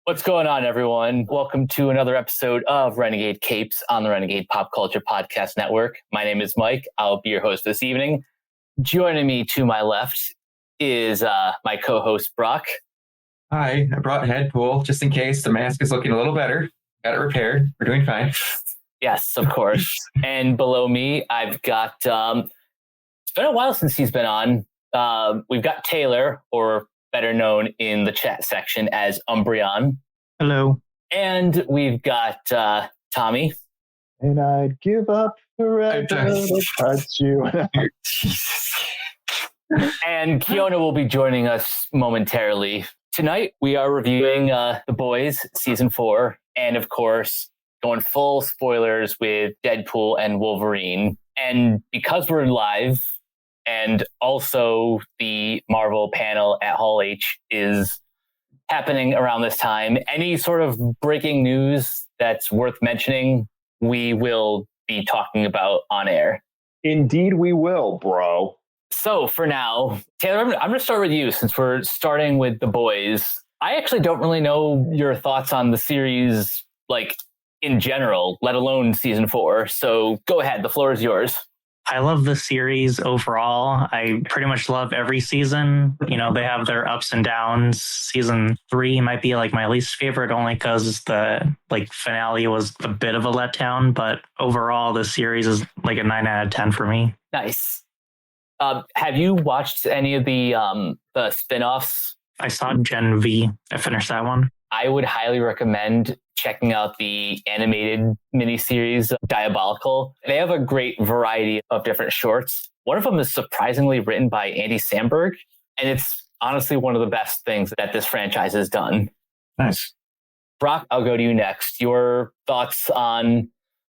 What's going on, everyone? Welcome to another episode of Renegade Capes on the Renegade Pop Culture Podcast Network. My name is Mike. I'll be your host this evening. Joining me to my left is my co-host, Brock. Hi, I brought Deadpool just in case the mask is looking a little better. Got it repaired. We're doing fine. Yes, of course. And below me, I've got, it's been a while since he's been on. We've got Taylor, or better known in the chat section as Umbreon. Hello. And we've got Tommy. And I'd give up forever to touch you. And Kiona will be joining us momentarily. Tonight, we are reviewing The Boys Season 4. And of course, going full spoilers with Deadpool and Wolverine. And because we're live, and also the Marvel panel at Hall H is happening around this time, any sort of breaking news that's worth mentioning, we will be talking about on air. Indeed we will, bro. So for now, Taylor, I'm going to start with you since we're starting with The Boys. I actually don't really know your thoughts on the series, like in general, let alone season 4. So go ahead. The floor is yours. I love the series overall. I pretty much love every season. You know, they have their ups and downs. Season 3 might be like my least favorite only because the finale was a bit of a letdown. But overall, the series is like a 9 out of 10 for me. Nice. Have you watched any of the spin-offs? I saw Gen V. I finished that one. I would highly recommend checking out the animated miniseries Diabolical. They have a great variety of different shorts. One of them is surprisingly written by Andy Samberg, and it's honestly one of the best things that this franchise has done. Nice. Brock, I'll go to you next. Your thoughts on...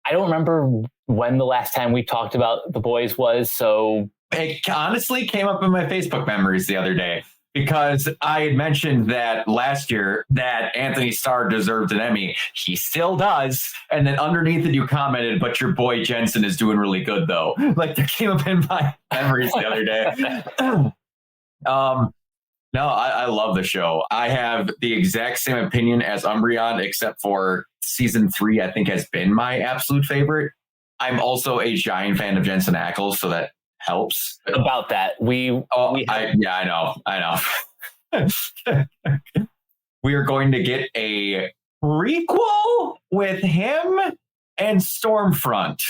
I don't remember when the last time we talked about The Boys was, so... It honestly came up in my Facebook memories the other day. Because I had mentioned that last year that Anthony Starr deserved an Emmy. He still does. And then underneath it, you commented, but your boy Jensen is doing really good, though. Like, that came up in my memories the other day. No, I love the show. I have the exact same opinion as Umbreon, except for season 3, I think, has been my absolute favorite. I'm also a giant fan of Jensen Ackles, so that helps. About that, I know. We are going to get a prequel with him and Stormfront,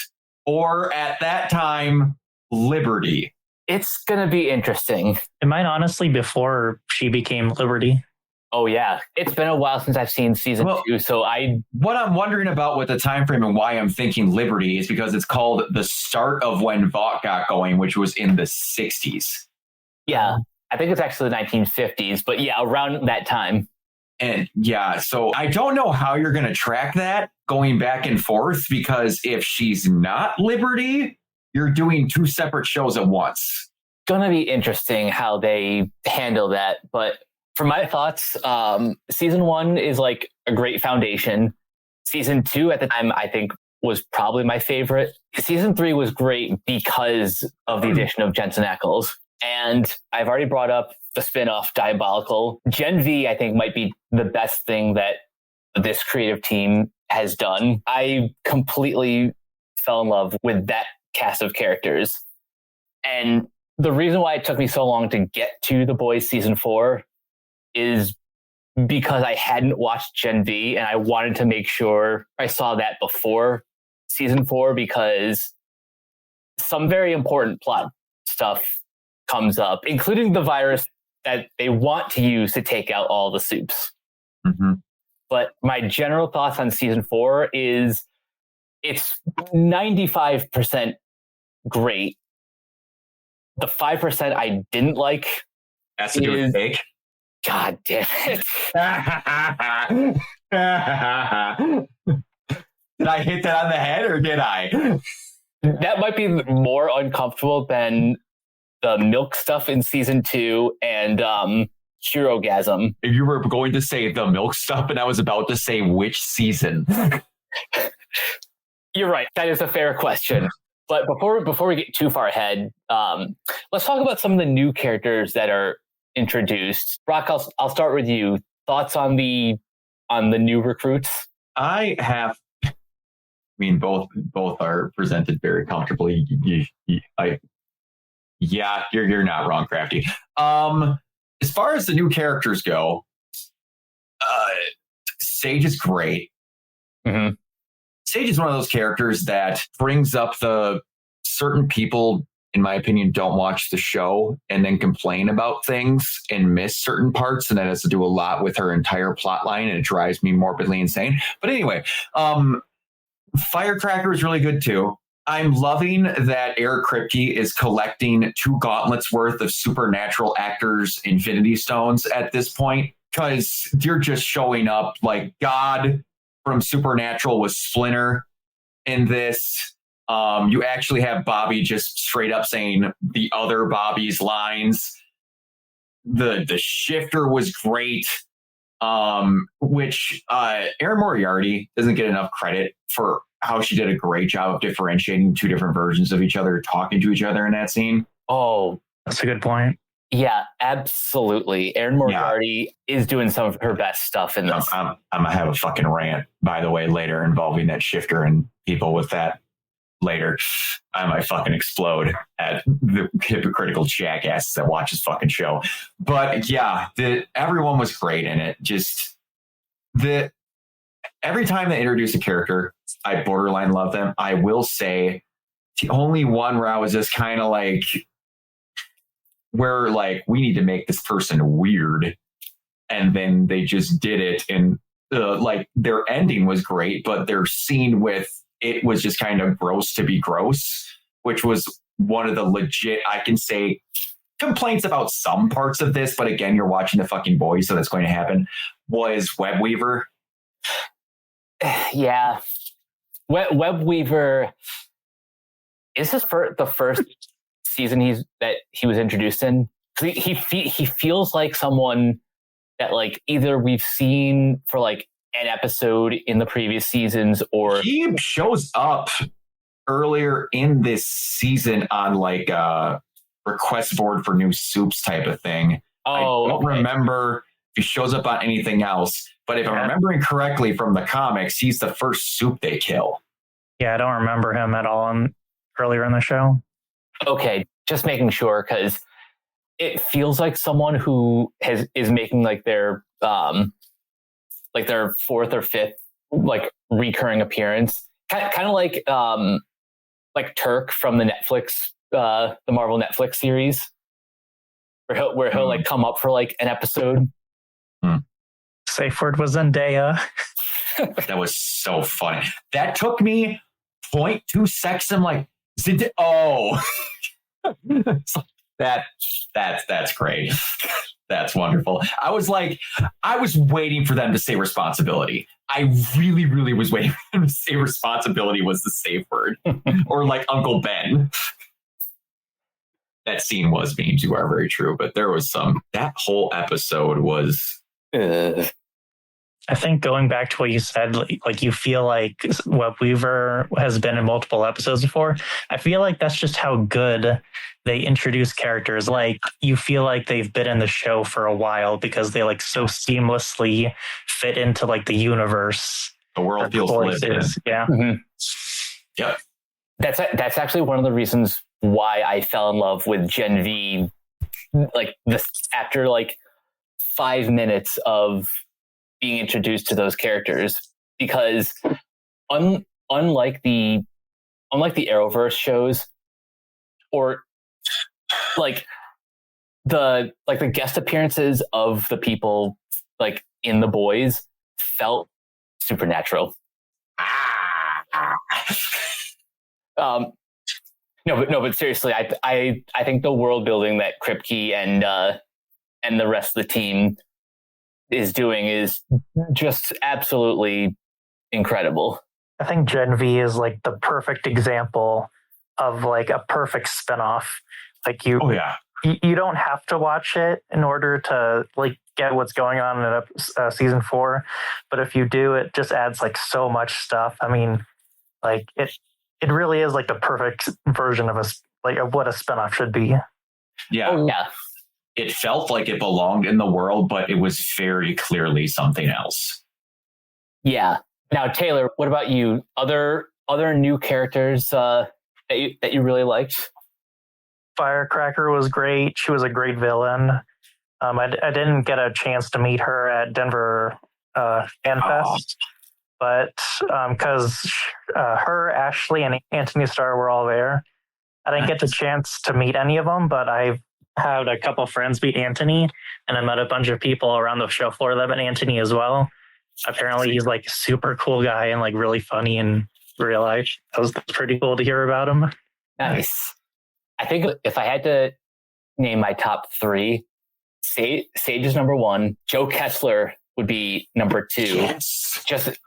or at that time, Liberty. It's going to be interesting. It might honestly before she became Liberty. Oh, yeah. It's been a while since I've seen season 2, so What I'm wondering about with the time frame and why I'm thinking Liberty is because it's called the start of when Vought got going, which was in the 60s. Yeah, I think it's actually the 1950s, but yeah, around that time. And yeah, so I don't know how you're going to track that going back and forth, because if she's not Liberty, you're doing 2 separate shows at once. Gonna be interesting how they handle that, but... For my thoughts, season 1 is like a great foundation. Season 2 at the time, I think, was probably my favorite. Season 3 was great because of the addition of Jensen Ackles. And I've already brought up the spin-off Diabolical. Gen V, I think, might be the best thing that this creative team has done. I completely fell in love with that cast of characters. And the reason why it took me so long to get to The Boys Season 4 is because I hadn't watched Gen V, and I wanted to make sure I saw that before season 4, because some very important plot stuff comes up, including the virus that they want to use to take out all the soups. Mm-hmm. But my general thoughts on season 4 is it's 95% great. The 5% I didn't like. That's a good take. God damn it. Did I hit that on the head, or did I? That might be more uncomfortable than the milk stuff in season 2 and Shirogasm. If you were going to say the milk stuff and I was about to say which season. You're right. That is a fair question. But before we get too far ahead, let's talk about some of the new characters that are introduced. Brock, I'll start with you. Thoughts on the on the new recruits? I mean, both are presented very comfortably. You're not wrong, Crafty. As far as the new characters go, Sage is great. Mm-hmm. Sage is one of those characters that brings up the certain people, in my opinion, don't watch the show and then complain about things and miss certain parts. And that has to do a lot with her entire plot line. And it drives me morbidly insane. But anyway, Firecracker is really good too. I'm loving that Eric Kripke is collecting 2 gauntlets worth of supernatural actors' Infinity Stones at this point, because they're just showing up like God from Supernatural was Splinter in this. You actually have Bobby just straight up saying the other Bobby's lines. The shifter was great, which Erin Moriarty doesn't get enough credit for how she did a great job of differentiating 2 different versions of each other, talking to each other in that scene. Oh, That's a good point. yeah, absolutely. Erin Moriarty is doing some of her best stuff in this. I'm going to have a fucking rant, by the way, later involving that shifter and people with that later. I might fucking explode at the hypocritical jackass that watch this fucking show. But yeah, everyone was great in it. Just every time they introduce a character, I borderline love them. I will say the only one where I was just kind of like, where like we need to make this person weird, and then they just did it, and like their ending was great, but their scene with it was just kind of gross to be gross, which was one of the legit, I can say, complaints about some parts of this, but again, you're watching The Fucking Boys, so that's going to happen, was Webweaver. Yeah. Webweaver, is this the first season that he was introduced in? He feels like someone that like either we've seen for like an episode in the previous seasons, or he shows up earlier in this season on like a request board for new soups type of thing. I don't remember if he shows up on anything else, but if I'm remembering correctly from the comics, he's the first soup they kill. Yeah, I don't remember him at all earlier in the show. Okay, just making sure, because it feels like someone who is making like their 4th or 5th like recurring appearance, kind of like Turk from the Marvel Netflix series, where he'll like come up for like an episode. Safe word was Zendaya. That was so funny. That took me 0.2 seconds. I'm like, oh. That's great. That's wonderful. I was waiting for them to say responsibility. I really, really was waiting for them to say responsibility was the safe word. Or like Uncle Ben. That scene was memes, you are very true, but there was that whole episode was I think going back to what you said, like you feel like Webweaver has been in multiple episodes before. I feel like that's just how good they introduce characters. Like you feel like they've been in the show for a while because they like so seamlessly fit into like the universe. The world feels lived in. Yeah. Mm-hmm. Yep. That's actually one of the reasons why I fell in love with Gen V. Like this, after like 5 minutes of being introduced to those characters, because unlike the Arrowverse shows, or like the guest appearances of the people like in The Boys felt supernatural. No, but seriously, I think the world building that Kripke and the rest of the team is doing is just absolutely incredible. I think Gen V is like the perfect example of like a perfect spinoff. Like you don't have to watch it in order to like get what's going on in season 4, but if you do, it just adds like so much stuff. I mean, like it really is like the perfect version of what a spinoff should be. Yeah. Oh, yeah. It felt like it belonged in the world, but it was very clearly something else. Yeah. Now, Taylor, what about you? Other new characters that you really liked? Firecracker was great. She was a great villain. I didn't get a chance to meet her at Denver Fan Fest, but because her, Ashley, and Anthony Starr were all there, I didn't get the chance to meet any of them, but I've had a couple friends meet Anthony, and I met a bunch of people around the show floor that met Anthony as well. Apparently he's like a super cool guy and like really funny in real life. That's pretty cool to hear about him. Nice. I think if I had to name my top three, Sage is number one. Joe Kessler would be number two. Yes. Just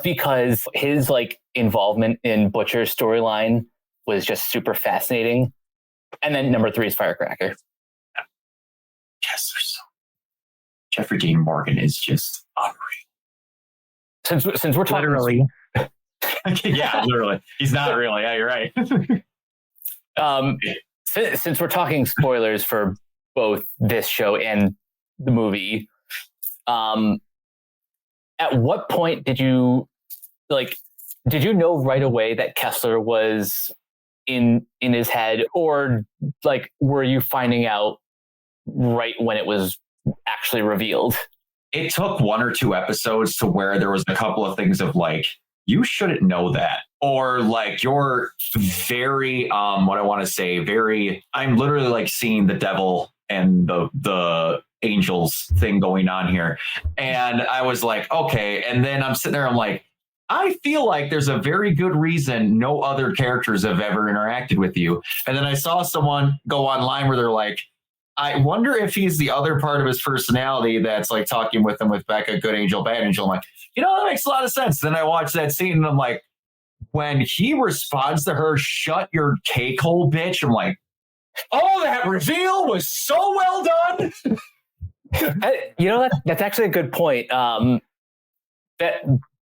because his like involvement in Butcher's storyline was just super fascinating. And then number three is Firecracker. Yes. Jeffrey Dean Morgan is just unreal. Since we're talking literally. Yeah, literally. He's not really. Yeah, you're right. Since we're talking spoilers for both this show and the movie, at what point did you know right away that Kessler was in his head, or like were you finding out right when it was actually revealed? It took one or two episodes to where there was a couple of things of like, you shouldn't know that. Or like you're very, what I want to say, I'm literally like seeing the devil and the angels thing going on here. And I was like, okay. And then I'm sitting there, I'm like, I feel like there's a very good reason no other characters have ever interacted with you. And then I saw someone go online where they're like, I wonder if he's the other part of his personality that's like talking with him with Becca, good angel, bad angel. I'm like, that makes a lot of sense. Then I watched that scene and I'm like, when he responds to her, shut your cake hole, bitch. I'm like, oh, that reveal was so well done. That's actually a good point. That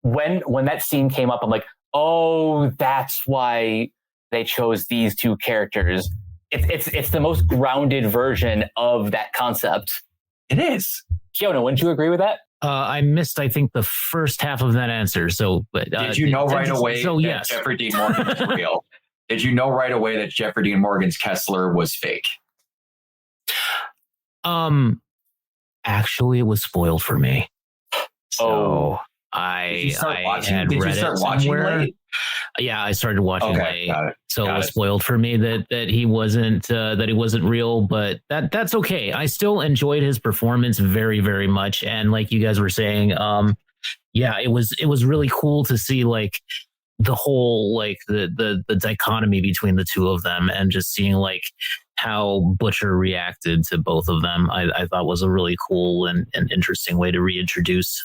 when that scene came up, I'm like, oh, that's why they chose these two characters. It's the most grounded version of that concept. It is. Kiona, wouldn't you agree with that? I missed, I think, the first half of that answer. So, but did you know right away that Jeffrey Dean Morgan was real? Did you know right away that Jeffrey Dean Morgan's Kessler was fake? Actually, it was spoiled for me. So Did I you start watching late? Yeah, I started watching late. Got it. So it was spoiled for me that he wasn't real, but that's okay. I still enjoyed his performance very, very much. And like you guys were saying, it was really cool to see like the whole like the dichotomy between the two of them, and just seeing like how Butcher reacted to both of them. I thought was a really cool and interesting way to reintroduce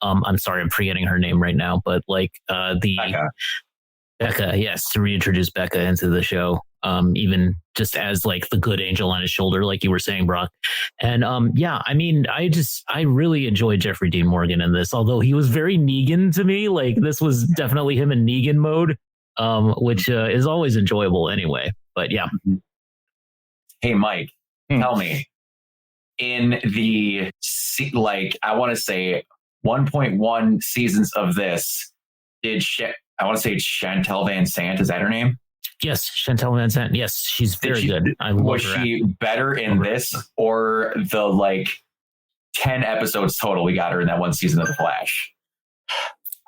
I'm sorry, I'm forgetting her name right now, but like Becca, yes, to reintroduce Becca into the show, even just as like the good angel on his shoulder, like you were saying, Brock. And I really enjoyed Jeffrey Dean Morgan in this, although he was very Negan to me. Like this was definitely him in Negan mode, which is always enjoyable anyway. But yeah. Hey, Mike, tell me, in the I want to say 1.1 seasons of this, I want to say it's Chantel Van Sant. Is that her name? Yes, Chantel Van Sant. Yes, she's very good. Was she better in this or the 10 episodes total we got her in that one season of The Flash,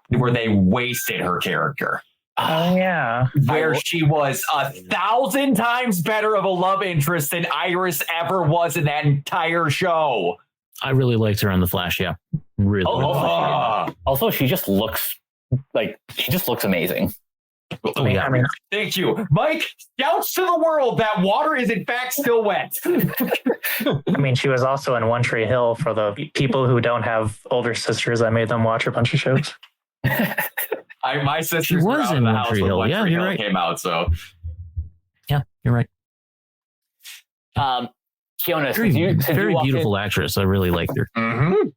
where they wasted her character? Oh, yeah. Where she was 1,000 times better of a love interest than Iris ever was in that entire show. I really liked her on The Flash, yeah. Really. Also, she just looks amazing. Oh, yeah. I mean, thank you, Mike. Shouts to the world that water is in fact still wet. I mean, she was also in One Tree Hill. For the people who don't have older sisters, I made them watch a bunch of shows. My sisters were out of the house when One Tree Hill came out, so. Yeah, you're right. Kiona, very beautiful actress. I really liked her. Mm-hmm.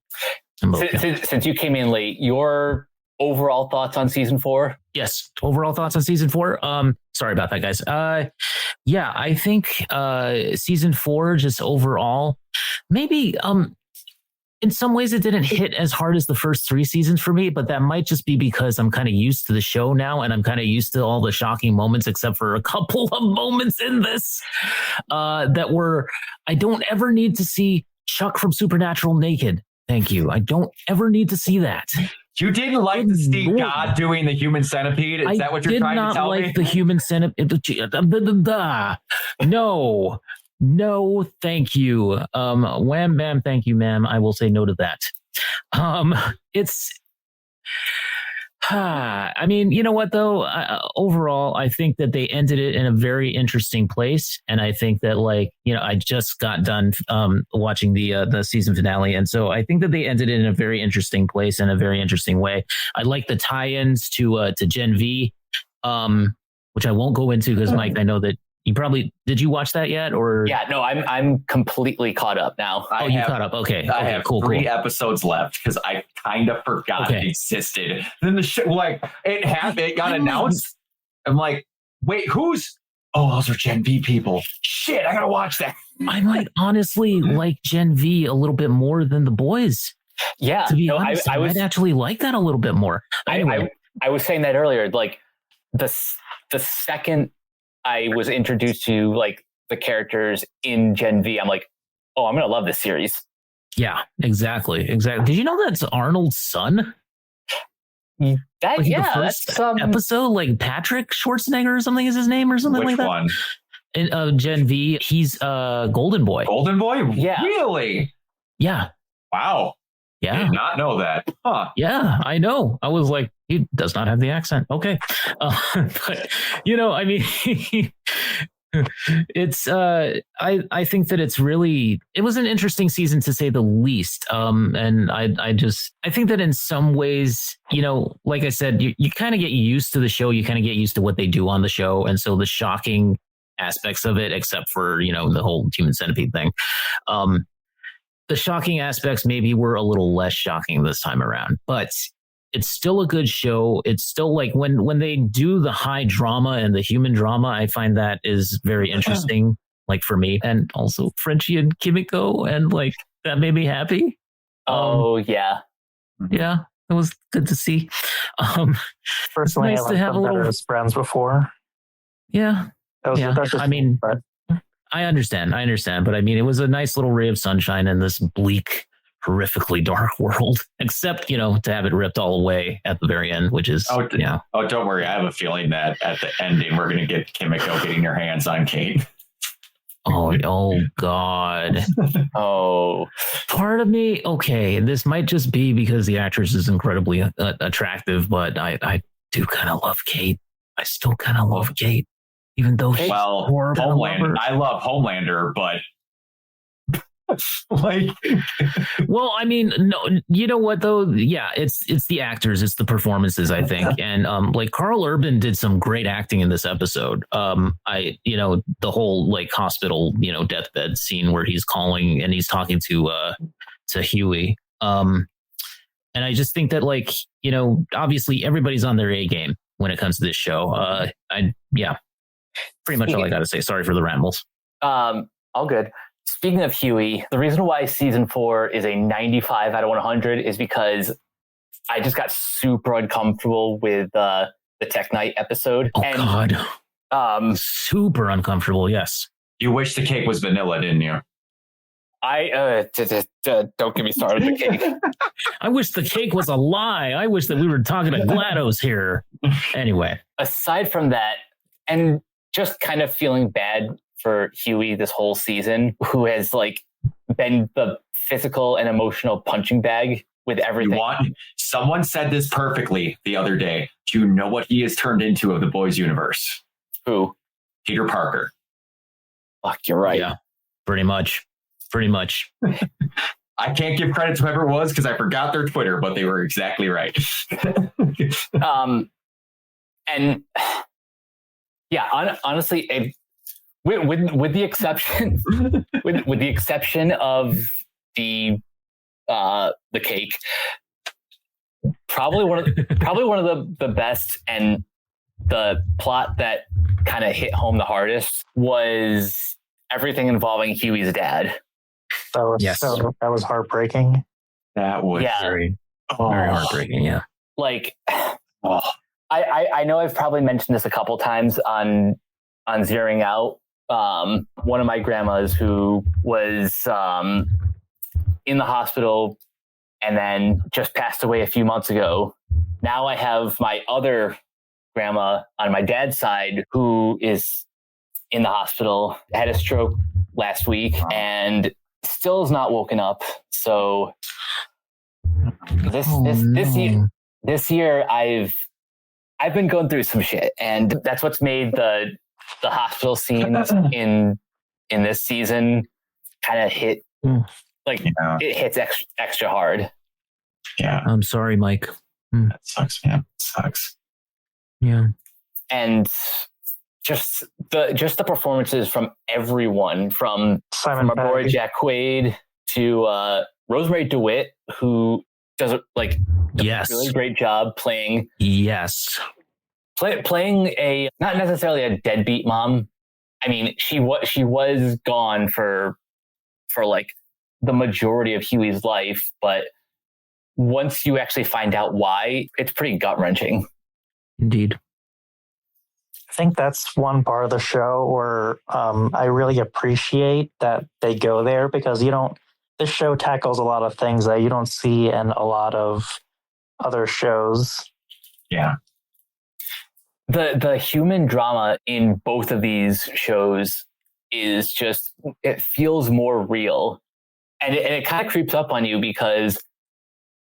Since you came in late, your overall thoughts on season 4? Yes, overall thoughts on season 4. Sorry about that, guys. I think season 4 just overall, maybe in some ways it didn't hit as hard as the first 3 seasons for me, but that might just be because I'm kind of used to the show now and I'm kind of used to all the shocking moments, except for a couple of moments in this that were, I don't ever need to see Chuck from Supernatural naked. Thank you. I don't ever need to see that. You didn't like to see God doing the human centipede? Is that what you're trying to tell me? I did not like the human centipede. No, thank you. Wham bam, thank you, ma'am. I will say no to that. I mean, you know what though? Overall, I think that they ended it in a very interesting place, and I think that, like, you know, I just got done watching the season finale, and so I think that they ended it in a very interesting place in a very interesting way. I like the tie-ins to Gen V, which I won't go into because Mike, I know that you probably did. You watch that yet? Or yeah, no, I'm completely caught up now. You caught up? Okay, I have cool. 3 episodes left because I kind of forgot it existed. Then the shit, like, it got announced. I'm like, wait, who's? Oh, those are Gen V people. Shit, I gotta watch that. I might honestly like Gen V a little bit more than the boys. Yeah, to be honest, I might actually like that a little bit more. Anyway. I was saying that earlier. Like the second I was introduced to like the characters in Gen V, I'm like, oh, I'm gonna love this series. Yeah, exactly. Did you know that's Arnold's son? That, like yeah, that's some episode, like Patrick Schwarzenegger or something is his name or something. Which like that. One? In Gen V, he's Golden Boy. Golden Boy? Yeah. Really? Yeah. Wow. Yeah. Did not know that. Huh. Yeah, I know. I was like, he does not have the accent. Okay. But, you know, I mean, it's, I think that it was an interesting season to say the least. And I think that in some ways, you know, like I said, you kind of get used to the show. You kind of get used to what they do on the show. And so the shocking aspects of it, except for, you know, the whole human centipede thing, the shocking aspects maybe were a little less shocking this time around, but it's still a good show. It's still like when they do the high drama and the human drama, I find that is very interesting, like for me. And also Frenchie and Kimiko, and like that made me happy. Oh, yeah. Yeah, it was good to see. Personally, nice I to have a little as friends before. Yeah. I mean, I understand, but I mean, it was a nice little ray of sunshine in this bleak, horrifically dark world, except, you know, to have it ripped all away at the very end, which is, yeah. Oh, don't worry. I have a feeling that at the ending, we're going to get Kimiko getting her hands on Kate. Oh God. Oh, part of me. Okay. This might just be because the actress is incredibly attractive, but I do kind of love Kate. I still kind of love Kate. Even though she's horrible. Homelander. I love Homelander, but like, well, I mean, no, you know what though? Yeah, it's the actors, it's the performances, I think, and like Carl Urban did some great acting in this episode. You know, the whole like hospital, you know, deathbed scene where he's calling and he's talking to Huey. And I just think that, like, you know, obviously everybody's on their A game when it comes to this show. Pretty much all I got to say. Sorry for the rambles. All good. Speaking of Huey, the reason why season 4 is a 95 out of 100 is because I just got super uncomfortable with the Tech Night episode. Oh, God. Super uncomfortable, yes. You wish the cake was vanilla, didn't you? Don't get me started with the cake. I wish the cake was a lie. I wish that we were talking to GLaDOS here. Anyway. Aside from that, and just kind of feeling bad for Huey this whole season, who has like been the physical and emotional punching bag with everything. Someone said this perfectly the other day. Do you know what he has turned into of the boys universe? Who? Peter Parker. Fuck, you're right. Yeah, pretty much. I can't give credit to whoever it was because I forgot their Twitter, but they were exactly right. And yeah, honestly, with the exception with the exception of the cake, probably one of the best, and the plot that kind of hit home the hardest was everything involving Huey's dad. That was heartbreaking. That was very heartbreaking. Yeah. Like, I know I've probably mentioned this a couple times on Zeroing Out. One of my grandmas who was in the hospital and then just passed away a few months ago. Now I have my other grandma on my dad's side who is in the hospital, had a stroke last week and still is not woken up. So this year I've been going through some shit, and that's what's made the hospital scenes in this season kind of hit it hits extra hard. Yeah. I'm sorry, Mike. That sucks, man. It sucks. Yeah. And just the performances from everyone, from our boy Jack Quaid to Rosemary DeWitt, who does a really great job playing playing a not necessarily a deadbeat mom. I mean, she was gone for like the majority of Huey's life, but once you actually find out why, it's pretty gut-wrenching. Indeed. I think that's one part of the show where I really appreciate that they go there, because this show tackles a lot of things that you don't see in a lot of other shows. Yeah. The human drama in both of these shows is just, it feels more real. And it kind of creeps up on you, because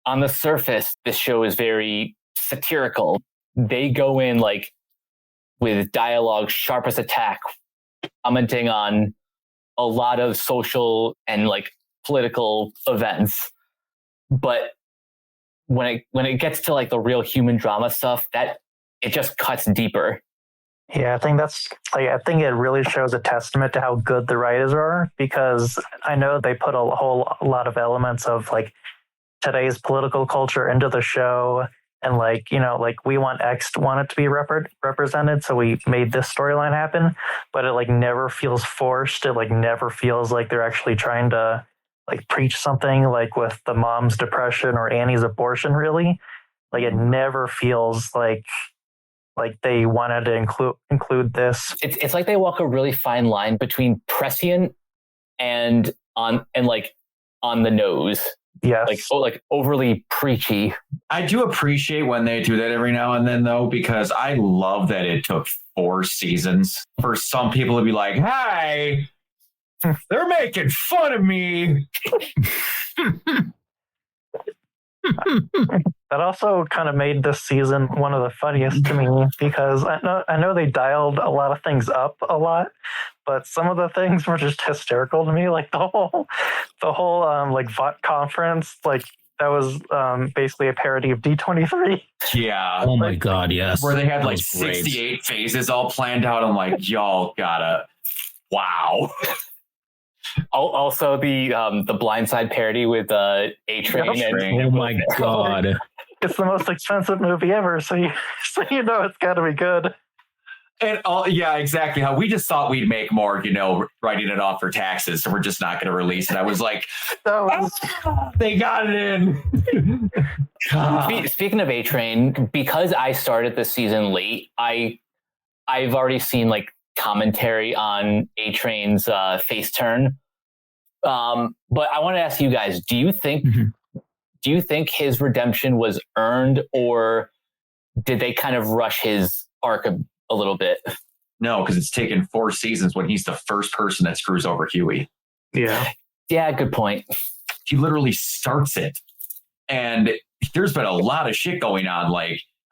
on the surface, this show is very satirical. They go in with dialogue sharp as a tack, commenting on a lot of social and political events. But when it gets to the real human drama stuff, that it just cuts deeper. Yeah, I think I think it really shows a testament to how good the writers are, because I know they put a whole lot of elements of today's political culture into the show, and we want it to be represented, so we made this storyline happen, but it never feels forced. It never feels like they're actually trying to preach something, with the mom's depression or Annie's abortion. Really, it never feels like they wanted to include this. It's like they walk a really fine line between prescient and on the nose. Yes. Overly preachy. I do appreciate when they do that every now and then, though, because I love that it took 4 seasons for some people to be like, hey, they're making fun of me. That also kind of made this season one of the funniest to me, because I know they dialed a lot of things up a lot, but some of the things were just hysterical to me. Like the whole VOT conference, that was basically a parody of D23. Yeah. Oh my God, yes. Where they had 68 phases all planned out. I'm like, y'all gotta, wow. Also, the Blindside parody with A-Train. Oh my God. It's the most expensive movie ever, so you know it's got to be good. And yeah, exactly. How we just thought we'd make more, writing it off for taxes, so we're just not going to release it. I was like, they got it in. Speaking of A-Train, because I started this season late, I've already seen commentary on A-Train's face turn. But I want to ask you guys, do you think his redemption was earned, or did they kind of rush his arc a little bit? No, because it's taken 4 seasons when he's the first person that screws over Huey. Yeah. Yeah, good point. He literally starts it. And there's been a lot of shit going on.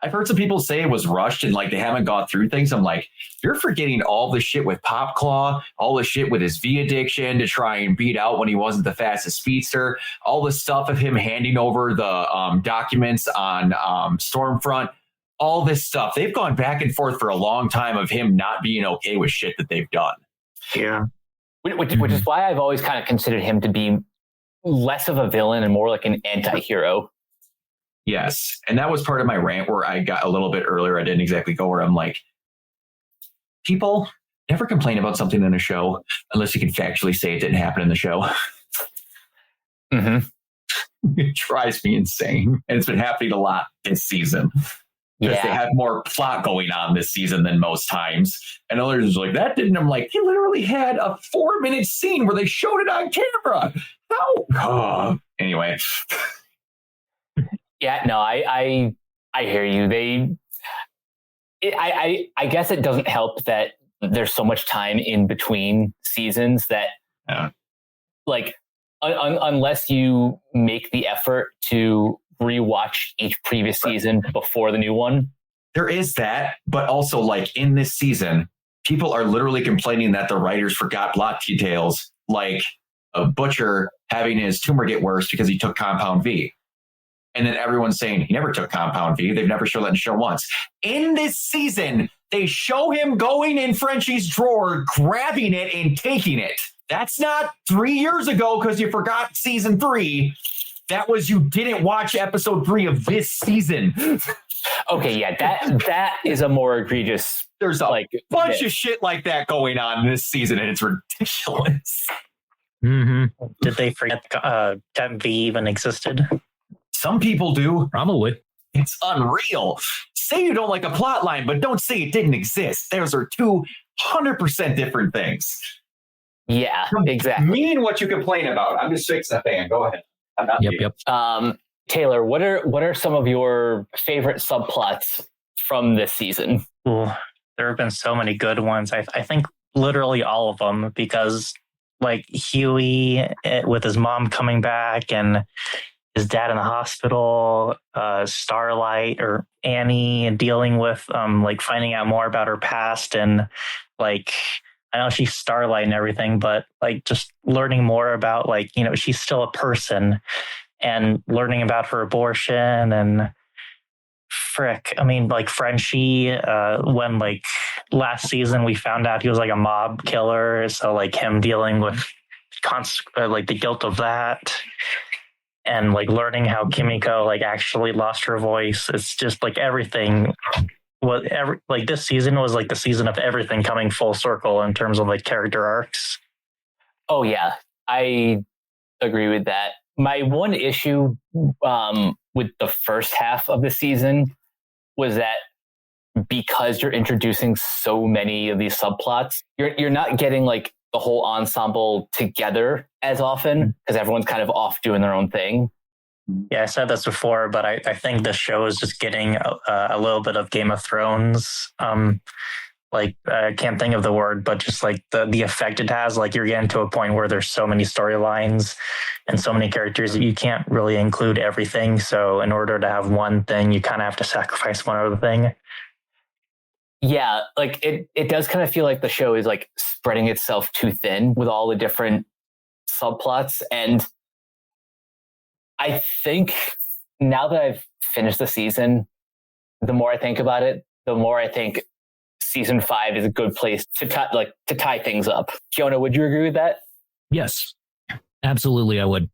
I've heard some people say it was rushed and they haven't gone through things. I'm like, you're forgetting all the shit with Pop Claw, all the shit with his V addiction to try and beat out when he wasn't the fastest speedster, all the stuff of him handing over the documents on Stormfront, all this stuff. They've gone back and forth for a long time of him not being okay with shit that they've done. Yeah. Which is why I've always kind of considered him to be less of a villain and more like an anti-hero. Yes. And that was part of my rant where I got a little bit earlier. I didn't exactly go where I'm like, people never complain about something in a show unless you can factually say it didn't happen in the show. Mm-hmm. It drives me insane. And it's been happening a lot this season. Because they have more plot going on this season than most times. And others are like, that didn't. I'm like, he literally had a 4-minute scene where they showed it on camera. How? Anyway. Yeah, no, I hear you. I guess it doesn't help that there's so much time in between seasons that like unless you make the effort to rewatch each previous season before the new one. There is that, but also like in this season, people are literally complaining that the writers forgot plot details, like a Butcher having his tumor get worse because he took Compound V. And then everyone's saying he never took Compound V. They've never shown that in the show once. In this season, they show him going in Frenchie's drawer, grabbing it and taking it. That's not 3 years ago because you forgot season 3. That was you didn't watch episode 3 of this season. Okay, yeah, that is a more egregious. There's a bunch of shit like that going on this season, and it's ridiculous. Mm-hmm. Did they forget that V even existed? Some people do. Probably. It's unreal. Say you don't like a plot line, but don't say it didn't exist. Those are 200% different things. Yeah, exactly. Mean what you complain about. I'm just fixing a fan. Go ahead. Yep. Taylor, what are some of your favorite subplots from this season? Ooh, there have been so many good ones. I think literally all of them, because like Huey with his mom coming back and his dad in the hospital, Starlight or Annie dealing with like finding out more about her past, and like I know she's Starlight and everything, but like just learning more about like, you know, she's still a person, and learning about her abortion and frick. I mean, like Frenchie, when like last season we found out he was like a mob killer. So like him dealing with like the guilt of that, and like learning how Kimiko like actually lost her voice. It's just like everything. Like this season was like the season of everything coming full circle in terms of like character arcs. Oh yeah, I agree with that. My one issue with the first half of the season was that because you're introducing so many of these subplots, you're not getting like the whole ensemble together as often because everyone's kind of off doing their own thing. Yeah, I said this before, but I think this show is just getting a little bit of Game of Thrones. Like I can't think of the word, but just like the effect it has. Like you're getting to a point where there's so many storylines and so many characters that you can't really include everything. So in order to have one thing, you kind of have to sacrifice one other thing. Yeah, like it does kind of feel like the show is like spreading itself too thin with all the different subplots. And I think now that I've finished the season, the more I think about it, the more I think season 5 is a good place to tie things up. Jonah, would you agree with that? Yes, absolutely. I would.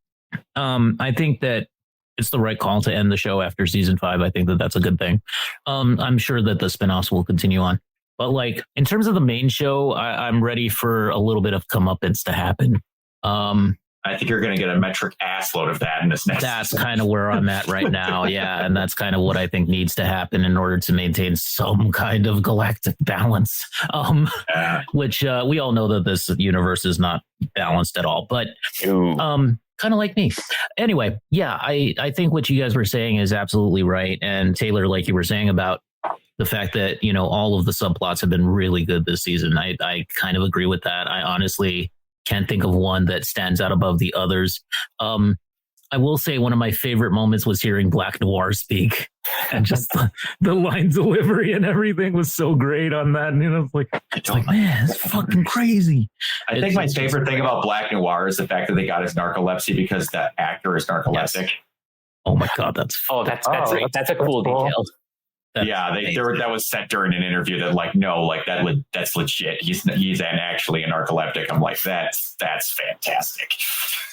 I think that it's the right call to end the show after season 5. I think that that's a good thing. I'm sure that the spinoffs will continue on, but like in terms of the main show, I'm ready for a little bit of comeuppance to happen. I think you're going to get a metric ass load of that in this next. That's kind of where I'm at right now. Yeah. And that's kind of what I think needs to happen in order to maintain some kind of galactic balance. Which we all know that this universe is not balanced at all, but kind of like me. Anyway, yeah, I think what you guys were saying is absolutely right. And Taylor, like you were saying about the fact that, you know, all of the subplots have been really good this season. I kind of agree with that. I honestly can't think of one that stands out above the others. I will say one of my favorite moments was hearing Black Noir speak, and just the line delivery and everything was so great on that. And it's like, man, it's fucking crazy. I think my favorite thing about Black Noir is the fact that they got his narcolepsy because the actor is narcoleptic. Yes. Oh my God, that's a cool detail. That was said during an interview that like, no, like that's legit. He's actually an narcoleptic. I'm like, that's fantastic.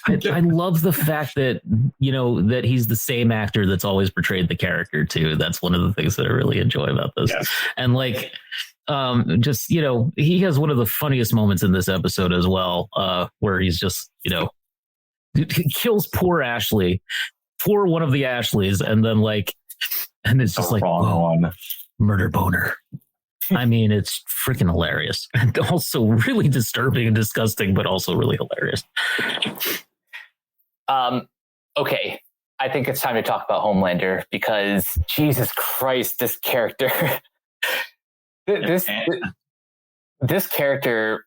I love the fact that, you know, that he's the same actor that's always portrayed the character too. That's one of the things that I really enjoy about this. Yes. And like, just, you know, he has one of the funniest moments in this episode as well, where he's just, you know, he kills poor Ashley. for one of the Ashleys, and then like, and it's just like, whoa, murder boner. I mean, it's freaking hilarious, and also really disturbing and disgusting, but also really hilarious. Okay, I think it's time to talk about Homelander, because Jesus Christ, this character, this character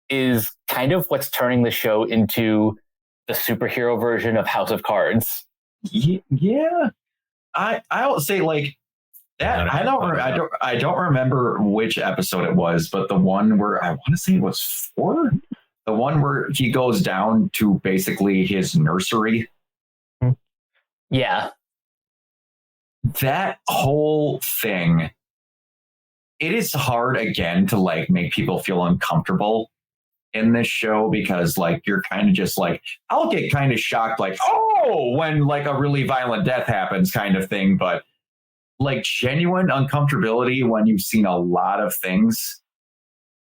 is kind of what's turning the show into the superhero version of House of Cards. Yeah, I will say like that. I don't remember which episode it was, but the one where I want to say it was 4, the one where he goes down to basically his nursery. Yeah, that whole thing. It is hard again to like make people feel uncomfortable in this show, because like you're kind of just like, I'll get kind of shocked like, oh, when like a really violent death happens kind of thing, but like genuine uncomfortability when you've seen a lot of things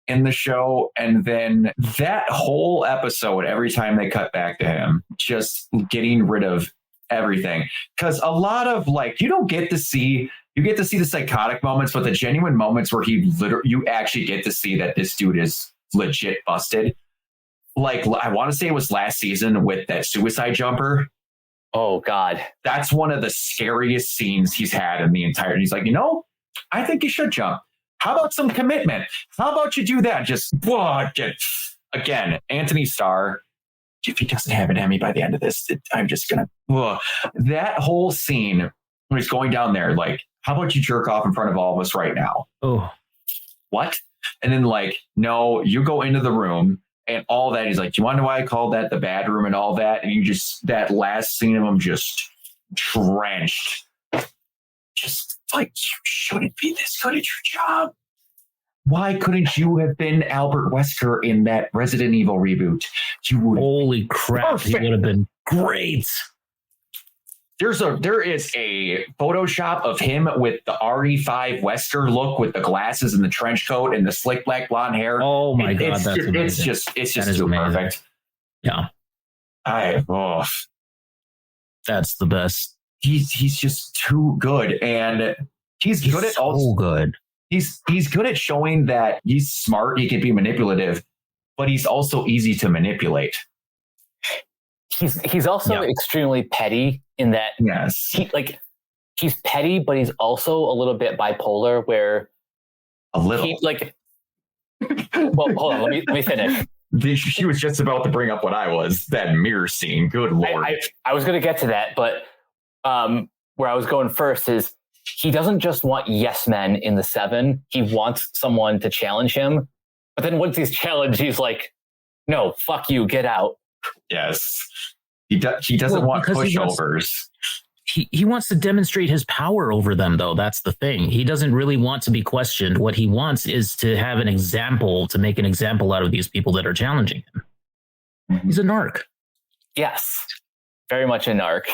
in the show. And then that whole episode, every time they cut back to him, just getting rid of everything, because a lot of like, you get to see the psychotic moments, but the genuine moments where you actually get to see that this dude is legit busted. Like, I want to say it was last season with that suicide jumper. Oh God, that's one of the scariest scenes he's had in the entire. He's like, I think you should jump. How about some commitment? How about you do that? Just again, Anthony Starr. If he doesn't have an Emmy by the end of this, I'm just gonna. That whole scene when he's going down there, like, how about you jerk off in front of all of us right now? Oh, what? And then like, no, you go into the room and all that. He's like, do you want to know why I called that the bad room and all that? And you just, that last scene of him just drenched. Just like, you shouldn't be this good at your job. Why couldn't you have been Albert Wesker in that Resident Evil reboot? Holy crap, he would have been great. There is a Photoshop of him with the RE5 Wesker look with the glasses and the trench coat and the slick black blonde hair. Oh my God, it's just too amazing. Perfect. Yeah. That's the best. He's just too good, and he's good at so good. He's good at showing that he's smart. He can be manipulative, but he's also easy to manipulate. He's also extremely petty in that. Yes, he's petty, but he's also a little bit bipolar. Where a little well, hold on, let me finish. She was just about to bring up what I was, that mirror scene. Good Lord. I was going to get to that, but where I was going first is he doesn't just want yes men in the 7. He wants someone to challenge him. But then once he's challenged, he's like, no, fuck you, get out. Yes. He doesn't want pushovers. He wants to demonstrate his power over them, though. That's the thing. He doesn't really want to be questioned. What he wants is to have an example, to make an example out of these people that are challenging him. Mm-hmm. He's a narc. Yes, very much a narc.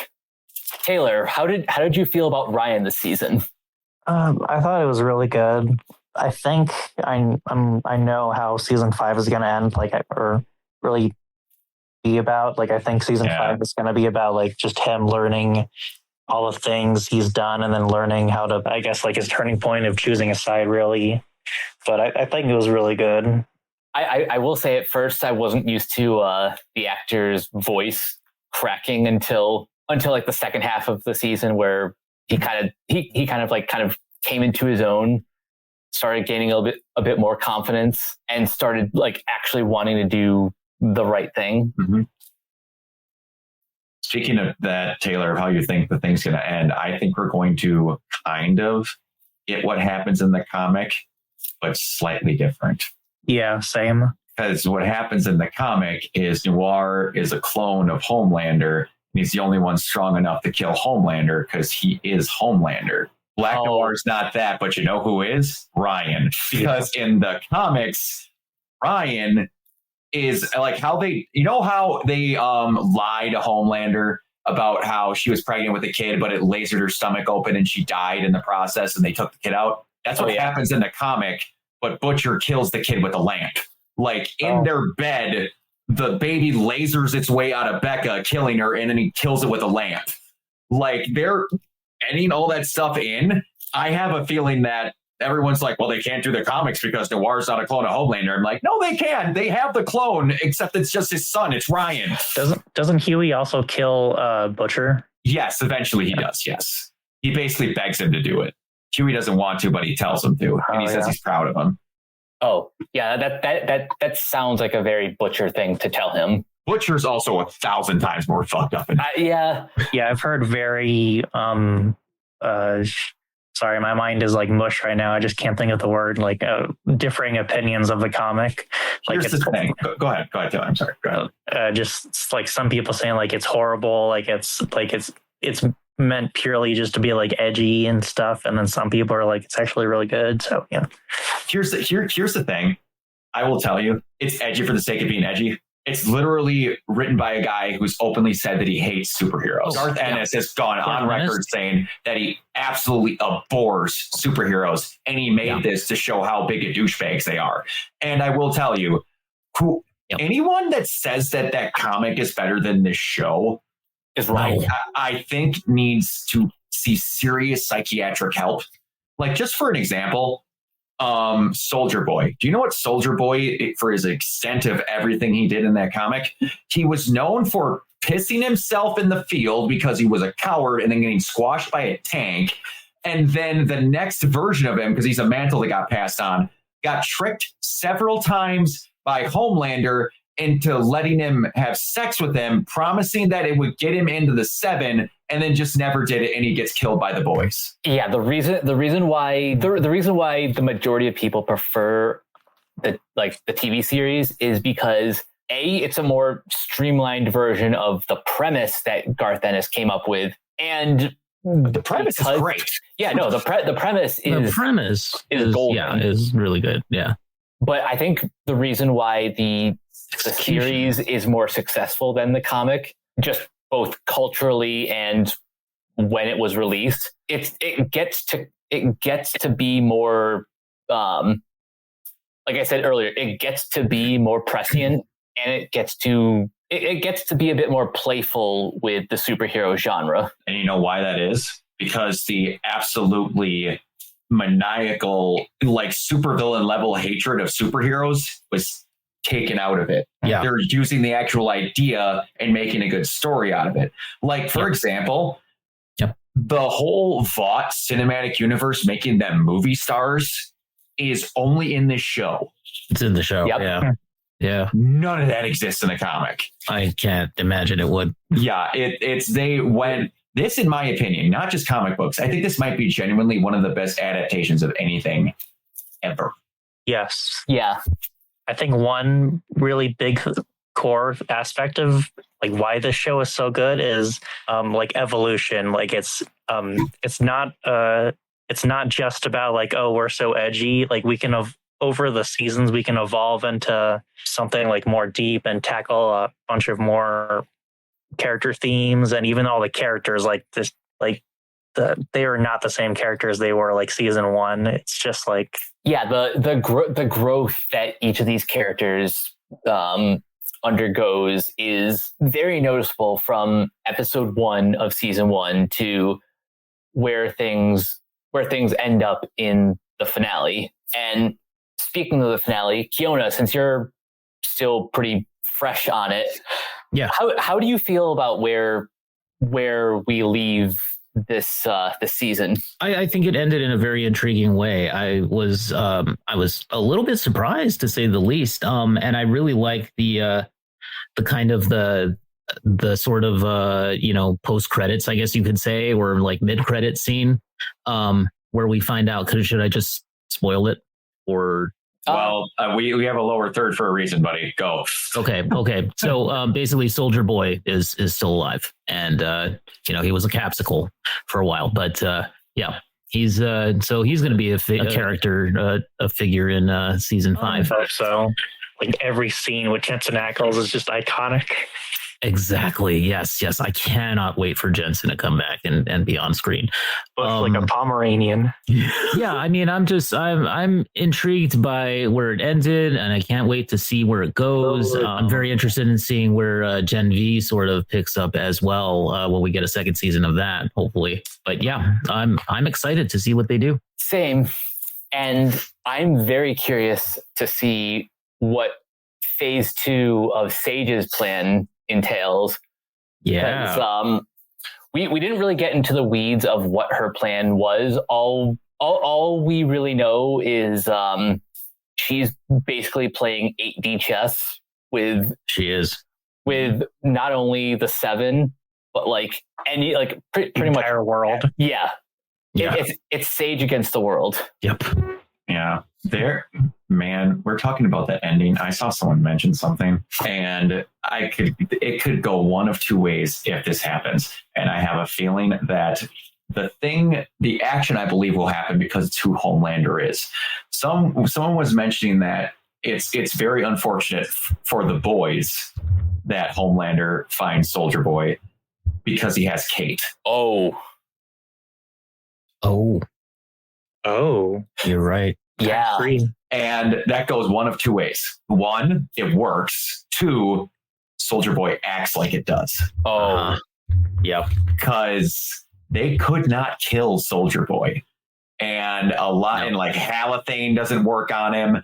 Taylor, how did you feel about Ryan this season? I thought it was really good. I think I know how season 5 is going to end, or really be about. I think season 5 is going to be about just him learning all the things he's done, and then learning how to, I guess, his turning point of choosing a side, really. But I think it was really good. I will say at first I wasn't used to the actor's voice cracking until the second half of the season, where he kind of came into his own, started gaining a bit more confidence, and started actually wanting to do the right thing. Mm-hmm. Speaking of that, Taylor, of how you think the thing's going to end, I think we're going to kind of get what happens in the comic, but slightly different. Yeah, same. Because what happens in the comic is Noir is a clone of Homelander, and he's the only one strong enough to kill Homelander because he is Homelander. Black Noir is not that, but you know who is? Ryan. Because in the comics, Ryan is how they lie to Homelander about how she was pregnant with a kid, but it lasered her stomach open and she died in the process, and they took the kid out. That's what happens in the comic, but Butcher kills the kid with a lamp. In their bed, the baby lasers its way out of Becca, killing her, and then he kills it with a lamp. like they're ending all that stuff in. I have a feeling that everyone's like, well, they can't do the comics because Noir's not a clone of Homelander. I'm like, no, they can. They have the clone, except it's just his son. It's Ryan. Doesn't Huey also kill Butcher? Yes, eventually he does. Yes, he basically begs him to do it. Huey doesn't want to, but he tells him to, and he says he's proud of him. Oh, yeah, that sounds like a very Butcher thing to tell him. Butcher's also 1,000 times more fucked up. Yeah, I've heard very sorry, my mind is like mush right now. I just can't think of the word. Like differing opinions of the comic. Like here's the thing. Go ahead, Taylor. I'm sorry. Go ahead. Just like some people saying like it's horrible. Like it's meant purely just to be like edgy and stuff, and then some people are like it's actually really good. So yeah. Here's the thing. I will tell you, it's edgy for the sake of being edgy. It's literally written by a guy who's openly said that he hates superheroes. Garth Ennis has gone on record saying that he absolutely abhors superheroes, and he made this to show how big a douchebags they are. And I will tell you, anyone that says that comic is better than this show is wrong. I think needs to see serious psychiatric help. Like, just for an example, Soldier Boy. Do you know what Soldier Boy, for his extent of everything he did in that comic, he was known for pissing himself in the field because he was a coward and then getting squashed by a tank. And then the next version of him, because he's a mantle that got passed on, got tricked several times by Homelander into letting him have sex with him, promising that it would get him into the 7, and then just never did it, and he gets killed by the boys. Yeah, the reason why the majority of people prefer the TV series is because it's a more streamlined version of the premise that Garth Ennis came up with, and the premise is great. Yeah, no, the premise is golden. Yeah, is really good. Yeah, but I think the reason why the series is more successful than the comic, just both culturally and when it was released, it gets to be more, like I said earlier, it gets to be more prescient, and it gets to be a bit more playful with the superhero genre. And you know why that is? Because the absolutely maniacal, like supervillain level hatred of superheroes was taken out of it. Yeah. They're using the actual idea and making a good story out of it. Like, for example, the whole Vought cinematic universe making them movie stars is only in this show. It's in the show. Yep. Yeah. Yeah. None of that exists in the comic. I can't imagine it would. Yeah. This, in my opinion, not just comic books, I think this might be genuinely one of the best adaptations of anything ever. Yes. Yeah. I think one really big core aspect of like why this show is so good is like evolution. Like it's not just about like, oh, we're so edgy. Like we can over the seasons we can evolve into something like more deep and tackle a bunch of more character themes, and even all the characters like this, like they are not the same characters they were like season 1. It's just like the growth that each of these characters undergoes is very noticeable from episode 1 of season 1 to where things end up in the finale. And speaking of the finale, Kiona, since you're still pretty fresh on it, how do you feel about where we leave this season? I think it ended in a very intriguing way. I was a little bit surprised, to say the least. And I really like the kind of the sort of post credits, I guess you could say, or like mid credit scene, where we find out. Should I just spoil it, or? Well, we have a lower third for a reason, buddy. Go. Okay. So basically, Soldier Boy is still alive, and he was a capsicle for a while, but he's going to be a character, a figure in season 5. So like every scene with Jensen Ackles is just iconic. Exactly. Yes. I cannot wait for Jensen to come back and be on screen. Looks like a Pomeranian. Yeah, I mean, I'm intrigued by where it ended, and I can't wait to see where it goes. I'm very interested in seeing where Gen V sort of picks up as well when we get a second season of that, hopefully. But yeah, I'm excited to see what they do. Same, and I'm very curious to see what phase 2 of Sage's plan entails. Yeah. Because, we didn't really get into the weeds of what her plan was. All we really know is she's basically playing 8D chess with not only the 7, but like any like pretty much entire world. Yeah. It's Sage against the world. Yep. Yeah. We're talking about that ending. I saw someone mention something, and it could go one of two ways if this happens. And I have a feeling that the action I believe will happen because it's who Homelander is. Someone was mentioning that it's very unfortunate for the boys that Homelander finds Soldier Boy because he has Kate. Oh, you're right. Yeah. And that goes one of two ways. One, it works. Two, Soldier Boy acts like it does. Yep. Because they could not kill Soldier Boy. And and like Halothane doesn't work on him.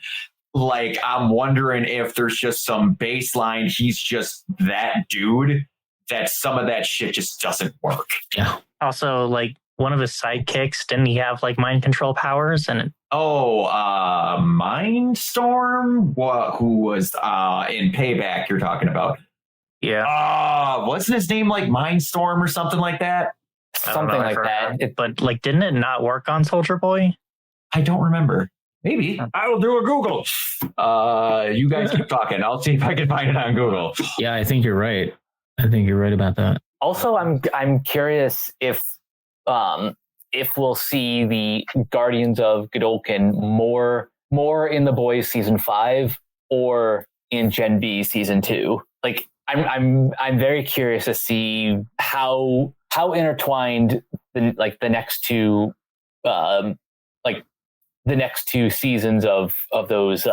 Like, I'm wondering if there's just some baseline. He's just that dude that some of that shit just doesn't work. Yeah. Also, like, one of his sidekicks, didn't he have like mind control powers? And Mindstorm, who was in Payback you're talking about. Yeah. Wasn't his name like Mindstorm or something like that? Something like that. But like, didn't it not work on Soldier Boy? I don't remember. Maybe. I will do a Google. You guys keep talking. I'll see if I can find it on Google. Yeah, I think you're right. I think you're right about that. Also, I'm curious if we'll see the Guardians of Godolkin more in The Boys season 5 or in Gen B season 2. Like, I'm very curious to see how intertwined the next two seasons of those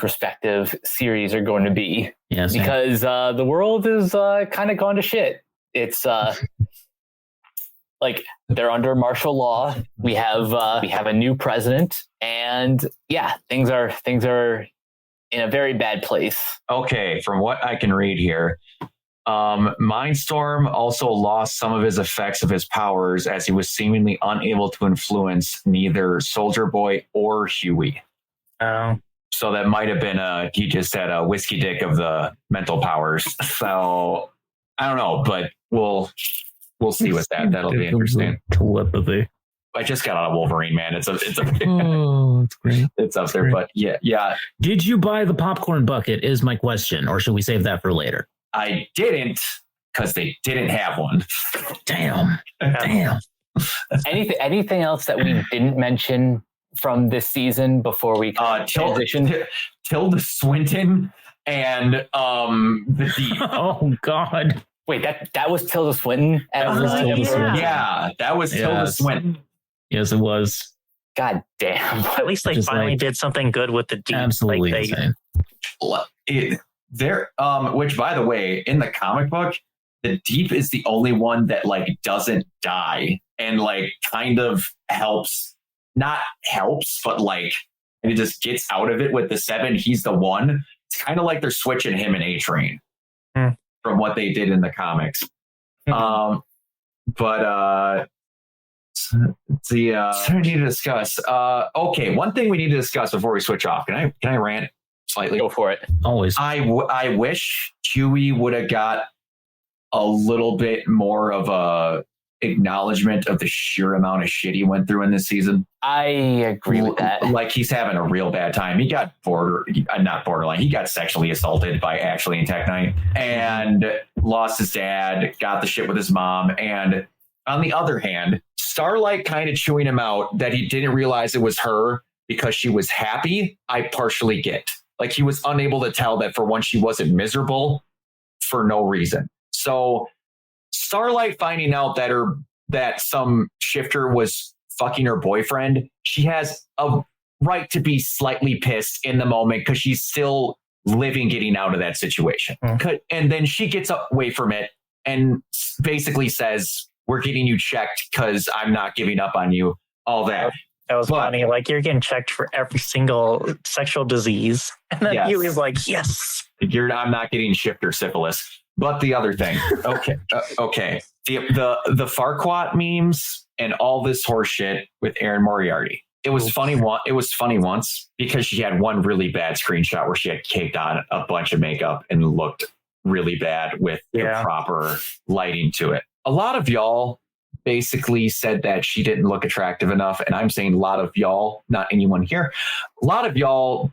respective series are going to be. Yes, because the world is kind of gone to shit. It's like they're under martial law. We have a new president, and yeah, things are in a very bad place. Okay, from what I can read here, Mindstorm also lost some of his effects of his powers as he was seemingly unable to influence neither Soldier Boy or Huey. Oh. So that might have been he just had a whiskey dick of the mental powers. So I don't know, but we'll see with that. That'll be interesting. Telepathy. I just got out of Wolverine, man. It's it's great. It's up there, but yeah. Did you buy the popcorn bucket? Is my question, or should we save that for later? I didn't, because they didn't have one. Damn. Anything else that we didn't mention from this season before we transition? Tilda Swinton and the Deep. Oh God. Wait, that was Tilda Swinton? Yeah, that was Tilda Swinton. Yes, it was. God damn. At least they finally did something good with the Deep. Absolutely insane. Which, by the way, in the comic book, the Deep is the only one that like doesn't die and like kind of helps, not helps, but like he just gets out of it with the 7. He's the one. It's kind of like they're switching him and A-Train from what they did in the comics. But I need to discuss. Okay, one thing we need to discuss before we switch off. Can I rant slightly? Go for it. Always. I wish Huey would have got a little bit more of a acknowledgement of the sheer amount of shit he went through in this season. I agree with that. Like, he's having a real bad time. He got not borderline. He got sexually assaulted by Ashley and Tech Knight and lost his dad, got the shit with his mom. And on the other hand, Starlight kind of chewing him out that he didn't realize it was her because she was happy. I partially get. Like, he was unable to tell that for once she wasn't miserable. for no reason. So Starlight finding out that some shifter was fucking her boyfriend, she has a right to be slightly pissed in the moment because she's still getting out of that situation. And then she gets away from it and basically says, we're getting you checked because I'm not giving up on you. All that. That was funny. Like, you're getting checked for every single sexual disease. And then he was like, yes. I'm not getting shifter syphilis. But the other thing, okay. The Farquaad memes and all this horse shit with Erin Moriarty. It was funny. It was funny once because she had one really bad screenshot where she had caked on a bunch of makeup and looked really bad with the proper lighting to it. A lot of y'all basically said that she didn't look attractive enough. And I'm saying a lot of y'all, not anyone here, a lot of y'all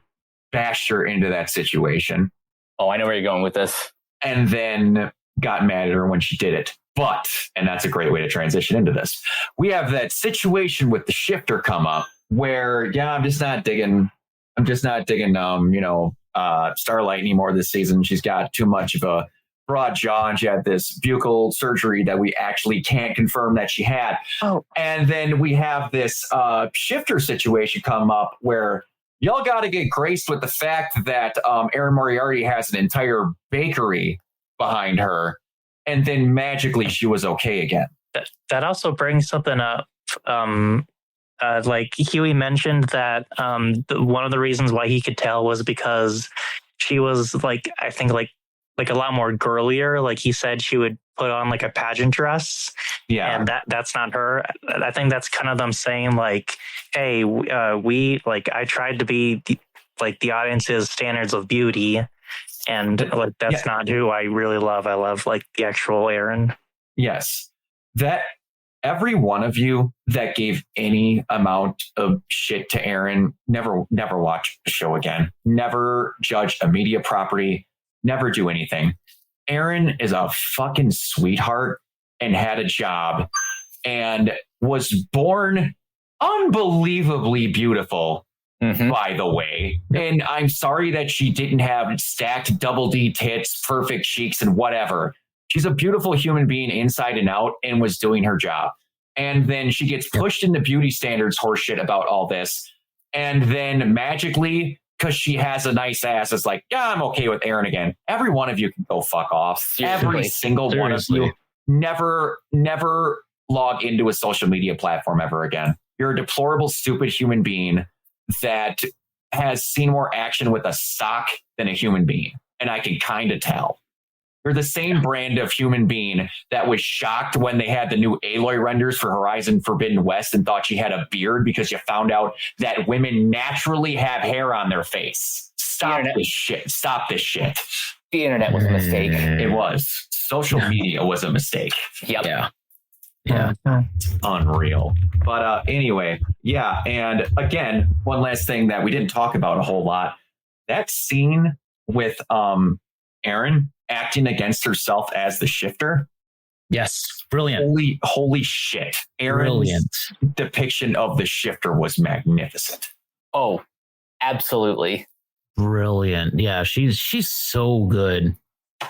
bashed her into that situation. Oh, I know where you're going with this. And then got mad at her when she did it. But, and that's a great way to transition into this, we have that situation with the shifter come up where, I'm just not digging, Starlight anymore this season. She's got too much of a broad jaw and she had this buccal surgery that we actually can't confirm that she had. Oh. And then we have this shifter situation come up where y'all got to get graced with the fact that Erin Moriarty has an entire bakery behind her. And then magically she was okay again. That also brings something up. Like Huey mentioned that one of the reasons why he could tell was because she was like, I think like a lot more girlier. Like he said, she would put on like a pageant dress. Yeah. And that's not her. I think that's kind of them saying like, hey, I tried to be the audience's standards of beauty. And like, that's not who I really love. I love like the actual Erin. Yes. That every one of you that gave any amount of shit to Erin, never watch the show again. Never judge a media property. Never do anything. Erin is a fucking sweetheart and had a job and was born unbelievably beautiful, by the way. And I'm sorry that she didn't have stacked double D tits, perfect cheeks, and whatever. She's a beautiful human being inside and out and was doing her job. And then she gets pushed into beauty standards horseshit about all this. And then magically, because she has a nice ass, it's like, I'm okay with Erin again. Every one of you can go fuck off. Seriously. Every single one of you. Never log into a social media platform ever again. You're a deplorable, stupid human being that has seen more action with a sock than a human being. And I can kind of tell. You're the same brand of human being that was shocked when they had the new Aloy renders for Horizon Forbidden West and thought she had a beard because you found out that women naturally have hair on their face. Stop this shit. The internet was a mistake. It was. Social media was a mistake. Yep. Yeah. Unreal. But anyway, and again, one last thing that we didn't talk about a whole lot. That scene with Erin acting against herself as the shifter. Yes. Brilliant. Holy shit. Erin's depiction of the shifter was magnificent. Oh, absolutely. Brilliant. Yeah, she's so good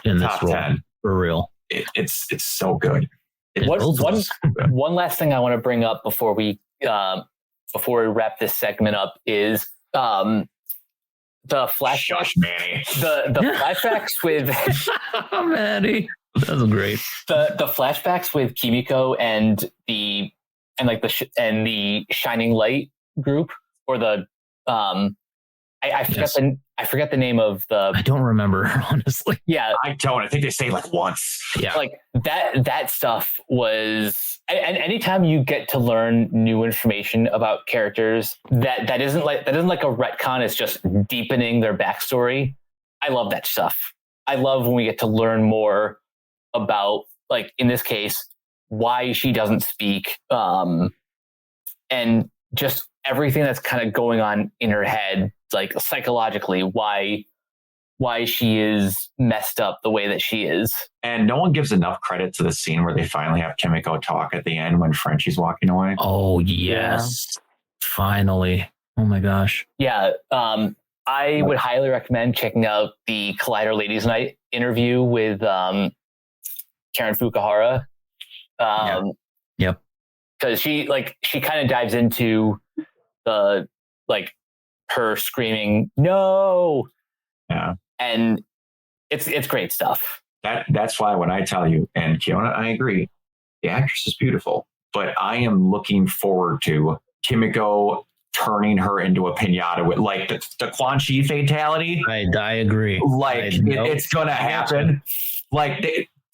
in this role. 10. For real. It's so good. One last thing I want to bring up before we wrap this segment up is the flashbacks. Manny. The flashbacks with Manny. That was great. The flashbacks with Kimiko and the Shining Light group, or the I forget the name of the. I don't remember, honestly. Yeah, I don't. I think they say like once. Yeah, like that stuff was. And anytime you get to learn new information about characters that isn't like a retcon, it's just deepening their backstory. I love that stuff. I love when we get to learn more about, like in this case, why she doesn't speak, and just everything that's kind of going on in her head, like psychologically, why she is messed up the way that she is. And no one gives enough credit to the scene where they finally have Kimiko talk at the end when Frenchie's walking away. Oh, yes. Yeah. Finally. Oh my gosh. Yeah. I would highly recommend checking out the Collider Ladies Night interview with Karen Fukuhara. Yep. Because she kind of dives into the her screaming no. Yeah. And it's great stuff. That's why when I tell you, and Kiona, I agree, the actress is beautiful, but I am looking forward to Kimiko turning her into a pinata with like the Quan Chi fatality. I agree. It's going to happen. Like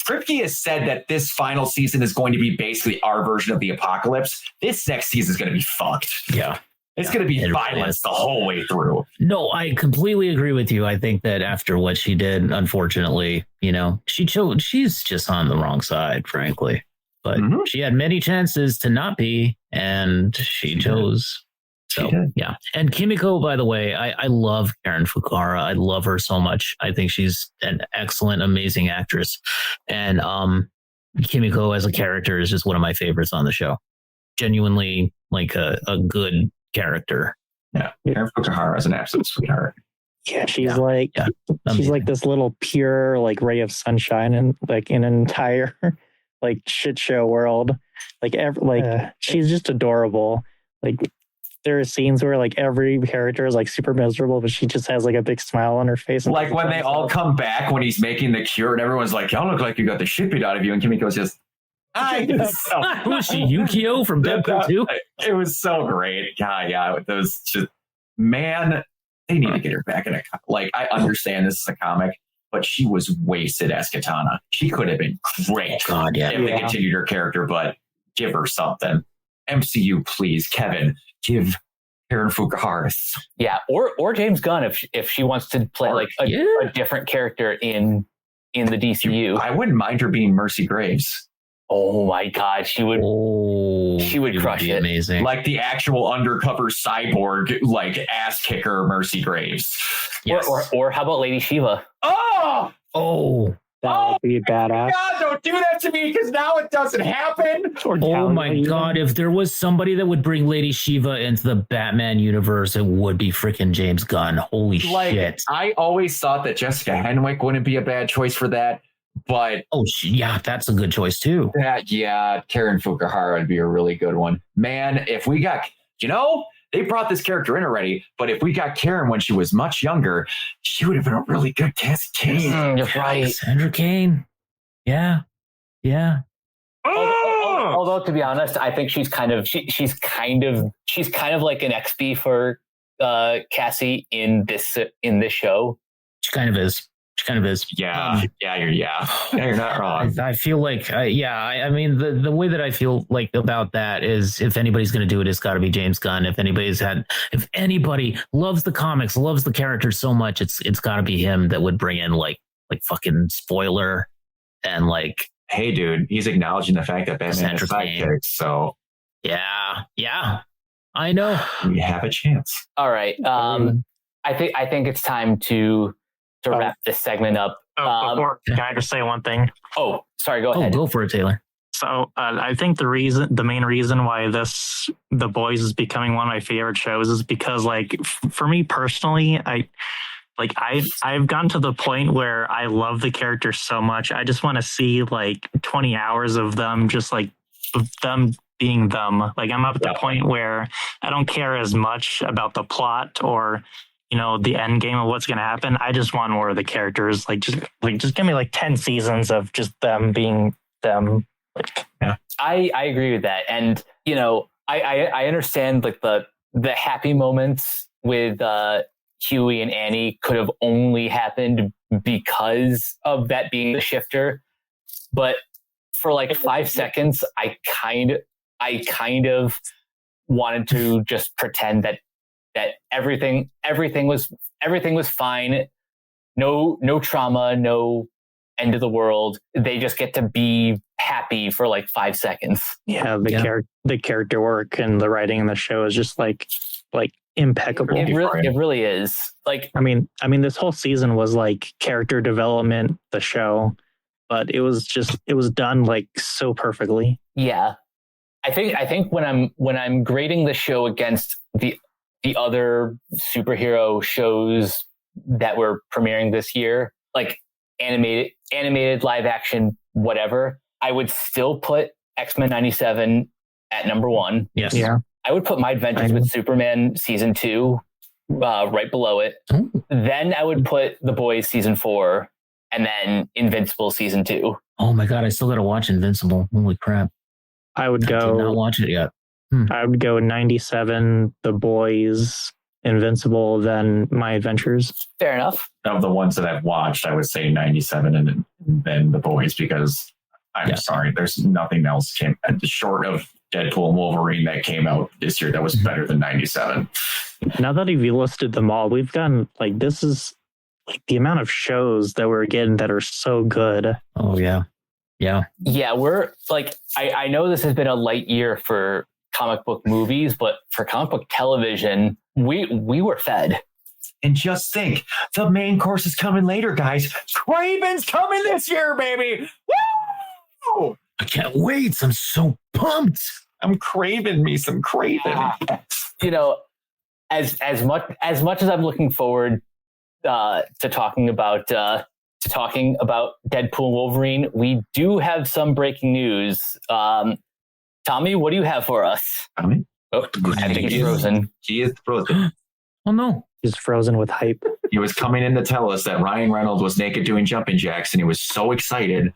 Kripke has said that this final season is going to be basically our version of the apocalypse. This next season is going to be fucked. Yeah. It's going to be violence the whole way through. No, I completely agree with you. I think that after what she did, unfortunately, she's just on the wrong side, frankly. But she had many chances to not be, and she chose. So, yeah. And Kimiko, by the way, I love Karen Fukuhara. I love her so much. I think she's an excellent, amazing actress. And Kimiko as a character is just one of my favorites on the show. Genuinely like a good character. Yeah. Karen Fukuhara is an absolute sweetheart. Yeah, she's like this little pure like ray of sunshine and like in an entire like shit show world. She's just adorable. Like there are scenes where like every character is like super miserable, but she just has like a big smile on her face. Like when they all come back when he's making the cure and everyone's like, y'all look like you got the shit beat out of you. And Kimiko's just, who is she? Yukio from Deadpool 2? It was so great. Yeah. Those just, man, they need to get her back in a, like, I understand this is a comic, but she was wasted as Katana. She could have been great if they continued her character, but give her something. MCU, please, Kevin, give Karen Fukuhara. Yeah, or James Gunn if she wants to play a different character in the DCU. I wouldn't mind her being Mercy Graves. Oh my God, she would. She would crush it. Amazing, like the actual undercover cyborg, like ass kicker Mercy Graves. Yes. Or how about Lady Shiva? Oh. That would be badass. God, don't do that to me because now it doesn't happen. Oh my God, if there was somebody that would bring Lady Shiva into the Batman universe, it would be freaking James Gunn. Holy shit. I always thought that Jessica Henwick wouldn't be a bad choice for that, but... that's a good choice too. Karen Fukuhara would be a really good one. Man, if we got... they brought this character in already, but if we got Karen when she was much younger, she would have been a really good Cassie Cain. You're right. Sandra Cain. Yeah. Although to be honest, I think she's kind of like an XP for Cassie in this show. She kind of is. Yeah, you're not wrong. I feel like, I mean, the way that I feel like about that is if anybody's going to do it, it's got to be James Gunn. If anybody loves the comics, loves the characters so much, it's got to be him that would bring in like fucking spoiler and like, hey, dude, he's acknowledging the fact that Batman is sidekick. So yeah, I know we have a chance. All right, I think it's time to wrap this segment up. Can I just say one thing? Oh, sorry. Go ahead. Go for it, Taylor. So I think the main reason why The Boys is becoming one of my favorite shows is because, like, for me personally, I've gotten to the point where I love the characters so much. I just want to see like 20 hours of them, just like them being them. Like I'm up at the point where I don't care as much about the plot or the end game of what's going to happen. I just want more of the characters. Just give me like 10 seasons of just them being them. I agree with that. And, I understand like the happy moments with Huey and Annie could have only happened because of that being the shifter. But for like 5 seconds, I kind of wanted to just pretend that everything was fine. No trauma, no end of the world. They just get to be happy for like 5 seconds. Yeah, the character work and the writing in the show is just like impeccable. It really is. Like I mean this whole season was like character development, the show, but it was done like so perfectly. Yeah. I think when I'm grading the show against the the other superhero shows that were premiering this year, like animated, live action, whatever, I would still put X-Men 97 at number 1. Yes. Yeah. I would put My Adventures with Superman season 2 right below it. Oh. Then I would put The Boys season 4, and then Invincible season 2. Oh my God, I still got to watch Invincible. Holy crap. I would I did not go. watch it yet. I would go 97, The Boys, Invincible, then My Adventures. Fair enough. Of the ones that I've watched, I would say 97 and then The Boys, because I'm sorry, there's nothing else came short of Deadpool and Wolverine that came out this year that was better than 97. Now that you've listed them all, we've gotten like, this is like the amount of shows that we're getting that are so good. Oh yeah. Yeah. Yeah, we're like, I know this has been a light year for comic book movies, but for comic book television, we were fed. And just think, the main course is coming later, guys. Craven's coming this year, baby. Woo! I can't wait. I'm so pumped. I'm craving me some Craven. You know, as much as I'm looking forward to talking about Deadpool Wolverine, we do have some breaking news. Tommy, what do you have for us? Tommy? Oh, I think he's frozen. He is frozen. Oh no. He's frozen with hype. He was coming in to tell us that Ryan Reynolds was naked doing jumping jacks, and he was so excited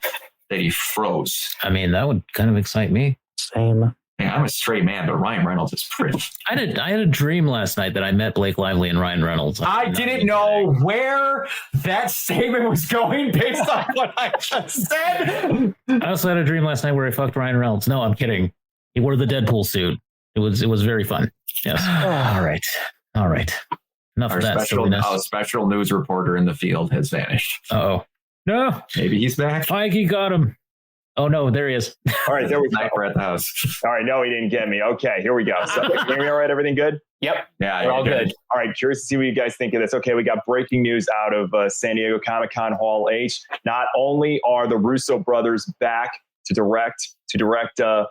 that he froze. I mean, that would kind of excite me. Same. Man, I'm a straight man, but Ryan Reynolds is pretty. I had a dream last night that I met Blake Lively and Ryan Reynolds. I didn't know where that statement was going based on what I just said. I also had a dream last night where I fucked Ryan Reynolds. No, I'm kidding. He wore the Deadpool suit. It was very fun. Yes. All right. Enough Our of that silliness. special news reporter in the field has vanished. Uh-oh. No. Maybe he's back. Feige got him. Oh no, there he is. All right, there we go. Sniper at the house. All right, no, he didn't get me. Okay, here we go. So, can you hear me all right? Everything good? Yep, Yeah, we're all good. All right, curious to see what you guys think of this. Okay, we got breaking news out of San Diego Comic-Con Hall H. Not only are the Russo brothers back to direct the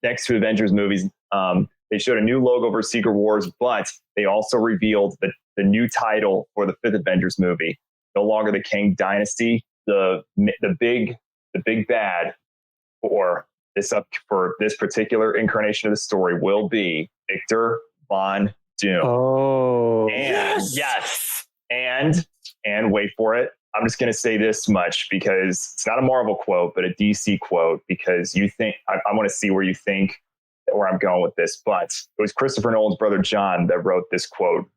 next two Avengers movies, they showed a new logo for Secret Wars, but they also revealed the new title for the fifth Avengers movie. No longer the Kang Dynasty. The big bad for this particular incarnation of the story will be Victor Von Doom. Oh, And yes. And wait for it. I'm just going to say this much because it's not a Marvel quote, but a DC quote, because you think I want to see where you think where I'm going with this. But it was Christopher Nolan's brother John that wrote this quote,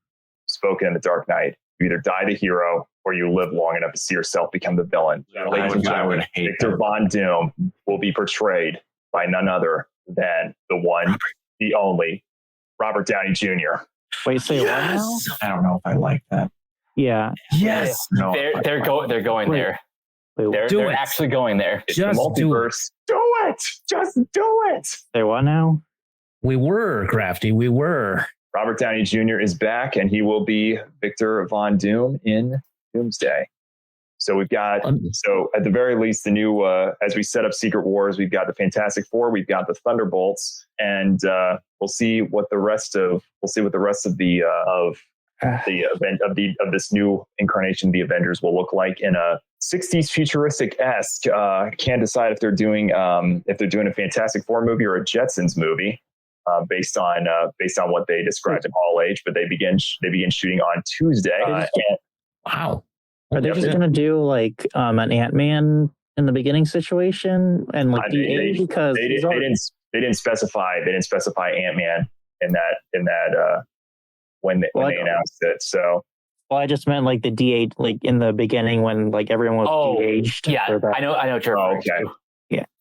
spoken in The Dark Knight. You either die the hero or you live long enough to see yourself become the villain. I would hate Victor Von Doom will be portrayed by none other than the one, the only, Robert Downey Jr. wait, say what now? I don't know if I like that. Yeah. Yes. No, They're going Wait. there. Wait, They're actually going there. It's the Just do it. multiverse. Do it. Just do it. say what now? We were crafty. We were. Robert Downey Jr. is back, and he will be Victor Von Doom in Doomsday. So we've got, so at the very least, the new, as we set up Secret Wars, we've got the Fantastic Four, we've got the Thunderbolts, and we'll see what the rest of the event of this new incarnation of the Avengers will look like in a 60s futuristic-esque. Can't decide if they're doing a Fantastic Four movie or a Jetsons movie. Based on what they described in Hall H, but they begin shooting on Tuesday. Wow. Are they just gonna do like an Ant-Man in the beginning situation and like because they didn't specify Ant-Man in that when they announced it. So well, I just meant like the DH, like in the beginning when like everyone was de-aged. Yeah, I know what you're referring to.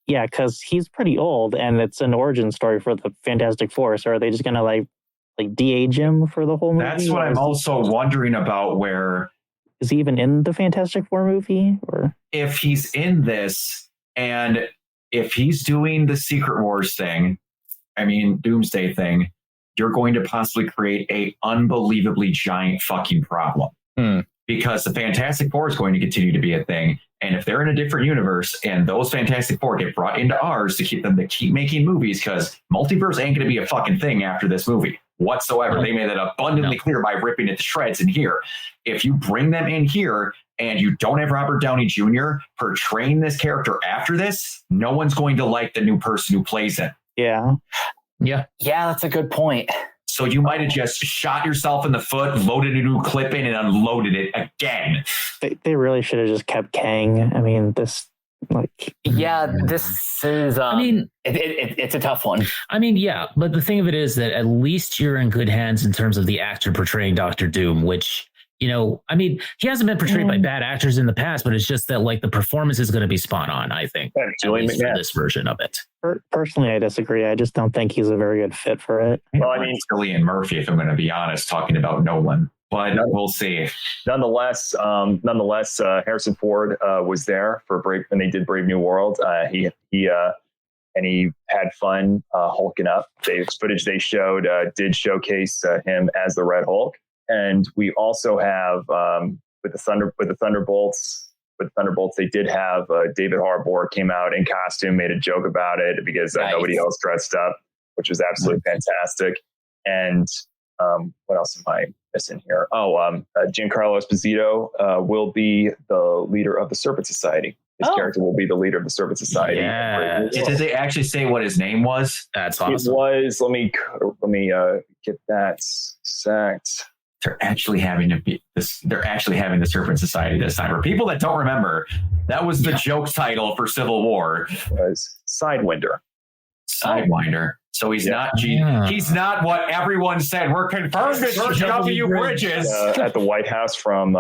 Yeah, because he's pretty old, and it's an origin story for the Fantastic Four. So are they just gonna like de-age him for the whole movie? That's what I'm also wondering about. Where is he even in the Fantastic Four movie? Or if he's in this, and if he's doing the Secret Wars thing, I mean Doomsday thing, you're going to possibly create a unbelievably giant fucking problem. Because the Fantastic Four is going to continue to be a thing. And if they're in a different universe and those Fantastic Four get brought into ours to keep making movies, because multiverse ain't going to be a fucking thing after this movie. whatsoever. They made that abundantly clear by ripping it to shreds in here. If you bring them in here and you don't have Robert Downey Jr. portraying this character after this, no one's going to like the new person who plays it. Yeah. Yeah, that's a good point. So you might have just shot yourself in the foot, loaded a new clip in, and unloaded it again. They really should have just kept Kang. I mean, this is. I mean, it's a tough one. I mean, yeah, but the thing of it is that at least you're in good hands in terms of the actor portraying Doctor Doom, which, you know, I mean, he hasn't been portrayed by bad actors in the past, but it's just that like the performance is going to be spot on, I think, at least for this version of it. Personally, I disagree. I just don't think he's a very good fit for it. Well, I mean, Cillian Murphy, if I'm going to be honest, talking about Nolan, but we'll see. Nonetheless, Harrison Ford was there for when they did Brave New World. He had fun hulking up. The footage they showed did showcase him as the Red Hulk. And we also have with the Thunderbolts, they did have David Harbour came out in costume, made a joke about it because nobody else dressed up, which was absolutely fantastic. And what else am I missing here? Giancarlo Esposito will be the leader of the Serpent Society. His character will be the leader of the Serpent Society. Yeah. Did they actually say what his name was? That's awesome. It was. Let me get that exact. They're actually having the Serpent Society this time. For people that don't remember, that was the joke title for Civil War. It was Sidewinder. So he's not what everyone said. We're confirmed it's George W. Bridges at the White House from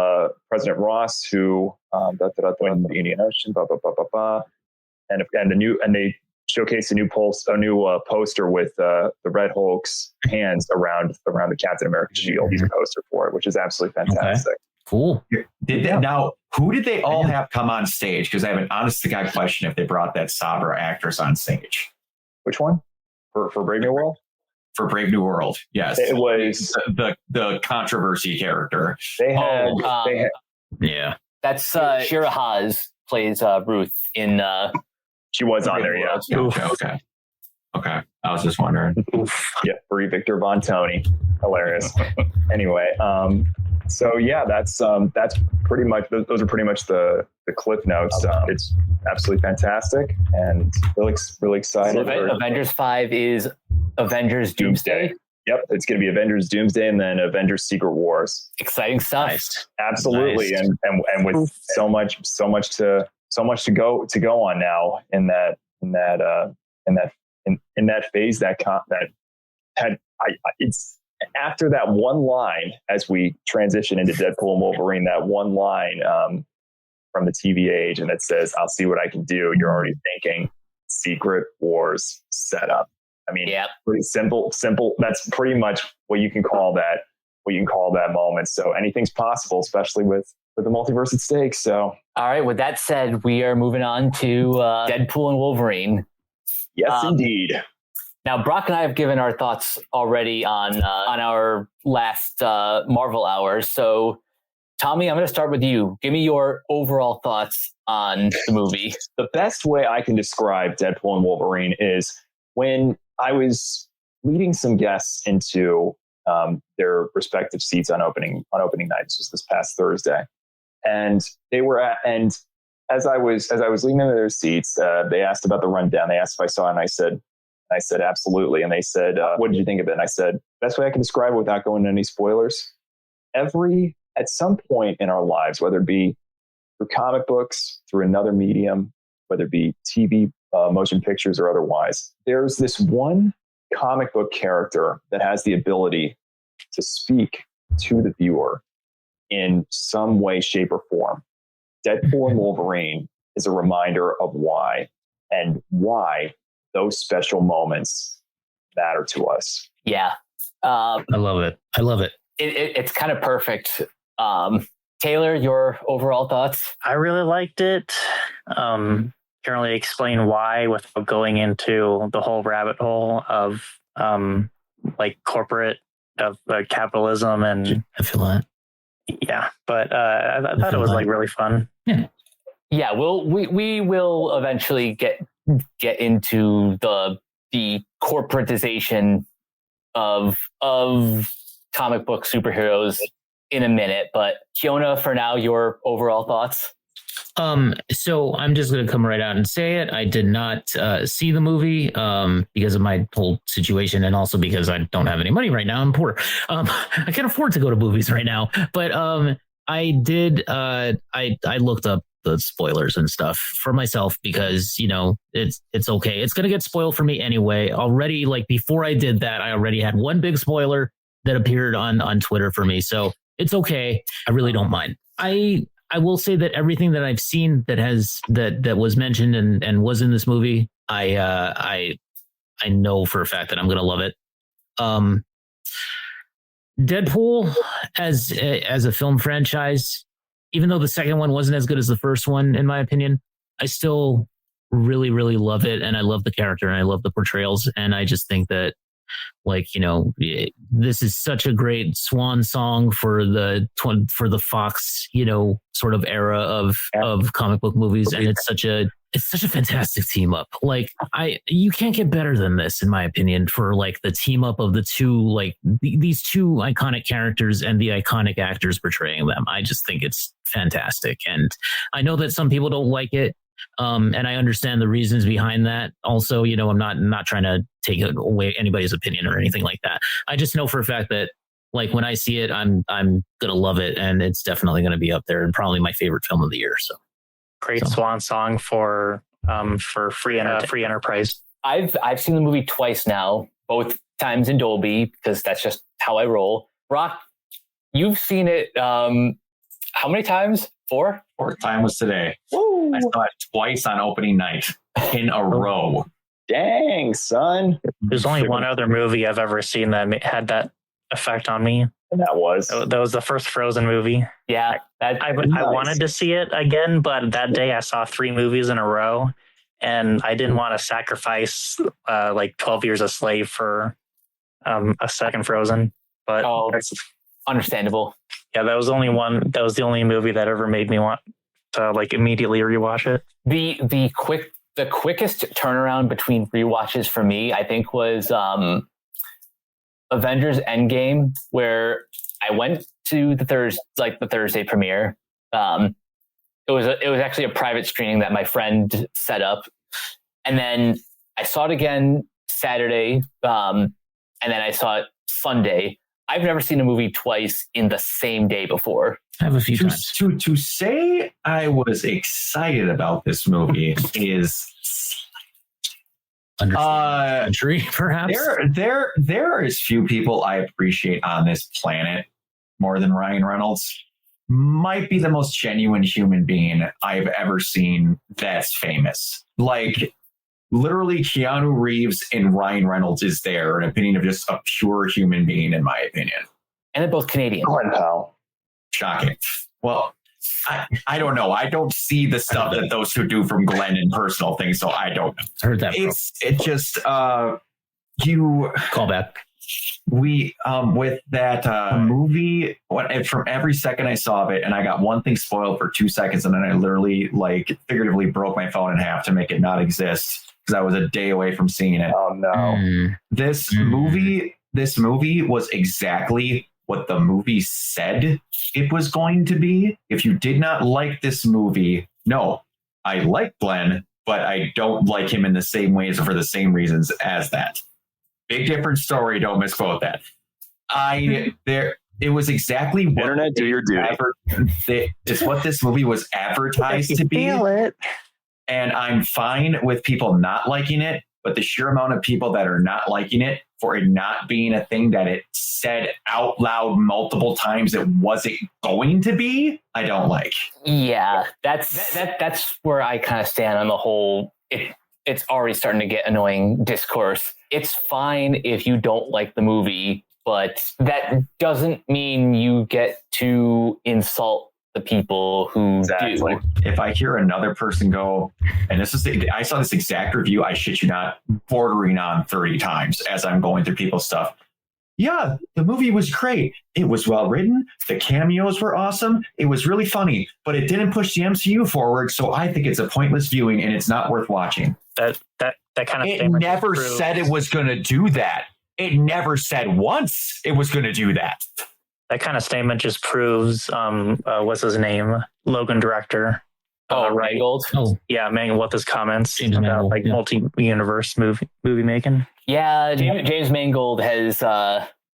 President Ross, who went to the Indian Ocean, and they showcased a new poster with the Red Hulk's hands around the Captain America shield. He's a poster for it, which is absolutely fantastic. Okay. Cool. Now, who did they all have come on stage? Because I have an honest to God question if they brought that Sabra actress on stage. Which one? For Brave New World? For Brave New World, yes. It was the controversy character. That's Shira Haas plays Ruth in. She was on there, yeah. Okay. I was just wondering. Yeah, Brie Victor Von Tony, hilarious. Anyway, so yeah, that's pretty much. Those are pretty much the cliff notes. It's absolutely fantastic and really excited. So Avengers 5 is Avengers Doomsday. Yep, it's going to be Avengers Doomsday and then Avengers Secret Wars. Exciting stuff. Nice. Absolutely, nice. and with so much to go on now in that phase it's after that one line as we transition into Deadpool and Wolverine, that one line from the TV age and that says, "I'll see what I can do." You're already thinking Secret Wars setup. I mean, pretty simple. That's pretty much what you can call that moment. So anything's possible, especially with the multiverse at stake. So, all right. With that said, we are moving on to Deadpool and Wolverine. Yes, indeed. Now, Brock and I have given our thoughts already on our last Marvel hour. So, Tommy, I'm going to start with you. Give me your overall thoughts on the movie. The best way I can describe Deadpool and Wolverine is when I was leading some guests into their respective seats on opening night. This was this past Thursday. And they were and as I was leading them to their seats, they asked about the rundown. They asked if I saw it, and I said absolutely. And they said, "What did you think of it?" And I said, "Best way I can describe it without going into any spoilers. At some point in our lives, whether it be through comic books, through another medium, whether it be TV, motion pictures, or otherwise, there's this one comic book character that has the ability to speak to the viewer in some way, shape, or form. Deadpool and Wolverine is a reminder of why those special moments matter to us." Yeah. I love it. It's kind of perfect. Taylor, your overall thoughts? I really liked it. Can't really explain why without going into the whole rabbit hole of corporate of capitalism and I feel that. Yeah, but I thought it was really fun. Yeah. We will eventually get into the corporatization of comic book superheroes in a minute, but Kiona, for now, your overall thoughts? So I'm just going to come right out and say it. I did not see the movie because of my whole situation, and also because I don't have any money right now. I'm poor. I can't afford to go to movies right now. But I did. I looked up the spoilers and stuff for myself because it's okay. It's going to get spoiled for me anyway. Already, like before I did that, I already had one big spoiler that appeared on Twitter for me, so it's okay. I really don't mind. I will say that everything that I've seen that was mentioned and was in this movie, I know for a fact that I'm going to love it. Deadpool as a film franchise, even though the second one wasn't as good as the first one, in my opinion, I still really, really love it. And I love the character and I love the portrayals. And I just think that, this is such a great swan song for the Fox, sort of era of comic book movies. And it's such a fantastic team up. Like you can't get better than this, in my opinion, for like the team up of the two, like these two iconic characters and the iconic actors portraying them. I just think it's fantastic. And I know that some people don't like it. And I understand the reasons behind that. Also, I'm not trying to take away anybody's opinion or anything like that. I just know for a fact that, like, when I see it, I'm gonna love it, and it's definitely gonna be up there and probably my favorite film of the year. So, great swan song for free enterprise. I've seen the movie twice now, both times in Dolby, because that's just how I roll. Brock, you've seen it how many times? 4? Fourth time was today. Woo! I saw it twice on opening night in a row. Dang, son. There's only one other movie I've ever seen that had that effect on me. And that was the first Frozen movie. Yeah. I wanted to see it again, but that day I saw 3 movies in a row, and I didn't want to sacrifice 12 Years a Slave for a second Frozen. But that's understandable. Yeah, that was the only movie that ever made me want to immediately rewatch it. The quickest turnaround between rewatches for me, I think, was Avengers Endgame, where I went to the Thursday premiere. It was actually a private screening that my friend set up, and then I saw it again Saturday, and then I saw it Sunday. I've never seen a movie twice in the same day before. I have a few times. To say I was excited about this movie is country, perhaps. There is few people I appreciate on this planet more than Ryan Reynolds. Might be the most genuine human being I've ever seen that's famous. Like, literally, Keanu Reeves and Ryan Reynolds is there, an opinion of just a pure human being, in my opinion. And they're both Canadian. Glenn Powell. Shocking. Well, I don't know. I don't see the stuff that those two do from Glenn in personal things, so I don't know. Heard that. It just you call back. We with that movie, from every second I saw of it, and I got one thing spoiled for 2 seconds, and then I literally figuratively broke my phone in half to make it not exist because I was a day away from seeing it. Oh no! This movie was exactly what the movie said it was going to be. If you did not like this movie, no, I like Glenn, but I don't like him in the same ways or for the same reasons as that. Big different story. Don't misquote that. It was exactly what Internet, do your duty. It's what this movie was advertised to be. Feel it. And I'm fine with people not liking it, but the sheer amount of people that are not liking it for it not being a thing that it said out loud multiple times it wasn't going to be, I don't like. Yeah, that's where I kind of stand on the whole. It's already starting to get annoying discourse. It's fine if you don't like the movie, but that doesn't mean you get to insult the people who do. If I hear another person go, and I saw this exact review, I shit you not, bordering on 30 times as I'm going through people's stuff. Yeah, the movie was great. It was well written. The cameos were awesome. It was really funny, but it didn't push the MCU forward. So I think it's a pointless viewing and it's not worth watching. That kind of it never said it was going to do that. It never said once it was going to do that. That kind of statement just proves, what's his name? Logan director. Right. Mangold. Oh, Yeah, Mangold with his comments James about Mangold, like yeah. multi-universe movie making. Yeah, James Mangold has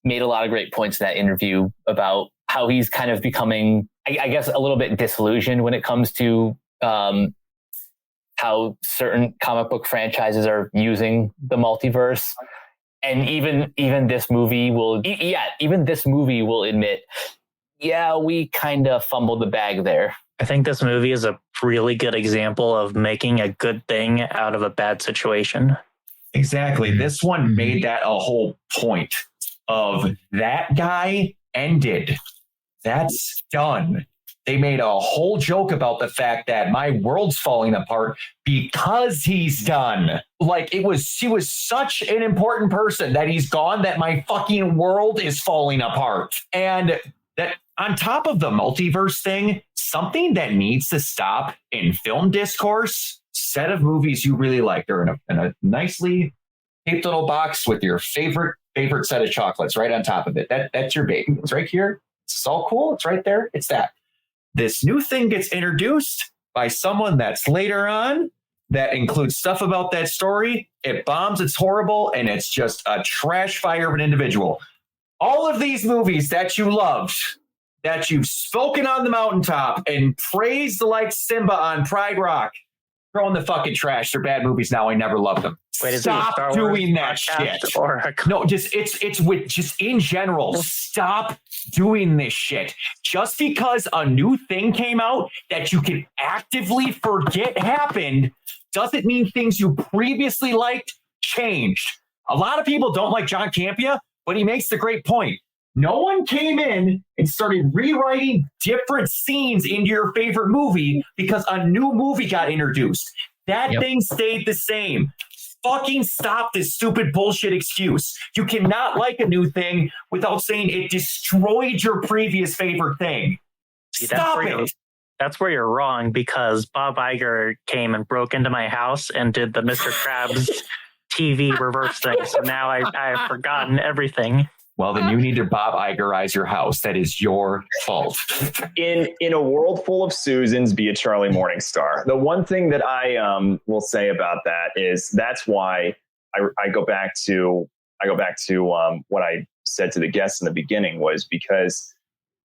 made a lot of great points in that interview about how he's kind of becoming, I guess, a little bit disillusioned when it comes to how certain comic book franchises are using the multiverse. And even this movie will admit, yeah, we kind of fumbled the bag there. I think this movie is a really good example of making a good thing out of a bad situation. Exactly. This one made that a whole point of that guy ended. That's done. They made a whole joke about the fact that my world's falling apart because he's done. Like he was such an important person that he's gone, that my fucking world is falling apart. And that on top of the multiverse thing, something that needs to stop in film discourse, set of movies you really like. They're in a nicely taped little box with your favorite set of chocolates right on top of it. That's your baby. It's right here. It's all cool. It's right there. It's that. This new thing gets introduced by someone that's later on that includes stuff about that story. It bombs. It's horrible. And it's just a trash fire of an individual. All of these movies that you loved, that you've spoken on the mountaintop and praised like Simba on Pride Rock, throw in the fucking trash. They're bad movies now. I never loved them. Wait, stop doing that shit. No, just in general. Stop doing this shit. Just because a new thing came out that you can actively forget happened doesn't mean things you previously liked changed. A lot of people don't like John Campea, but he makes the great point. No one came in and started rewriting different scenes into your favorite movie because a new movie got introduced. That thing stayed the same. Fucking stop this stupid bullshit excuse. You cannot like a new thing without saying it destroyed your previous favorite thing. Stop it. That's where you're wrong, because Bob Iger came and broke into my house and did the Mr. Krabs TV reverse thing. So now I've forgotten everything. Well, then you need to Bob Igerize your house. That is your fault. In a world full of Susans, be a Charlie Morningstar. The one thing that I will say about that is that's why I go back to what I said to the guests in the beginning, was because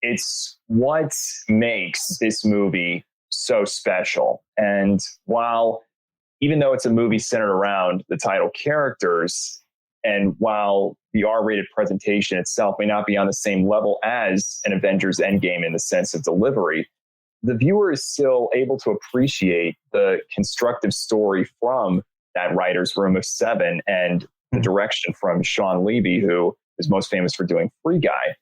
it's what makes this movie so special. And while, even though it's a movie centered around the title characters, and while the R-rated presentation itself may not be on the same level as an Avengers Endgame in the sense of delivery, the viewer is still able to appreciate the constructive story from that writer's room of 7 and the direction from Sean Levy, who is most famous for doing Free Guy.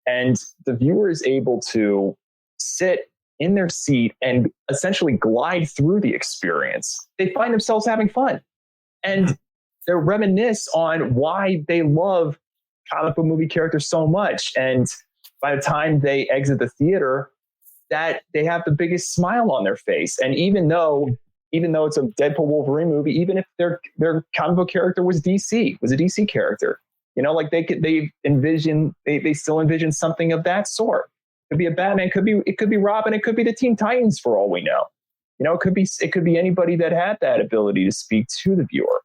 And the viewer is able to sit in their seat and essentially glide through the experience. They find themselves having fun. And they reminisce on why they love comic book movie characters so much. And by the time they exit the theater, that they have the biggest smile on their face. And even though it's a Deadpool Wolverine movie, even if their comic book character was a DC character, you know, like they still envision something of that sort. It could be a Batman, it could be Robin, it could be the Teen Titans for all we know. You know, it could be anybody that had that ability to speak to the viewer.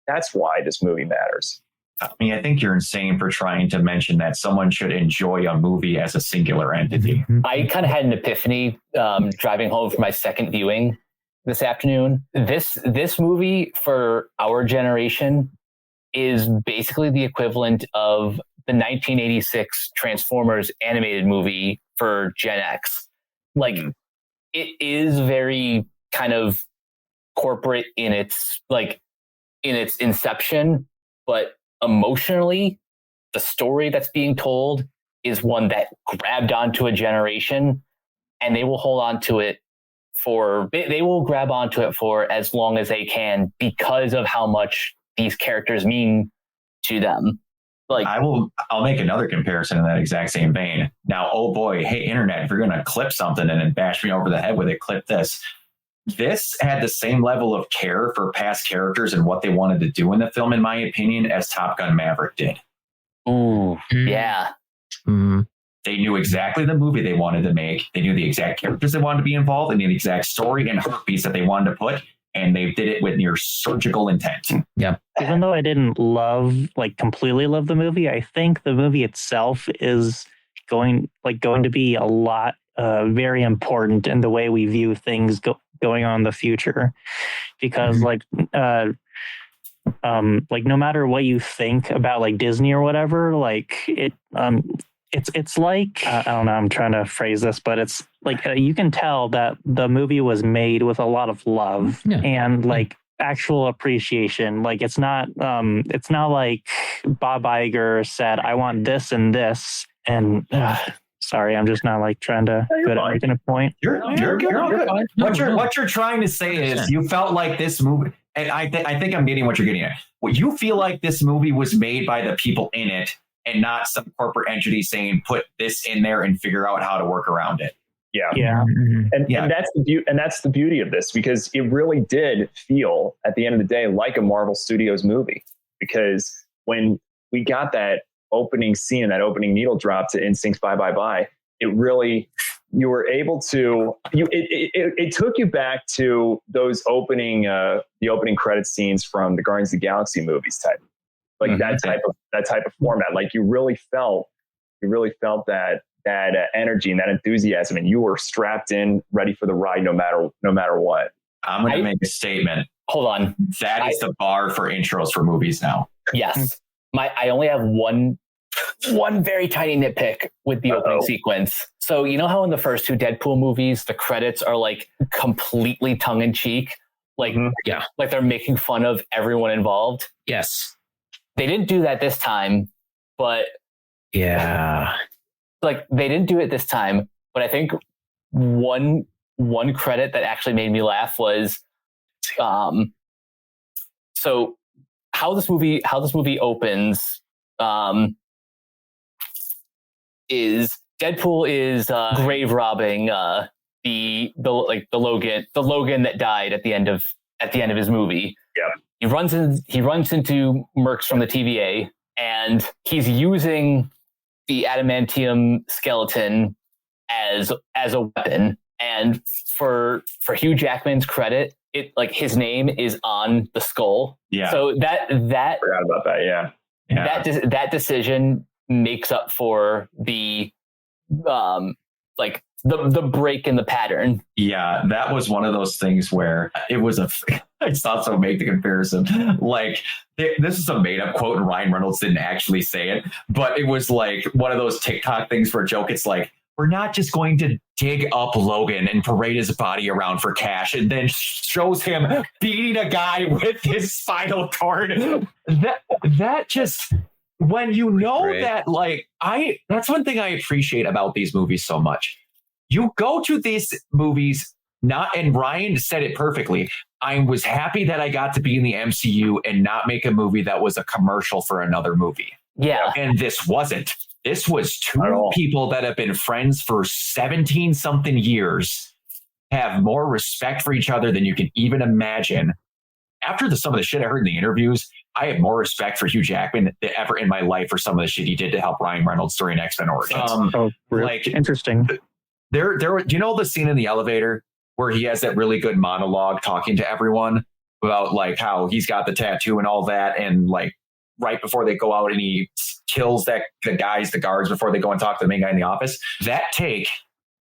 That's why this movie matters. I mean, I think you're insane for trying to mention that someone should enjoy a movie as a singular entity. I kind of had an epiphany driving home from my second viewing this afternoon. This movie for our generation is basically the equivalent of the 1986 Transformers animated movie for Gen X. Like, it is very kind of corporate in its inception, but emotionally, the story that's being told is one that grabbed onto a generation, and they will hold on to it they will grab onto it for as long as they can because of how much these characters mean to them. Like, I'll make another comparison in that exact same vein. Now, oh boy, hey internet, if you're gonna clip something and then bash me over the head with it, clip this. this had the same level of care for past characters and what they wanted to do in the film, in my opinion, as Top Gun Maverick did. Ooh, yeah. Mm. They knew exactly the movie they wanted to make. They knew the exact characters they wanted to be involved. They knew the exact story and heartbeats that they wanted to put. And they did it with near surgical intent. Yeah. Even though I didn't completely love the movie, I think the movie itself is going to be a lot very important in the way we view things going on in the future. Because no matter what you think about like Disney or whatever, like it's like, I don't know, I'm trying to phrase this, but it's like you can tell that the movie was made with a lot of love and like actual appreciation. Like it's not like Bob Iger said, I want this and this. And sorry, I'm just not like trying to good at making a point. You're all good. What you're trying to say is you felt like this movie, and I think I'm getting what you're getting at. Well, you feel like this movie was made by the people in it and not some corporate entity saying, put this in there and figure out how to work around it. Yeah. Mm-hmm. And that's the beauty of this, because it really did feel at the end of the day like a Marvel Studios movie, because when we got that opening scene, that opening needle drop to Instinct's Bye Bye Bye, it really, you were able to, it took you back to those the opening credit scenes from the Guardians of the Galaxy movies type. Like that type of format. Like you really felt that energy and that enthusiasm, and you were strapped in, ready for the ride, no matter what. I'm going to make a statement. Hold on. That is the bar for intros for movies now. Yes. I only have one very tiny nitpick with the opening sequence. So you know how in the first two Deadpool movies, the credits are like completely tongue in cheek? Like, like they're making fun of everyone involved. Yes. They didn't do that this time, but like they didn't do it this time. But I think one credit that actually made me laugh was, so how this movie opens, is Deadpool is grave robbing the Logan that died at the end of his movie. Yeah. He runs into Mercs from the TVA, and he's using the adamantium skeleton as a weapon. And for Hugh Jackman's credit, it like his name is on the skull. Yeah. So that forgot about that. Yeah. That decision makes up for the the break in the pattern. Yeah, that was one of those things where it was I just thought so make the comparison. Like this is a made up quote and Ryan Reynolds didn't actually say it, but it was like one of those TikTok things for a joke. It's like, we're not just going to dig up Logan and parade his body around for cash and then shows him beating a guy with his spinal cord. That just, when you know that, like, that's one thing I appreciate about these movies so much. You go to these movies and Ryan said it perfectly. I was happy that I got to be in the MCU and not make a movie that was a commercial for another movie. Yeah. And this wasn't. This was two people that have been friends for 17 something years, have more respect for each other than you can even imagine. After some of the shit I heard in the interviews, I have more respect for Hugh Jackman than ever in my life for some of the shit he did to help Ryan Reynolds during X-Men Origins. Like interesting. Do you know the scene in the elevator where he has that really good monologue talking to everyone about like how he's got the tattoo and all that, and like right before they go out and he kills the guards before they go and talk to the main guy in the office? That take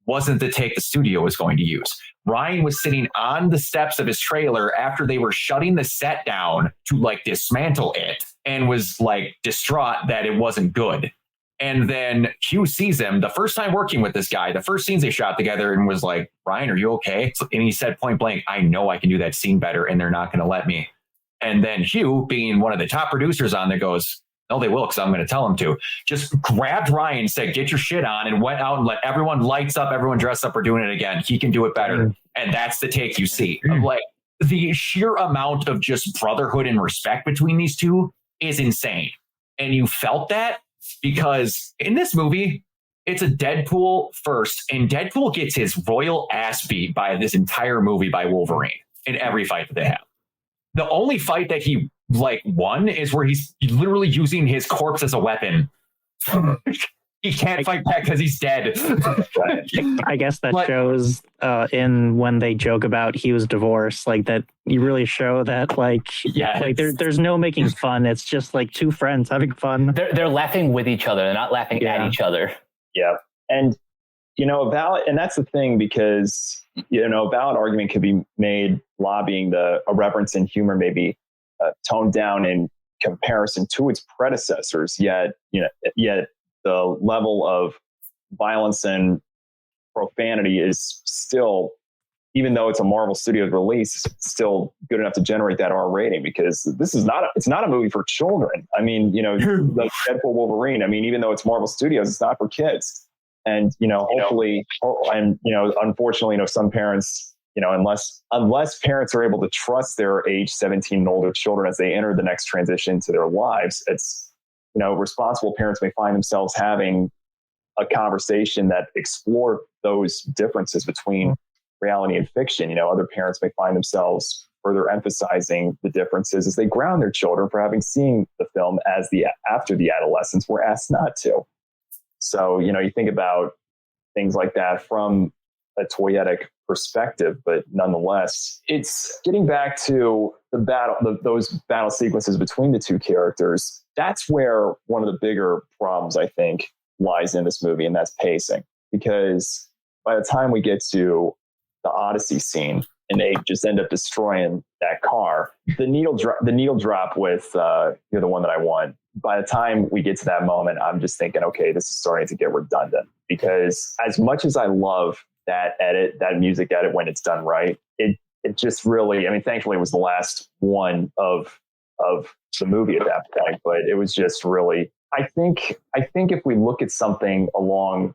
wasn't the take the studio was going to use. Ryan was sitting on the steps of his trailer after they were shutting the set down to like dismantle it, and was like distraught that it wasn't good. And then Hugh sees him the first time working with this guy, the first scenes they shot together, and was like, Ryan, are you okay? And he said point blank, I know I can do that scene better and they're not going to let me. And then Hugh, being one of the top producers on there, goes, no, they will, because I'm going to tell them to. Just grabbed Ryan, said, get your shit on, and went out and let everyone lights up, everyone dress up, we're doing it again. He can do it better. And that's the take you see. Of like the sheer amount of just brotherhood and respect between these two is insane. And you felt that because in this movie, it's a Deadpool first, and Deadpool gets his royal ass beat by this entire movie by Wolverine in every fight that they have. The only fight that he won is where he's literally using his corpse as a weapon. He can't fight back because he's dead. I guess that shows in when they joke about he was divorced, like that you really show that there's no making fun. It's just like two friends having fun. They're laughing with each other. They're not laughing at each other. Yeah. And, and that's the thing, because, a valid argument could be made lobbying a reverence and humor maybe toned down in comparison to its predecessors, yet the level of violence and profanity is still, even though it's a Marvel Studios release, still good enough to generate that R rating, because it's not a movie for children. I mean, like Deadpool Wolverine, I mean, even though it's Marvel Studios, it's not for kids. And, hopefully, and, unfortunately, some parents, unless parents are able to trust their age 17 and older children as they enter the next transition to their lives, it's, responsible parents may find themselves having a conversation that explore those differences between reality and fiction. Other parents may find themselves further emphasizing the differences as they ground their children for having seen the film after the adolescence were asked not to. So, you think about things like that from a toyetic perspective, but nonetheless, it's getting back to the battle, those battle sequences between the two characters. That's where one of the bigger problems, I think, lies in this movie, and that's pacing. Because by the time we get to the Odyssey scene and they just end up destroying that car, the needle drop with you're the one that I want. By the time we get to that moment, I'm just thinking, okay, this is starting to get redundant. Because as much as I love that music edit when it's done right, it just really, I mean, thankfully it was the last one of the movie at that point, but it was just really, I think if we look at something along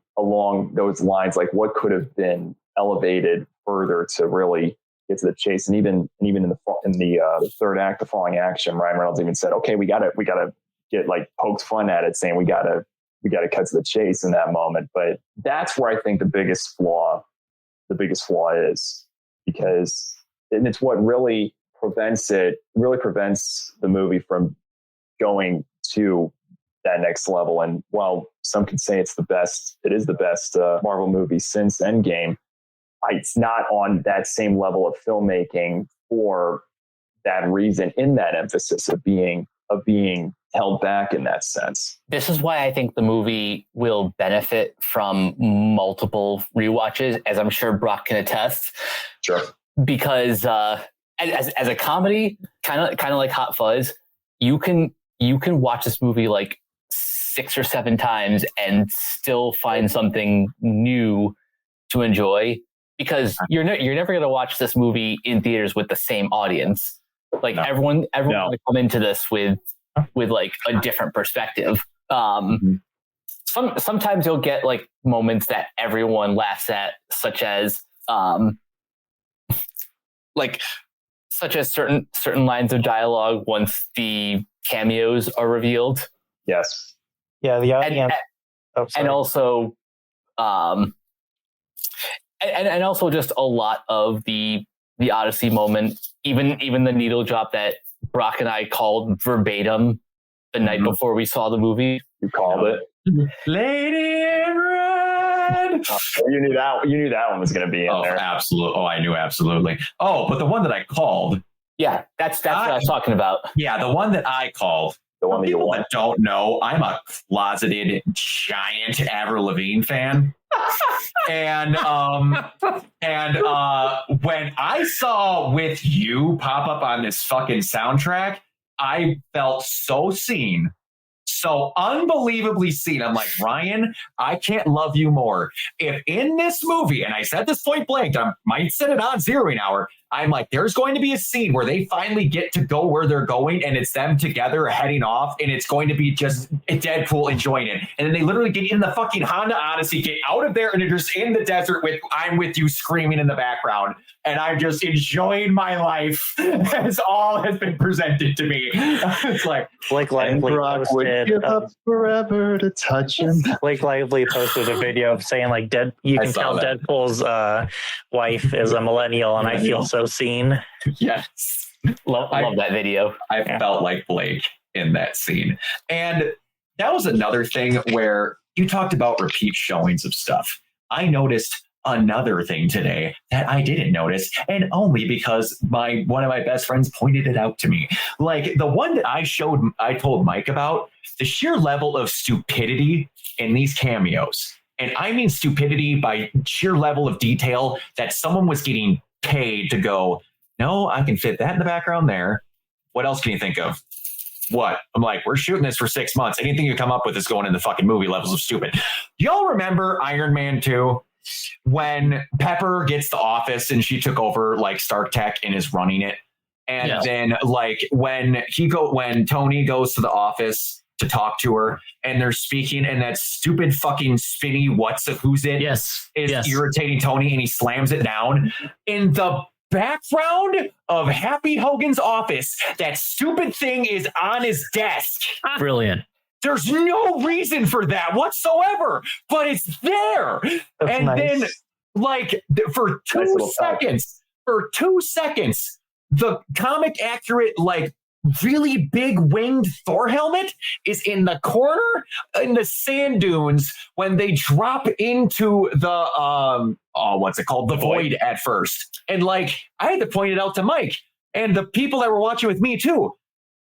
those lines, like what could have been elevated further to really get to the chase, and even in the third act, the falling action, Ryan Reynolds even said, okay, we gotta get poked fun at it, saying we gotta cut to the chase in that moment. But that's where I think the biggest flaw is, because it's what really prevents the movie from going to that next level. And while some could say it is the best Marvel movie since Endgame, it's not on that same level of filmmaking for that reason, in that emphasis of being held back in that sense. This is why I think the movie will benefit from multiple rewatches, as I'm sure Brock can attest. Sure. Because as a comedy, kind of like Hot Fuzz, you can watch this movie 6 or 7 times and still find something new to enjoy, because you're never going to watch this movie in theaters with the same audience. Everyone will come into this with a different perspective. Sometimes you'll get moments that everyone laughs at, such as certain lines of dialogue once the cameos are revealed. Yes. Yeah, the audience. And also, and also just a lot of the Odyssey moment, even the needle drop that Brock and I called verbatim the night before we saw the movie. You called it. Lady in Red. You knew that one was going to be in there. Absolutely. Oh, I knew absolutely. Oh, but the one that I called. Yeah, that's what I was talking about. Yeah, the one that I called. The one that people that don't know, I'm a closeted giant Avril Lavigne fan. and when I saw With You pop up on this fucking soundtrack, I felt so seen, so unbelievably seen. I'm like, Ryan, I can't love you more. If in this movie, and I said this point blank, I might set it on zeroing hour, I'm like, there's going to be a scene where they finally get to go where they're going, and it's them together heading off, and it's going to be just Deadpool enjoying it. And then they literally get in the fucking Honda Odyssey, get out of there, and they're just in the desert with I'm With You screaming in the background. And I'm just enjoying my life as all has been presented to me. It's Brock with give up forever to touch him. Blake Lively posted a video of saying like you can tell that Deadpool's wife is a millennial, and I feel so seen. Yes. Love that video. I felt like Blake in that scene. And that was another thing where you talked about repeat showings of stuff. I noticed another thing today that I didn't notice, and only because one of my best friends pointed it out to me. Like the one that I told Mike about, the sheer level of stupidity in these cameos. And I mean stupidity by sheer level of detail that someone was getting paid to go, no, I can fit that in the background there. What else can you think of? What? I'm like, we're shooting this for 6 months. Anything you come up with is going in the fucking movie. Levels of stupid. Y'all remember Iron Man 2? When Pepper gets the office and she took over like Stark Tech and is running it. And then like when Tony goes to the office to talk to her and they're speaking and that stupid fucking spinny who's it is irritating Tony and he slams it down in the background of Happy Hogan's office. That stupid thing is on his desk. Brilliant. There's no reason for that whatsoever, but it's there. That's and nice. Then, like, for 2 seconds, the comic accurate, like, really big winged Thor helmet is in the corner in the sand dunes when they drop into the what's it called? The void at first. And like I had to point it out to Mike and the people that were watching with me too.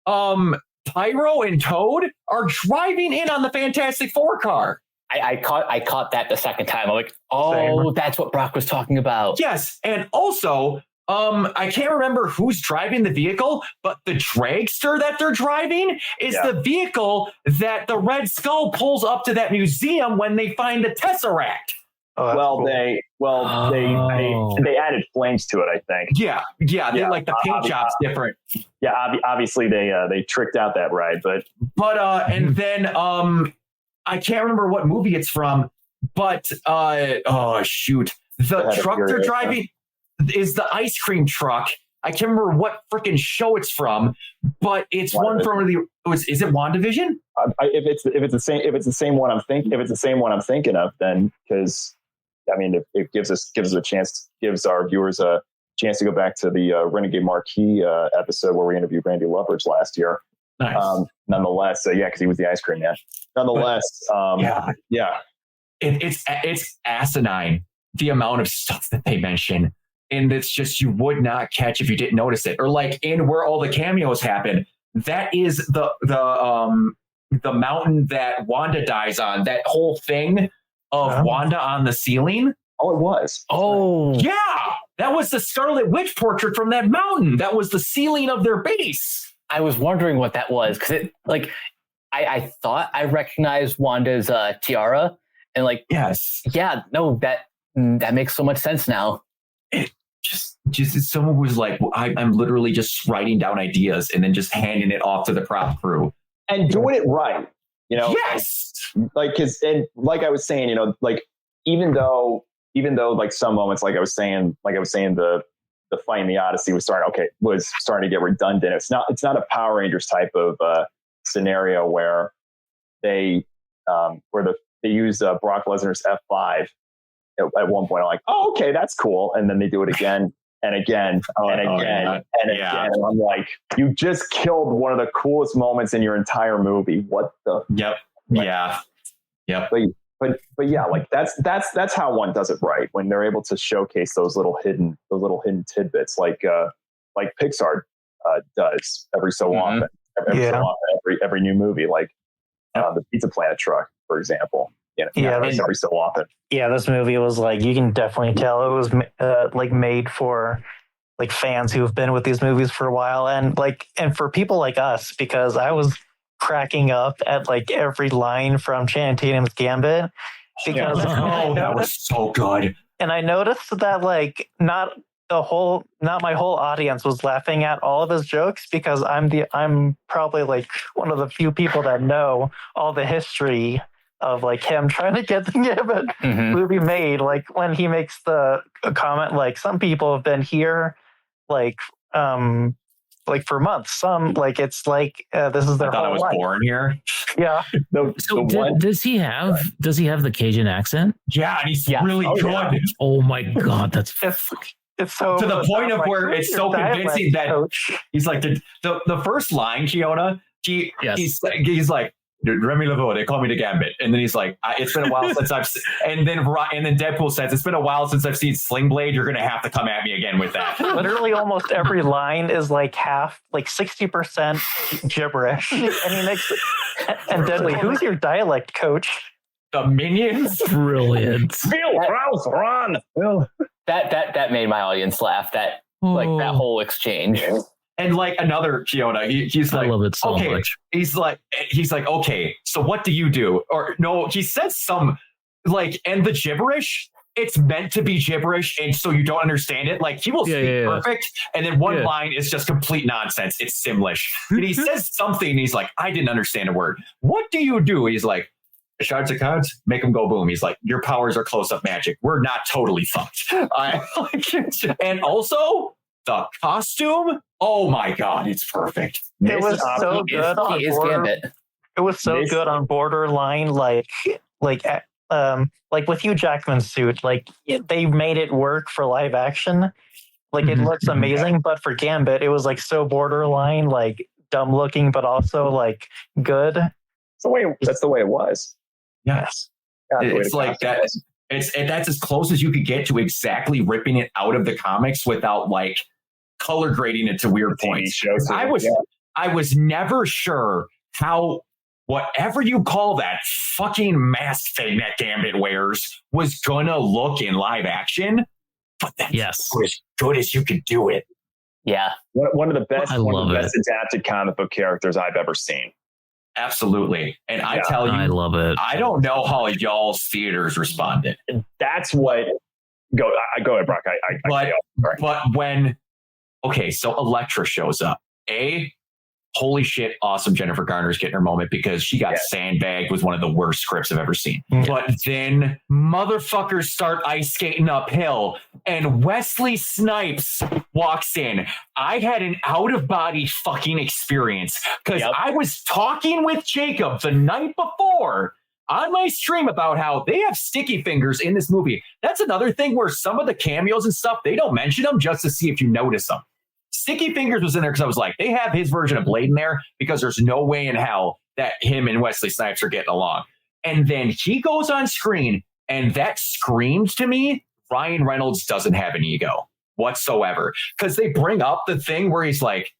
Pyro and Toad are driving in on the Fantastic Four car. I caught that the second time. I'm like, oh, that's what Brock was talking about. Yes. And also, I can't remember who's driving the vehicle, but the dragster that they're driving is the vehicle that the Red Skull pulls up to that museum when they find the Tesseract. Oh, they added flames to it, I think. Yeah. They're like the paint job's different. Yeah, obviously they tricked out that ride, but and then I can't remember what movie it's from, but the truck they're driving is the ice cream truck. I can't remember what freaking show it's from, but it's one from is it WandaVision? If it's the same one I'm thinking of, then because I mean it gives our viewers a chance to go back to the Renegade Marquee episode where we interviewed Randy Lovridge last year. Nice. Nonetheless, because he was the ice cream man. Nonetheless, it's asinine the amount of stuff that they mention. And it's just you would not catch if you didn't notice it. Or like in where all the cameos happen, that is the mountain that Wanda dies on. That whole thing of Wanda on the ceiling. Oh, it was. Oh, yeah, that was the Scarlet Witch portrait from that mountain. That was the ceiling of their base. I was wondering what that was because I thought I recognized Wanda's tiara and like that makes so much sense now. It just someone was like, I'm literally just writing down ideas and then just handing it off to the prop crew and doing it right. Yes. Like, like I was saying, like even though like some moments, like I was saying, the fight in the Odyssey was starting to get redundant. It's not a Power Rangers type of scenario where they use Brock Lesnar's F5 at one point. I'm like, oh, okay, that's cool. And then they do it again and again and again. And I'm like, you just killed one of the coolest moments in your entire movie. What the? Yep. Yep. But yeah, like that's how one does it right, when they're able to showcase those little hidden tidbits, like Pixar does every so often. Every new movie, like the Pizza Planet truck, for example. Every so often. Yeah, this movie was like, you can definitely tell it was like made for like fans who have been with these movies for a while, and for people like us, because I was cracking up at like every line from Channing Tatum's Gambit because that was so good. And I noticed that like not my whole audience was laughing at all of his jokes, because I'm probably like one of the few people that know all the history of like him trying to get the Gambit movie made. Like when he makes the comment, like some people have been here like like for months. Some like it's like this is their I thought I whole was life. born here. Yeah. Does he have the Cajun accent? Yeah, and he's really good. Yeah. Oh my god, that's It's so To the point of like, where it's so convincing that he's like the first line, Kiona. He's like, Remy Laveau, they call me the Gambit, and then he's like, it's been a while since I've, and then Deadpool says, it's been a while since I've seen Sling Blade. You're gonna have to come at me again with that. Literally, almost every line is like 60% gibberish, and he makes it. And Deadly, who's your dialect coach? The Minions, brilliant. Feel Ralph, run. That made my audience laugh. That whole exchange. and like another Kiona, he's like, I love it so okay, much. He's like, okay, so what do you do? Or no, he says some like, and the gibberish. It's meant to be gibberish, and so you don't understand it. Like he will speak perfect, and then one line is just complete nonsense. It's Simlish, and he says something. And he's like, "I didn't understand a word. What do you do?" He's like, "Shards of cards, make them go boom." He's like, "Your powers are close-up magic. We're not totally fucked." And also the costume. Oh my god, it's perfect. It was so good on Gambit. It was so good on borderline, like with Hugh Jackman's suit, like they made it work for live action. Like it looks amazing, but for Gambit, it was like so borderline, like dumb looking, but also like good. That's the way it was. Yes, it's like that. That's as close as you could get to exactly ripping it out of the comics without like color grading it to weird points. I was never sure how. Whatever you call that fucking mask thing that Gambit wears was gonna look in live action, but that's as good as you could do it. Yeah, one of the best adapted comic book characters I've ever seen. Absolutely, and I tell you, I love it. I don't know how y'all's theaters responded. That's what. Go ahead, Brock. But when so Elektra shows up. Holy shit, awesome. Jennifer Garner's getting her moment because she got sandbagged with one of the worst scripts I've ever seen. But then motherfuckers start ice skating uphill and Wesley Snipes walks in. I had an out-of-body fucking experience because I was talking with Jacob the night before on my stream about how they have sticky fingers in this movie. That's another thing where some of the cameos and stuff, they don't mention them just to see if you notice them. Sticky Fingers was in there because I was like, they have his version of Blade in there because there's no way in hell that him and Wesley Snipes are getting along. And then he goes on screen and that screams to me, Ryan Reynolds doesn't have an ego whatsoever. Because they bring up the thing where he's like,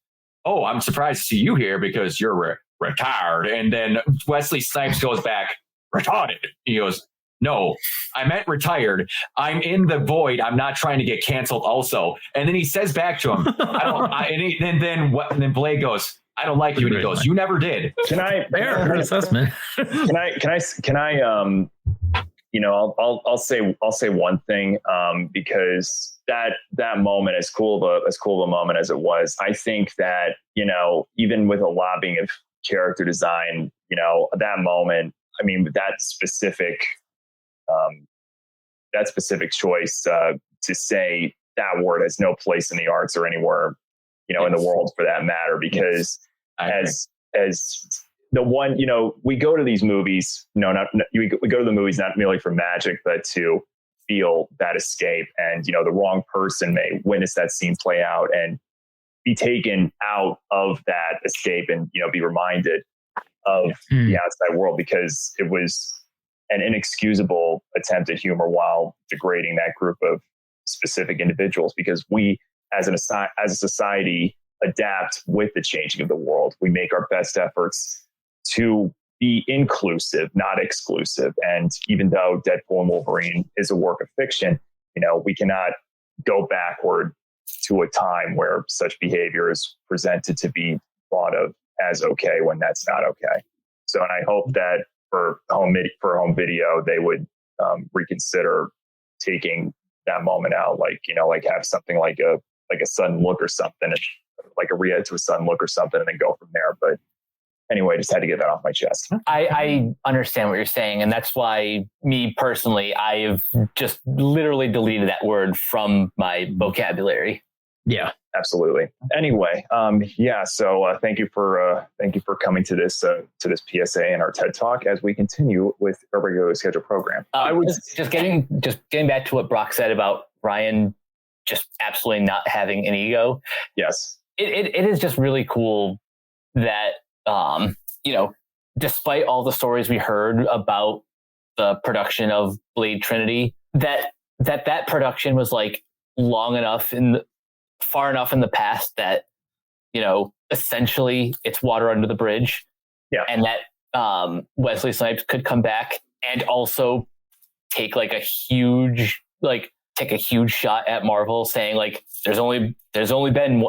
oh, I'm surprised to see you here because you're retired. And then Wesley Snipes goes back, retarded. He goes, no, I meant retired. I'm in the void. I'm not trying to get canceled also. And then he says back to him, and then Blade goes, I don't like you. And he goes, you never did. Can I, fair assessment. I'll say one thing, because that moment, as cool of a moment as it was, I think that, even with a lobbying of character design, that moment, I mean, that specific choice to say that word has no place in the arts or anywhere, in the world for that matter, because as the one, we go to these movies, we go to the movies not merely for magic, but to feel that escape. And, the wrong person may witness that scene play out and be taken out of that escape and, be reminded of the outside world, because it was an inexcusable attempt at humor while degrading that group of specific individuals, because we as a society adapt with the changing of the world. We make our best efforts to be inclusive, not exclusive. And even though Deadpool and Wolverine is a work of fiction, we cannot go backward to a time where such behavior is presented to be thought of as okay when that's not okay. So, and I hope that for home video, they would reconsider taking that moment out, like have something like a sudden look or something, like a react to a sudden look or something, and then go from there. But anyway, just had to get that off my chest. I understand what you're saying, and that's why me personally, I've just literally deleted that word from my vocabulary. Yeah, Absolutely. Anyway, so thank you for coming to this PSA and our TED Talk as we continue with our regularly scheduled program. I was just getting back to what Brock said about Ryan just absolutely not having an ego. Yes, it is just really cool that despite all the stories we heard about the production of Blade Trinity, that production was like far enough in the past that, essentially it's water under the bridge. Yeah. And that Wesley Snipes could come back and also take a huge shot at Marvel, saying like, there's only been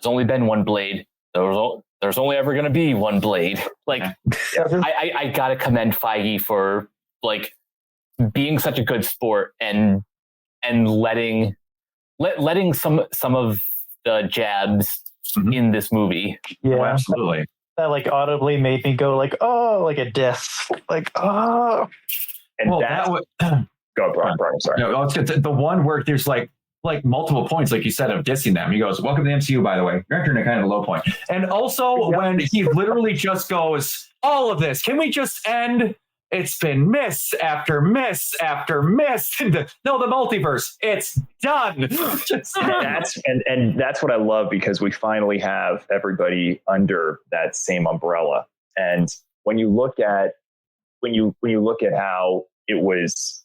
one Blade. There's only ever going to be one Blade. Like, I got to commend Feige for like being such a good sport and letting some of the jabs in this movie. Yeah, absolutely. That like audibly made me go like, oh, like a diss, like, oh. And well, go, Brian. Sorry. No, it's good. The one where there's like multiple points, like you said, of dissing them. He goes, "Welcome to the MCU, by the way. You're entering a kind of low point." And also when he literally just goes, "All of this, can we just end? It's been miss after miss after miss. The multiverse, it's done." and that's what I love, because we finally have everybody under that same umbrella. And when you look at how it was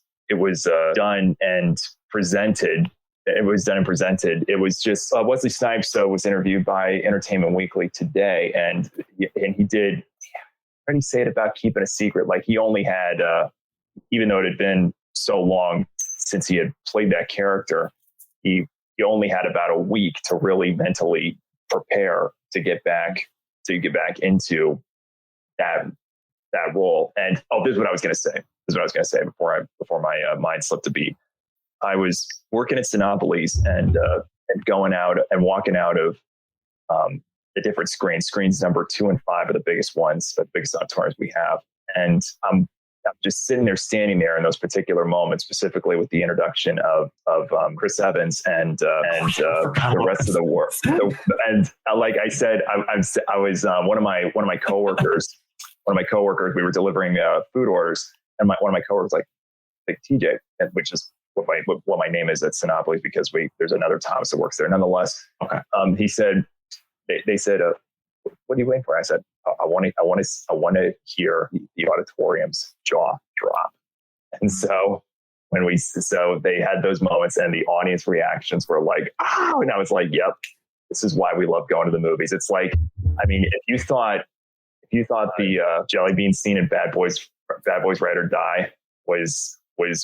done and presented. It was just Wesley Snipes was interviewed by Entertainment Weekly today, and he did. How did he say it about keeping a secret? Like, he only had, even though it had been so long since he had played that character, he only had about a week to really mentally prepare to get back into that role. And this is what I was going to say. Before my mind slipped a beat. I was working at Sinopolis and going out and walking out of the different screens number 2 and 5 are the biggest ones, the biggest auditoriums we have. And I'm just standing there in those particular moments, specifically with the introduction of Chris Evans and the rest of the world. And like I said, I was one of my coworkers. We were delivering food orders, and one of my coworkers like TJ, which is what my name is at Sinopolis, because there's another Thomas that works there. Nonetheless, okay. He said, they said, "What are you waiting for?" I said, I want to hear the auditorium's jaw drop." And so they had those moments, and the audience reactions were like, "Oh!" And I was like, "Yep, this is why we love going to the movies." It's like, I mean, if you thought the jelly bean scene in Bad Boys Ride or Die was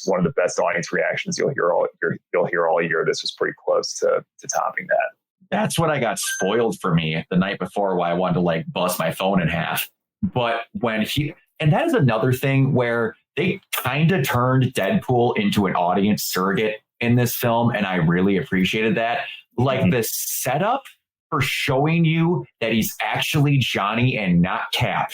one of the best audience reactions you'll hear all year, this was pretty close to topping that. That's what I got spoiled for me the night before, why I wanted to like bust my phone in half. But and that is another thing where they kind of turned Deadpool into an audience surrogate in this film, and I really appreciated that. Like the setup for showing you that he's actually Johnny and not Cap,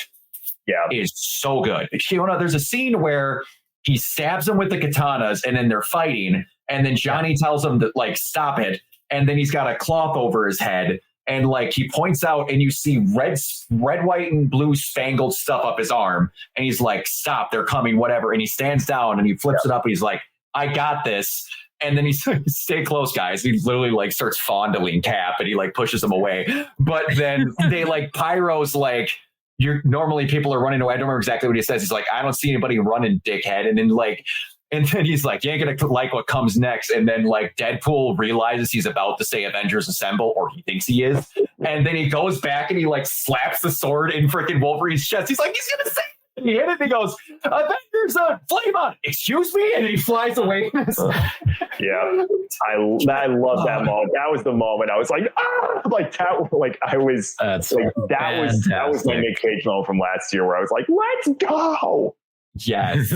is so good. There's a scene where he stabs him with the katanas, and then they're fighting, and then Johnny tells him to like stop it, and then he's got a cloth over his head, and like he points out, and you see red, white, and blue spangled stuff up his arm, and he's like, "Stop! They're coming!" Whatever, and he stands down and he flips it up, and he's like, "I got this." And then he's like, "Stay close, guys." He literally like starts fondling Cap, and he like pushes him away. But then they like Pyro's like, normally people are running away. I don't remember exactly what he says. He's like, "I don't see anybody running, dickhead." And then he's like, "You ain't gonna like what comes next." And then like Deadpool realizes he's about to say Avengers Assemble, or he thinks he is. And then he goes back and he like slaps the sword in freaking Wolverine's chest. He's like, he's gonna say. And he hit it and he goes, "Avengers flame on!" "Excuse me?" And he flies away. Yeah, I love that moment. That was the moment I was like, that was my Nick Cage moment from last year, where I was like, "Let's go!" Yes,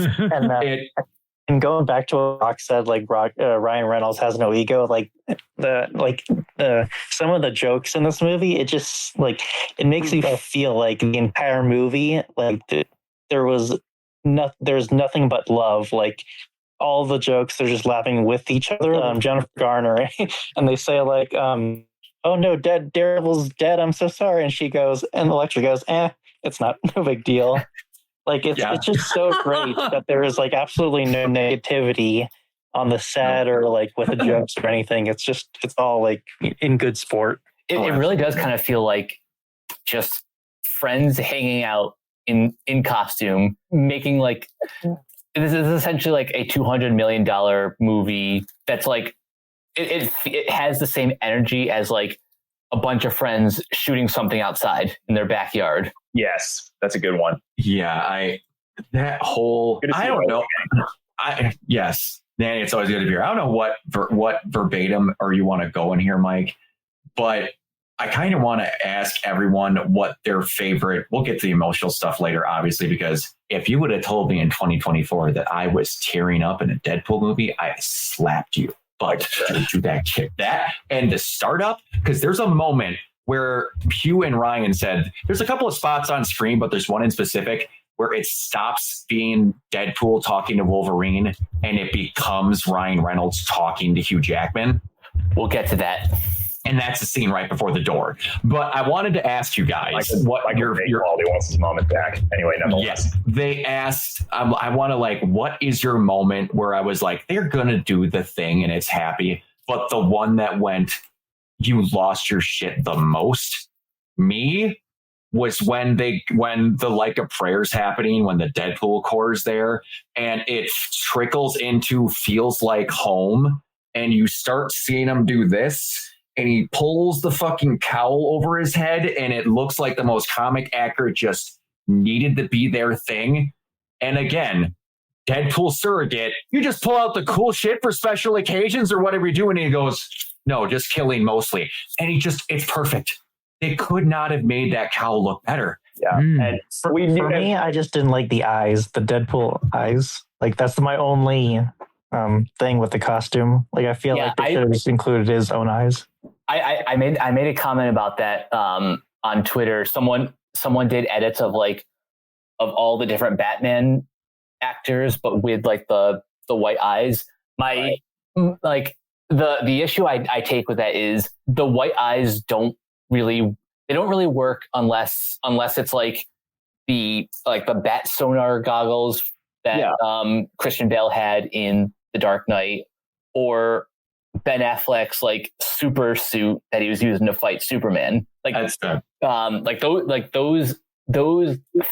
and going back to what Brock said, like Ryan Reynolds has no ego. Like some of the jokes in this movie, it just like it makes you feel like the entire movie, like there's nothing but love. Like all the jokes, they're just laughing with each other. Jennifer Garner, and they say like oh no, Daredevil's dead. I'm so sorry. And she goes, and Elektra goes, it's not no big deal. Like it's just so great that there is like absolutely no negativity on the set or like with the jokes or anything. It's all like in good sport. It really does kind of feel like just friends hanging out in costume, making like this is essentially like a $200 million movie that's like it has the same energy as like a bunch of friends shooting something outside in their backyard. Yes, that's a good one. Yeah, I don't know. Yes, Nanny, it's always good to hear. I don't know what verbatim or you want to go in here, Mike, but I kind of want to ask everyone what their favorite. We'll get to the emotional stuff later, obviously, because if you would have told me in 2024 that I was tearing up in a Deadpool movie, I slapped you. But do that and the startup, because there's a moment where Hugh and Ryan said there's a couple of spots on screen, but there's one in specific where it stops being Deadpool talking to Wolverine and it becomes Ryan Reynolds talking to Hugh Jackman. We'll get to that. And that's the scene right before the door. But I wanted to ask you guys what your quality wants his moment back. Anyway, nonetheless. Yes, they asked, I want to like, what is your moment where I was like, they're going to do the thing and it's happy. But the one that went, you lost your shit the most, me, was when the like a prayer's happening, when the Deadpool core is there and it trickles into feels like home and you start seeing him do this. And he pulls the fucking cowl over his head and it looks like the most comic accurate, just needed to be their thing. And again, Deadpool surrogate, you just pull out the cool shit for special occasions or whatever you do. And he goes, no, just killing mostly. And it's perfect. They could not have made that cowl look better. Yeah. And for me, I just didn't like the eyes, the Deadpool eyes. Like that's my only thing with the costume. Like I feel like they should have just included his own eyes. I made a comment about that on Twitter. Someone did edits of all the different Batman actors, but with like the white eyes. The issue I take with that is the white eyes don't really work unless it's like the bat sonar goggles that Christian Bale had in The Dark Knight, or Ben Affleck's like super suit that he was using to fight Superman. Those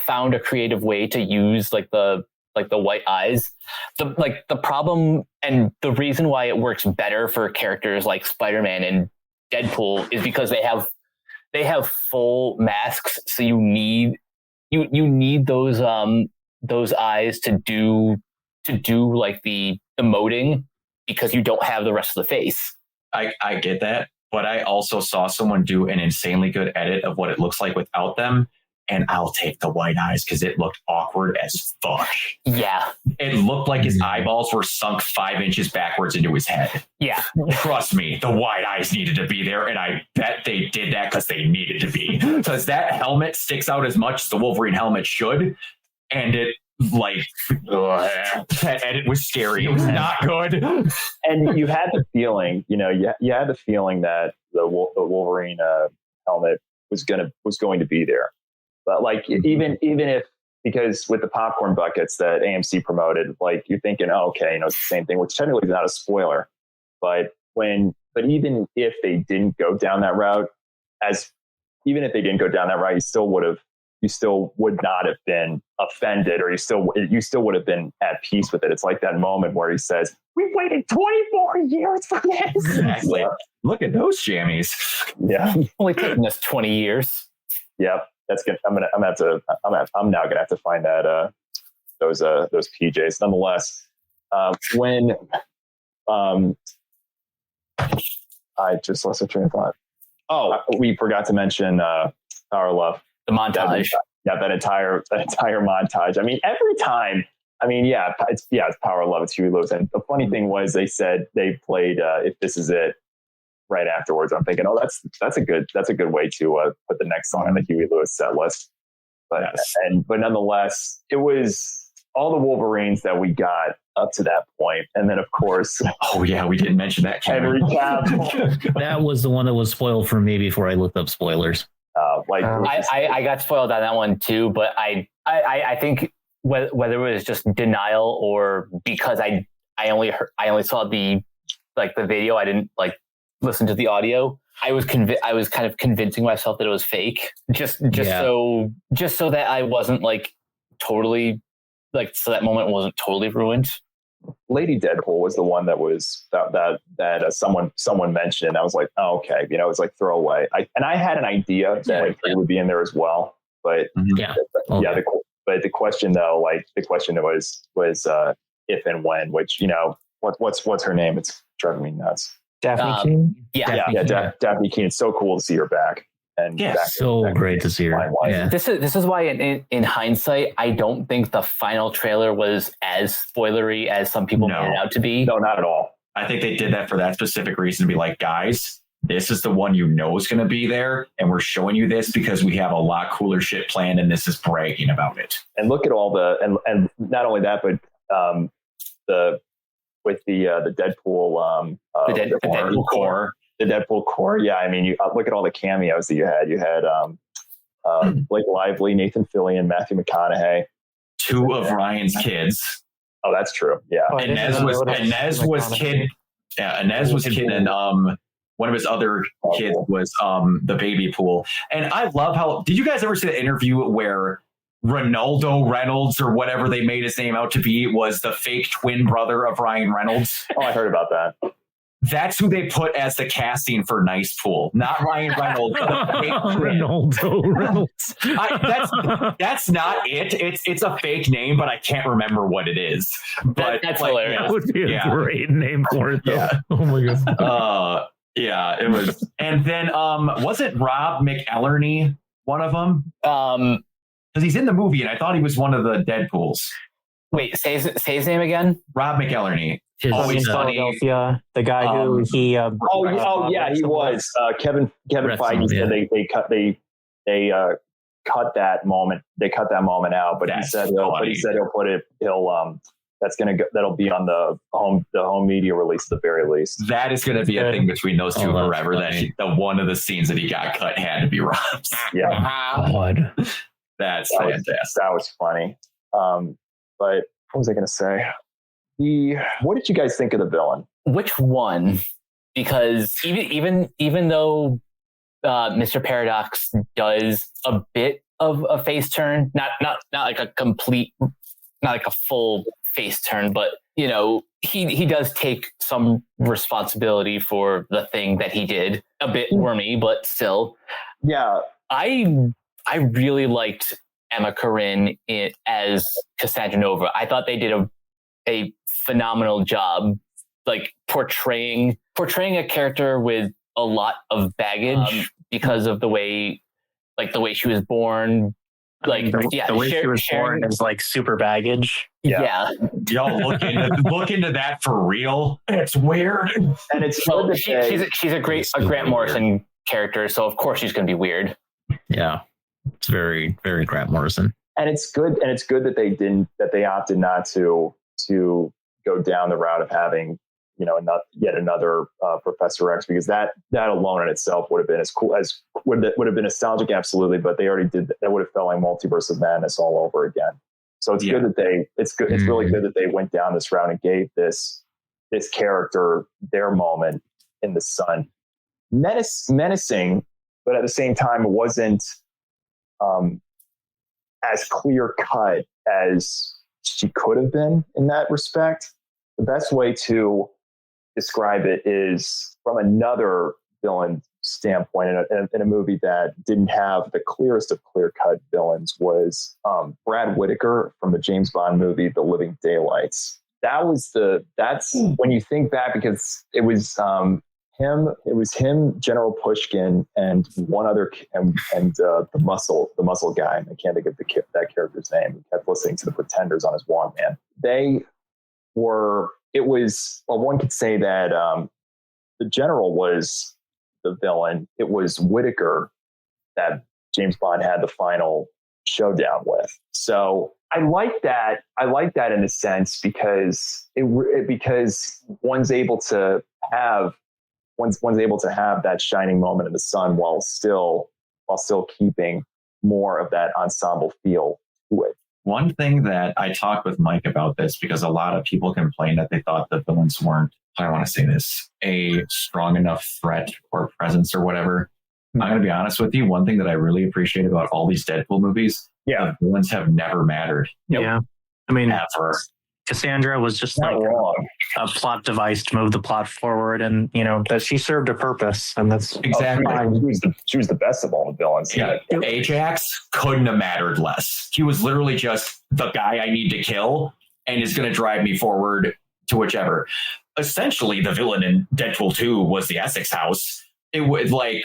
found a creative way to use the white eyes. The problem and the reason why it works better for characters like Spider-Man and Deadpool is because they have full masks, so you need those eyes to do like the emoting, because you don't have the rest of the face. I get that, but I also saw someone do an insanely good edit of what it looks like without them, and I'll take the white eyes because it looked awkward as fuck. Yeah. It looked like his eyeballs were sunk 5 inches backwards into his head. Yeah. Trust me, the white eyes needed to be there, and I bet they did that because they needed to be. Because that helmet sticks out as much as the Wolverine helmet should, and it that edit was scary. It was not good. And you had the feeling, you had the feeling that the Wolverine helmet was going to be there. But even if, because with the popcorn buckets that AMC promoted, you're thinking, oh, okay, it's the same thing, which technically is not a spoiler. But even if they didn't go down that route, you still would not have been offended, or you still would have been at peace with it. It's like that moment where he says, "We waited 24 years for this." Exactly. Yeah. Look at those jammies. Yeah, only taking us 20 years. Yep, that's good. I'm now gonna have to find that those PJs. Nonetheless, when I just lost a train of thought. Oh, we forgot to mention Power Love. The montage. That entire montage. I mean, every time. I mean, it's Power Love. It's Huey Lewis. And the funny thing was, they said they played "If This Is It" right afterwards. I'm thinking, oh, that's a good way to put the next song on the Huey Lewis set list. But nonetheless, it was all the Wolverines that we got up to that point. And then, of course, oh yeah, we didn't mention that. Henry Cavill. That was the one that was spoiled for me before I looked up spoilers. I got spoiled on that one too, but I think whether it was just denial or because I only saw the video, I didn't listen to the audio. I was kind of convincing myself that it was fake, just so that I wasn't totally so that moment wasn't totally ruined. Lady Deadpool was the one that was that someone mentioned, and I was like, oh, okay, it was throwaway. I had an idea that it would be in there as well, but the question though, was if and when, which what's her name? It's driving me nuts. Daphne Keane. Daphne Keane. It's so cool to see her back. And so great to see her. Yeah. This is why in hindsight, I don't think the final trailer was as spoilery as some people made it out to be. No, not at all. I think they did that for that specific reason, to be like, guys, this is the one is going to be there, and we're showing you this because we have a lot cooler shit planned, and this is bragging about it. And look at all and not only that, but the Deadpool Deadpool core. The Deadpool core. Yeah, I mean, you look at all the cameos that you had. You had Blake Lively, Nathan Fillion, Matthew McConaughey. Two of Ryan's kids. Oh, that's true. Yeah. Inez was kid. Yeah, Inez was kid, and one of his other kids was the baby pool. And I love how. Did you guys ever see the interview where Ronaldo Reynolds, or whatever they made his name out to be, was the fake twin brother of Ryan Reynolds? Oh, I heard about that. That's who they put as the casting for Nice Pool, not Ryan Reynolds. Ronaldo Reynolds. That's not it. It's a fake name, but I can't remember what it is. But that's hilarious. That would be a great name for it, though. Yeah. Oh my god. Yeah, it was. And then was it Rob McElhenney one of them? Because he's in the movie, and I thought he was one of the Deadpools. Wait, say his name again. Rob McElhenney. Always Philadelphia, the guy who he. He was Kevin Feige said they cut that moment. They cut that moment out, but he said he'll put it. That'll be on the home media release at the very least. That is going to be a thing between those two forever. That the one of the scenes that he got cut had to be Rob's. Yeah, God. That's fantastic. That was funny. But what was I going to say? What did you guys think of the villain? Which one? Because even though Mr. Paradox does a bit of a face turn, not like a complete, not like a full face turn, but he does take some responsibility for the thing that he did. A bit wormy, but still. Yeah, I really liked Emma Corrin as Cassandra Nova. I thought they did a phenomenal job, portraying a character with a lot of baggage because of the way she was born. The way she was born is super baggage. Yeah. Y'all look into that for real. It's weird, and it's she's a Grant Morrison character, so of course she's going to be weird. Yeah, it's very, very Grant Morrison. And it's good that they opted not to go down the route of having, yet another Professor X, because that alone in itself would have been as cool as would have been nostalgic, absolutely. But they already did that. Would have felt like Multiverse of Madness all over again. So it's good that it's really good that they went down this route and gave this character their moment in the sun. Menacing, but at the same time, it wasn't as clear cut as she could have been in that respect. The best way to describe it is from another villain standpoint in a movie that didn't have the clearest of clear-cut villains was Brad Whitaker from the James Bond movie, The Living Daylights. That's when you think back, because it was him, General Pushkin, and one other, and the muscle guy. I can't think of that character's name. He kept listening to the Pretenders on his Walkman. One could say that the General was the villain. It was Whitaker that James Bond had the final showdown with. So I like that. I like that in a sense because because one's able to have that shining moment in the sun while still keeping more of that ensemble feel to it. One thing that I talked with Mike about this, because a lot of people complained that they thought the villains weren't, I don't want to say this, a strong enough threat or presence or whatever. I'm going to be honest with you. One thing that I really appreciate about all these Deadpool movies, the villains have never mattered. Yeah. I mean, ever. Cassandra was just Not like wrong. a plot device to move the plot forward, and that she served a purpose, and that's Exactly. She was the best of all the villains. Yeah. Ajax couldn't have mattered less. He was literally just the guy I need to kill and is going to drive me forward to whichever. Essentially, the villain in Deadpool 2 was the Essex House. It was like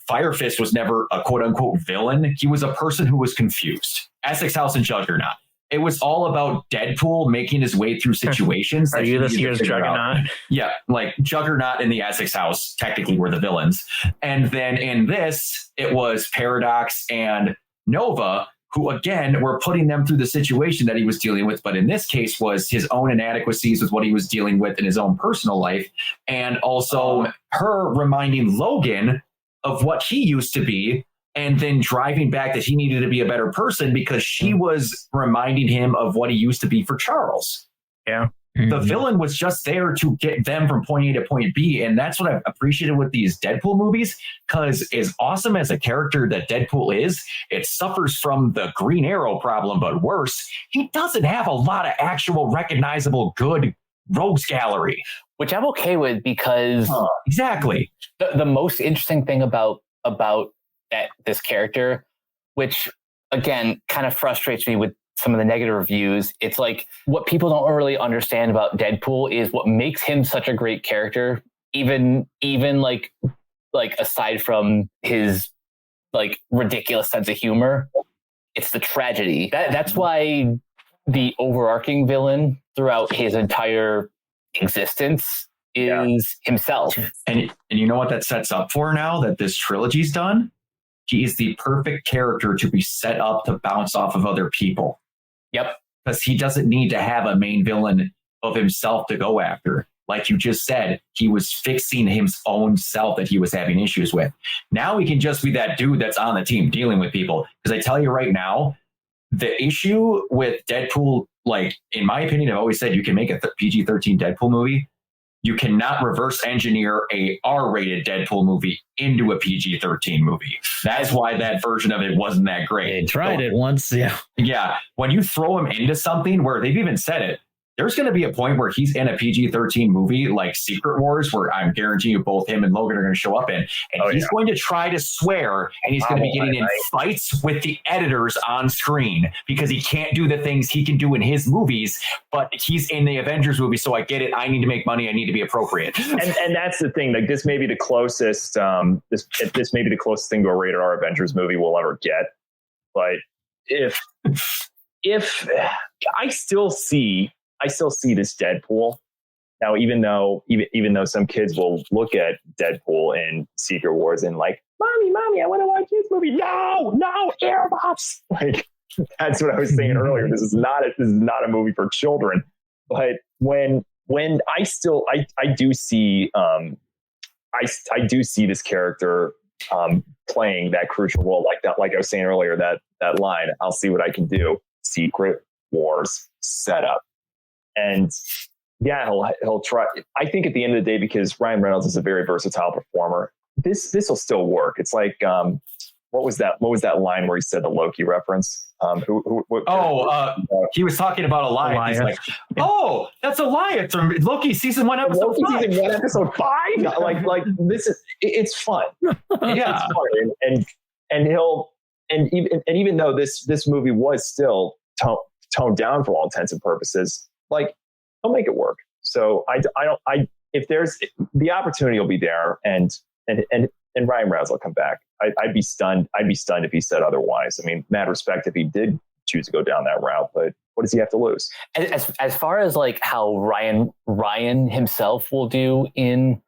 Fire Fist was never a quote unquote villain. He was a person who was confused. Essex House and Juggernaut. It was all about Deadpool making his way through situations. Are you this year's Juggernaut? Yeah, like Juggernaut and the Essex House technically were the villains. And then in this, it was Paradox and Nova, who again were putting them through the situation that he was dealing with. But in this case was his own inadequacies with what he was dealing with in his own personal life. And also her reminding Logan of what he used to be, and then driving back that he needed to be a better person because she was reminding him of what he used to be for Charles. Yeah. The villain was just there to get them from point A to point B. And that's what I've appreciated with these Deadpool movies, because as awesome as a character that Deadpool is, it suffers from the Green Arrow problem, but worse, he doesn't have a lot of actual recognizable good rogues gallery. Which I'm okay with, because exactly the most interesting thing about this character, which again kind of frustrates me with some of the negative reviews, it's like what people don't really understand about Deadpool is what makes him such a great character, even like aside from his like ridiculous sense of humor, it's the tragedy. That's why the overarching villain throughout his entire existence is himself. And you know what that sets up for now that this trilogy's done? He is the perfect character to be set up to bounce off of other people. Yep. Because he doesn't need to have a main villain of himself to go after. Like you just said, he was fixing his own self that he was having issues with. Now he can just be that dude that's on the team dealing with people. Because I tell you right now, the issue with Deadpool, like in my opinion, I've always said you can make a PG-13 Deadpool movie. You cannot reverse engineer a R-rated Deadpool movie into a PG-13 movie. That's why that version of it wasn't that great. They tried it once, yeah. Yeah, when you throw him into something where they've even said it, there's going to be a point where he's in a PG-13 movie like Secret Wars, where I'm guaranteeing you both him and Logan are going to show up in. And he's going to try to swear, and he's going to be getting in fights with the editors on screen because he can't do the things he can do in his movies, but he's in the Avengers movie, so I get it. I need to make money. I need to be appropriate. And that's the thing. Like this may be the closest, this may be the closest thing to a rated R Avengers movie we'll ever get. But if I still see this Deadpool now, even though some kids will look at Deadpool in Secret Wars and like, mommy, I want to watch this movie. No, Airbots. Like that's what I was saying earlier. This is not a movie for children. But when I do see I do see this character playing that crucial role like that. Like I was saying earlier, that line, I'll see what I can do. Secret Wars setup. And yeah, he'll try. I think at the end of the day, because Ryan Reynolds is a very versatile performer, this will still work. It's like what was that line where he said the Loki reference? He was talking about Elias. He's like, that's Elias from Loki season 1 episode 5. Season 1 episode 5. like this is it's fun. Yeah, it's fun. And even though this movie was still toned down for all intents and purposes, like he'll make it work. So if there's the opportunity will be there, and Ryan Reynolds will come back. I'd be stunned if he said otherwise. I mean, mad respect if he did choose to go down that route, but what does he have to lose? As far as like how Ryan himself will do in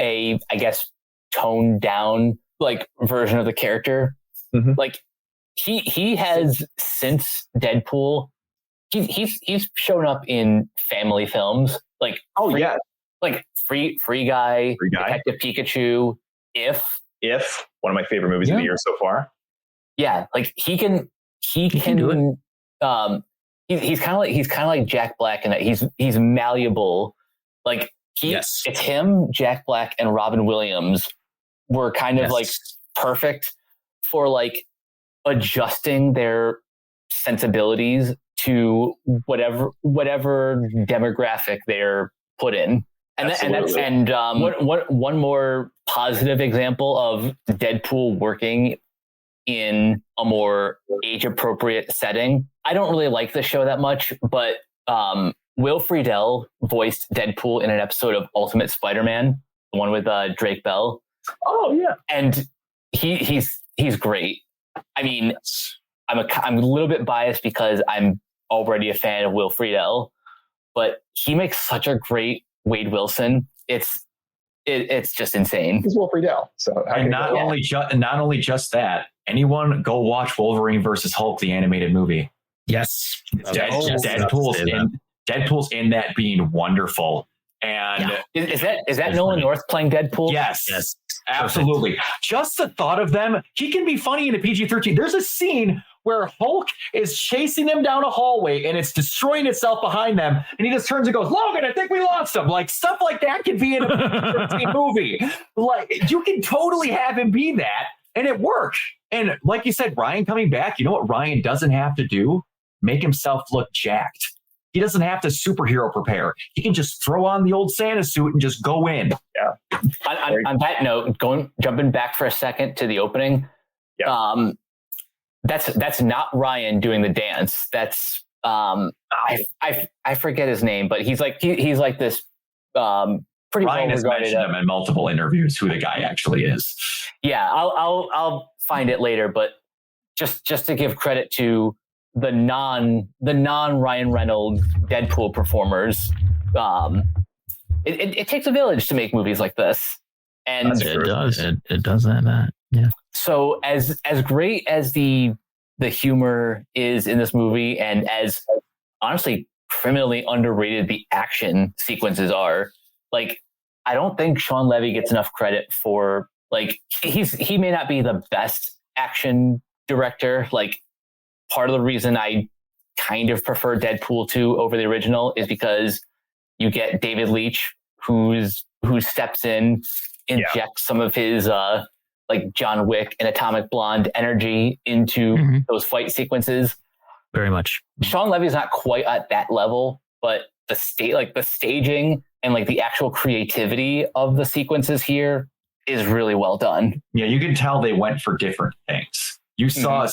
a, I guess, toned down like version of the character, like he has since Deadpool. He's shown up in family films like Free Guy, Detective Pikachu, If one of my favorite movies of the year so far. Yeah, like he can do it. He's kind of like Jack Black in that he's malleable. Like it's him, Jack Black, and Robin Williams were kind of like perfect for like adjusting their sensibilities to whatever demographic they're put in. And one more positive example of Deadpool working in a more age appropriate setting. I don't really like the show that much, but Will Friedle voiced Deadpool in an episode of Ultimate Spider-Man, the one with Drake Bell. Oh yeah, and he's great. I mean, I'm a little bit biased because I'm already a fan of Will Friedle, but he makes such a great Wade Wilson. It's just insane. He's Will Friedle. So not only just that. Anyone go watch Wolverine versus Hulk, the animated movie. Yes. Deadpool's in that being wonderful. And is that Nolan North playing Deadpool? Yes. Absolutely. Perfect. Just the thought of them, he can be funny in a PG-13. There's a scene where Hulk is chasing them down a hallway and it's destroying itself behind them. And he just turns and goes, Logan, I think we lost him. Like stuff like that can be in a PG-13 movie. Like you can totally have him be that and it works. And like you said, Ryan coming back, you know what Ryan doesn't have to do? Make himself look jacked. He doesn't have to superhero prepare. He can just throw on the old Santa suit and just go in. Yeah. On that note, jumping back for a second to the opening. Yeah. That's not Ryan doing the dance. That's I forget his name, but he's like this pretty Ryan has mentioned him in multiple interviews who the guy actually is. Yeah, I'll find it later, but just to give credit to the non Ryan Reynolds Deadpool performers, it takes a village to make movies like this, and it does. It does that. Yeah. So as great as the humor is in this movie, and as honestly criminally underrated the action sequences are, like I don't think Sean Levy gets enough credit for like he may not be the best action director. Like part of the reason I kind of prefer Deadpool 2 over the original is because you get David Leitch who steps in, injects some of his like John Wick and Atomic Blonde energy into those fight sequences. Very much. Sean Levy's not quite at that level, but the staging and like the actual creativity of the sequences here is really well done. Yeah, you can tell they went for different things. You saw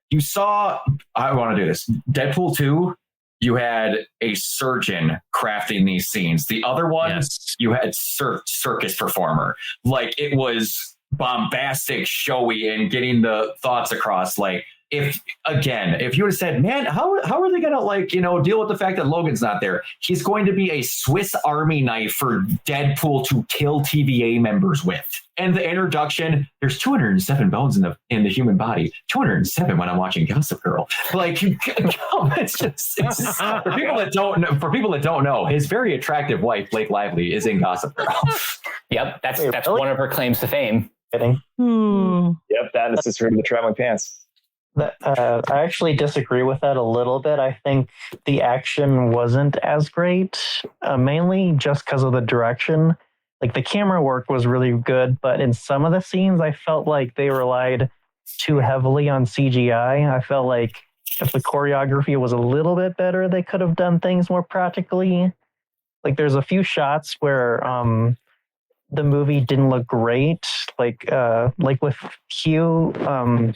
you saw, I want to do this. Deadpool 2, you had a surgeon crafting these scenes. The other one, you had circus performer. Like it was bombastic, showy, and getting the thoughts across. Like if you would have said, man, how are they gonna deal with the fact that Logan's not there? He's going to be a Swiss Army knife for Deadpool to kill TVA members with. And the introduction, there's 207 bones in the human body. 207 when I'm watching Gossip Girl. Like, it's for people that don't know, his very attractive wife, Blake Lively, is in Gossip Girl. Yep, that's one of her claims to fame. Yep, that is just the traveling pants. I actually disagree with that a little bit. I think the action wasn't as great, mainly just because of the direction. Like the camera work was really good, but in some of the scenes, I felt like they relied too heavily on CGI. I felt like if the choreography was a little bit better, they could have done things more practically. Like there's a few shots where the movie didn't look great, like with Hugh.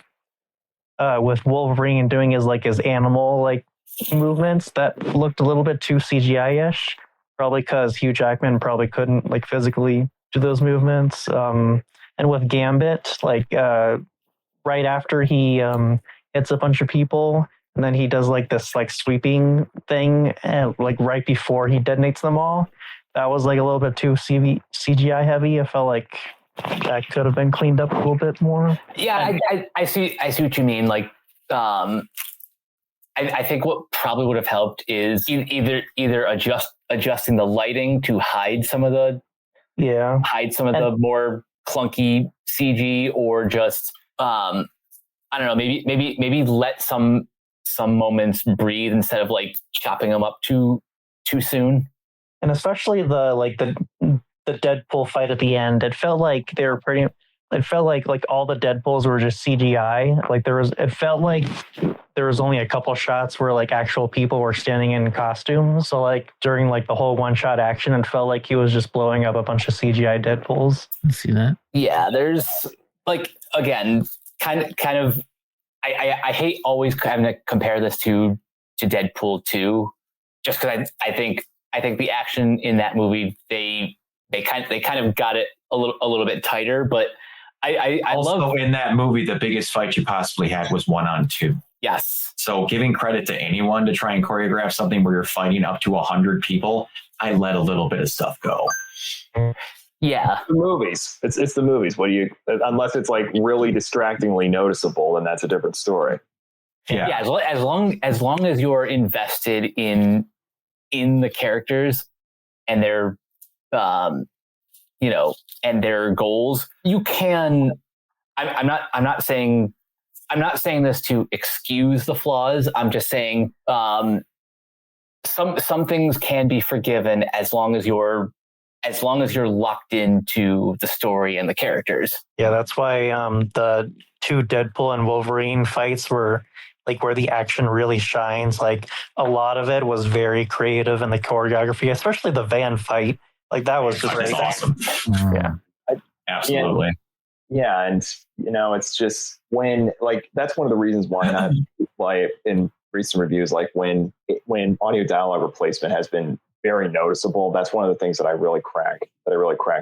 With Wolverine doing his animal movements that looked a little bit too CGI-ish, probably because Hugh Jackman probably couldn't physically do those movements. And with Gambit, right after he hits a bunch of people, and then he does this sweeping thing, and right before he detonates them all, that was a little bit too CGI heavy. I felt like that could have been cleaned up a little bit more. Yeah, I see what you mean. Like, I think what probably would have helped is either adjusting the lighting to hide some of the more clunky CG, or just I don't know, maybe let some moments breathe instead of like chopping them up too soon. And especially the Deadpool fight at the end, it felt like they were pretty. It felt like all the Deadpools were just CGI. Like it felt like there was only a couple shots where like actual people were standing in costumes. So like during like the whole one shot action, it felt like he was just blowing up a bunch of CGI Deadpools. See that? Yeah, there's like, again, kind of. I hate always having to compare this to Deadpool 2, just because I think the action in that movie they kind of got it a little bit tighter, but I also love in that movie the biggest fight you possibly had was 1-on-2. Yes. So giving credit to anyone to try and choreograph something where you're fighting up to 100 people, I let a little bit of stuff go. Yeah. The movies. It's the movies. What do you, unless it's like really distractingly noticeable, then that's a different story. Yeah. As long as you're invested in the characters and their and their goals, you can. I'm not saying this to excuse the flaws. I'm just saying some things can be forgiven as long as you're locked into the story and the characters. Yeah, that's why the two Deadpool and Wolverine fights were like where the action really shines. Like a lot of it was very creative in the choreography, especially the van fight. Like that was just That's awesome. Yeah. Absolutely. Yeah, and it's just when that's one of the reasons why not like in recent reviews, like when audio dialogue replacement has been very noticeable. That's one of the things that I really crack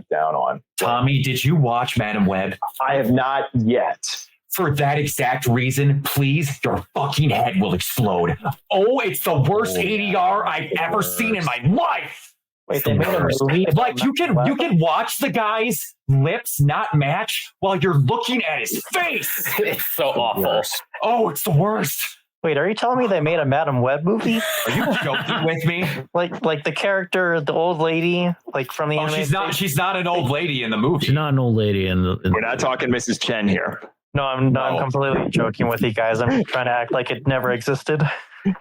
down on. Tommy, did you watch Madam Web? I have not yet. For that exact reason, please, your fucking head will explode. Oh, it's the worst ADR I've ever seen in my life. Wait, they made a movie? Like you can watch the guy's lips not match while you're looking at his face. It's so awful. Oh, it's the worst. Wait, are you telling me they made a Madam Web movie? Are you joking with me? Like the character, the old lady, like from the anime. She's not an old lady in the movie. She's not an old lady in the. We're not talking Mrs. Chen here. No, I'm completely joking with you guys. I'm trying to act like it never existed.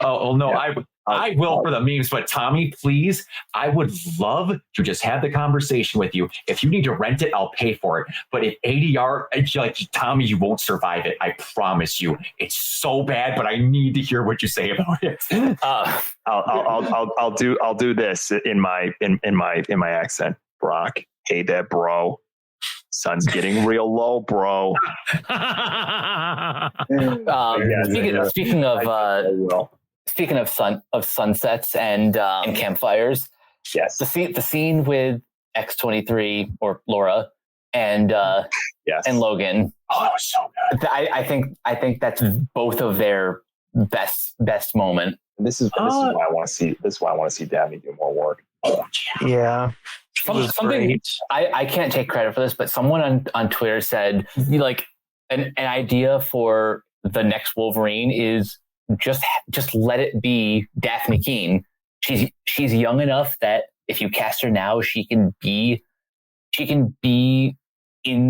Oh no, yeah. I will for the memes, but Tommy, please, I would love to just have the conversation with you. If you need to rent it, I'll pay for it. But if ADR, like Tommy, you won't survive it. I promise you. It's so bad, but I need to hear what you say about it. I'll do this in my accent. Brock, hey there, bro. Sun's getting real low, bro. Speaking of sunsets and campfires, yes, the scene with X-23 or Laura and and Logan. Oh, that was so good. I think that's both of their best moment. This is why I want to see. This is why I want to see Dabney do more work. Oh, yeah. Something I can't take credit for this, but someone on Twitter said like an idea for the next Wolverine is just let it be Daphne Keane. She's young enough that if you cast her now, she can be in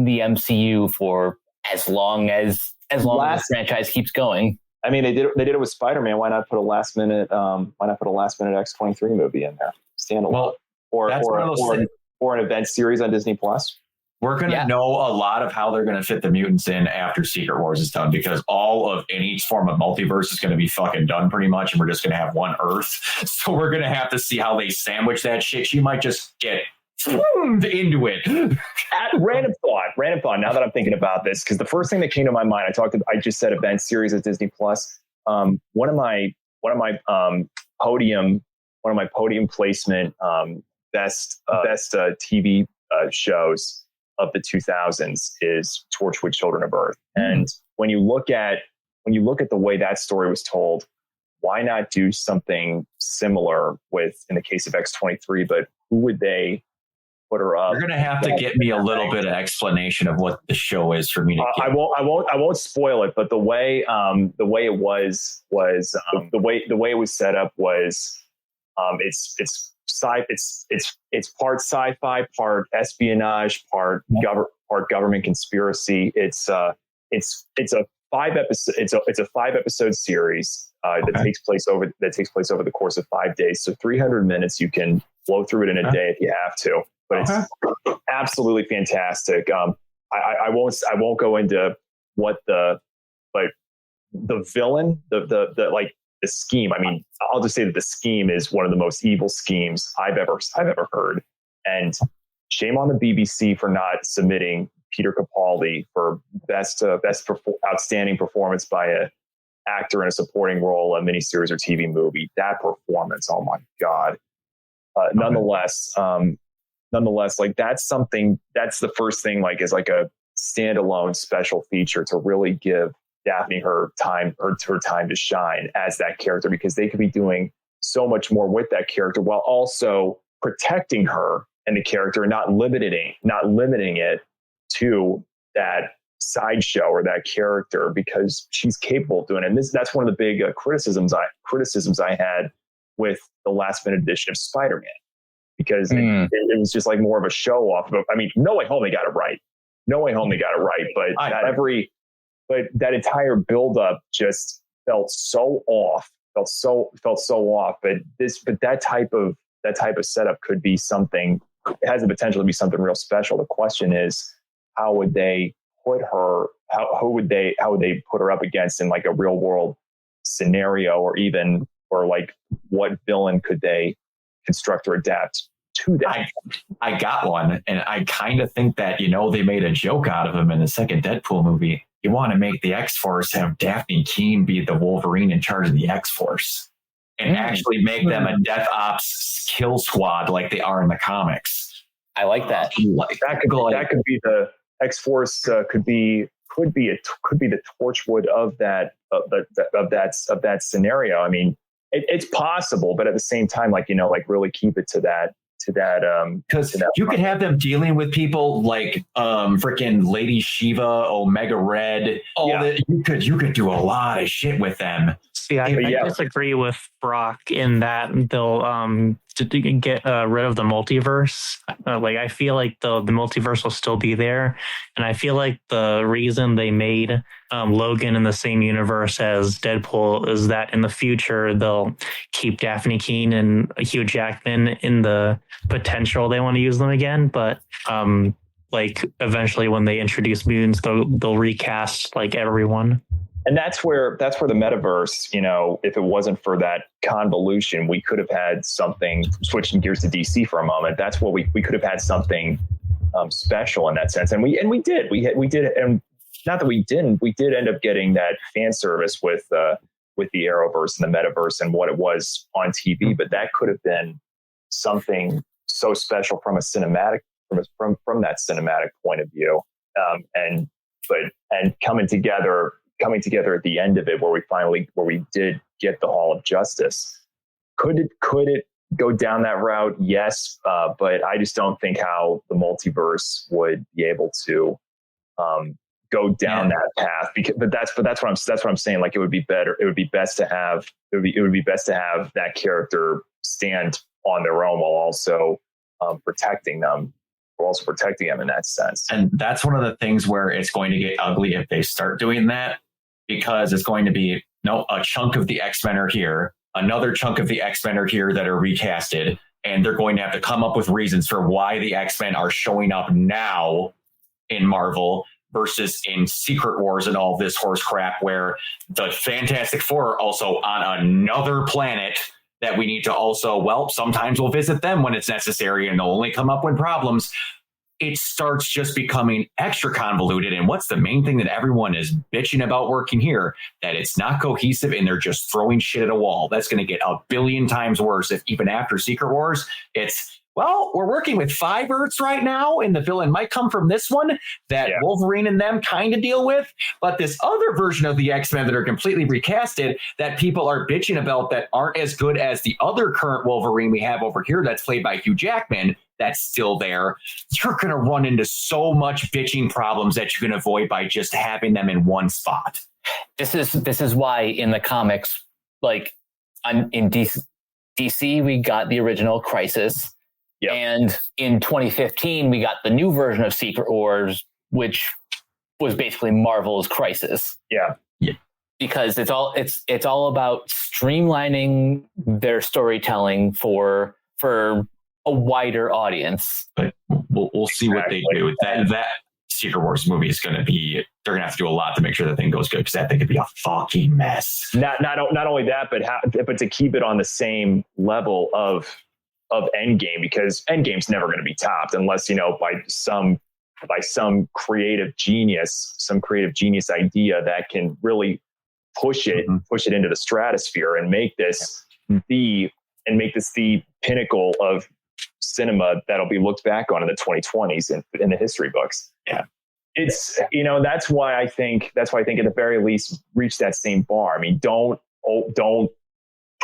the MCU for as long as the franchise keeps going. I mean, they did it with Spider-Man. Why not put a last minute X-23 movie in there? Standalone. Well, or an event series on Disney Plus. We're going to know a lot of how they're going to fit the mutants in after Secret Wars is done, because all of any form of multiverse is going to be fucking done pretty much, and we're just going to have one Earth. So we're going to have to see how they sandwich that shit. She might just get into it. Random thought. Now that I'm thinking about this, because the first thing that came to my mind, I just said event series at Disney Plus. One of my podium placement best TV shows of the 2000s is Torchwood Children of Earth. And when you look at the way that story was told, why not do something similar with, in the case of X-23, but who would they put her up. You're gonna have to get me a little bit of explanation of what the show is for me to get. I won't spoil it, but the way it was the way it was set up was it's part sci-fi, part espionage, part government conspiracy. It's a 5-episode series that takes place over the course of 5 days. So 300 minutes. You can blow through it in a day if you have to. But it's absolutely fantastic. I won't go into what the villain, the scheme. I mean, I'll just say that the scheme is one of the most evil schemes I've ever heard. And shame on the BBC for not submitting Peter Capaldi for best outstanding performance by a actor in a supporting role, a miniseries or TV movie. That performance, oh my God. Nonetheless, like that's the first thing, like is like a standalone special feature to really give Daphne her time to shine as that character, because they could be doing so much more with that character while also protecting her and the character, and not limiting it to that sideshow or that character, because she's capable of doing it. And that's one of the big criticisms I had with the last minute edition of Spider-Man, because it was just like more of a show off. I mean, No Way Home, they got it right. But that entire buildup just felt so off. But that type of setup could be something. It has the potential to be something real special. The question is, how would they put her? How would they put her up against in like a real world scenario, or like what villain could they construct or adapt to that? I got one, and I kind of think that they made a joke out of him in the second Deadpool movie. You want to make the X-Force have Daphne Keane be the Wolverine in charge of the X-Force, and actually make them a Death Ops kill squad like they are in the comics. I like that. That could be the X-Force. Could be the Torchwood of that scenario. I mean, it's possible, but at the same time, like really keep it to that. Because you could have them dealing with people like freaking Lady Shiva, Omega Red. You could do a lot of shit with them. See, I disagree with Brock in that they'll to get rid of the multiverse. I feel like the multiverse will still be there, and I feel like the reason they made Logan in the same universe as Deadpool is that in the future they'll keep Daphne Keane and Hugh Jackman in the potential they want to use them again, but eventually when they introduce mutants, they'll recast like everyone. And that's where the metaverse, if it wasn't for that convolution, we could have had something, switching gears to DC for a moment. That's what we could have had something special in that sense. And we did, and not that we didn't, we did end up getting that fan service with the Arrowverse and the metaverse and what it was on TV, but that could have been something so special from a cinematic, from that cinematic point of view. And coming together at the end of it, where we did get the Hall of Justice. Could it go down that route? Yes, but I just don't think how the multiverse would be able to go down that path. But that's what I'm saying. Like, it would be better. It would be best to have that character stand on their own while also protecting them. We're also protecting them in that sense. And that's one of the things where it's going to get ugly if they start doing that. Because it's going to be a chunk of the X-Men are here, another chunk of the X-Men are here that are recasted, and they're going to have to come up with reasons for why the X-Men are showing up now in Marvel versus in Secret Wars and all this horse crap, where the Fantastic Four are also on another planet that we need to also, sometimes we'll visit them when it's necessary, and they'll only come up when problems. It starts just becoming extra convoluted. And what's the main thing that everyone is bitching about working here? That it's not cohesive and they're just throwing shit at a wall. That's going to get a billion times worse if even after Secret Wars, well, we're working with 5 Earths right now, and the villain might come from this one that Wolverine and them kind of deal with. But this other version of the X-Men that are completely recasted that people are bitching about that aren't as good as the other current Wolverine we have over here that's played by Hugh Jackman, that's still there. You're going to run into so much bitching problems that you can avoid by just having them in one spot. This is why in the comics, like in DC, we got the original Crisis. Yep. And in 2015, we got the new version of Secret Wars, which was basically Marvel's Crisis. Yeah. Because it's all about streamlining their storytelling for a wider audience. But we'll see what they do. That Secret Wars movie is going to be, they're going to have to do a lot to make sure that thing goes good, because that thing could be a fucking mess. Not only that, but to keep it on the same level of Endgame, because Endgame's never going to be topped unless, by some creative genius idea that can really push it into the stratosphere and make this the pinnacle of cinema that'll be looked back on in the 2020s in the history books. Yeah. It's, that's why I think at the very least reach that same bar. I mean, don't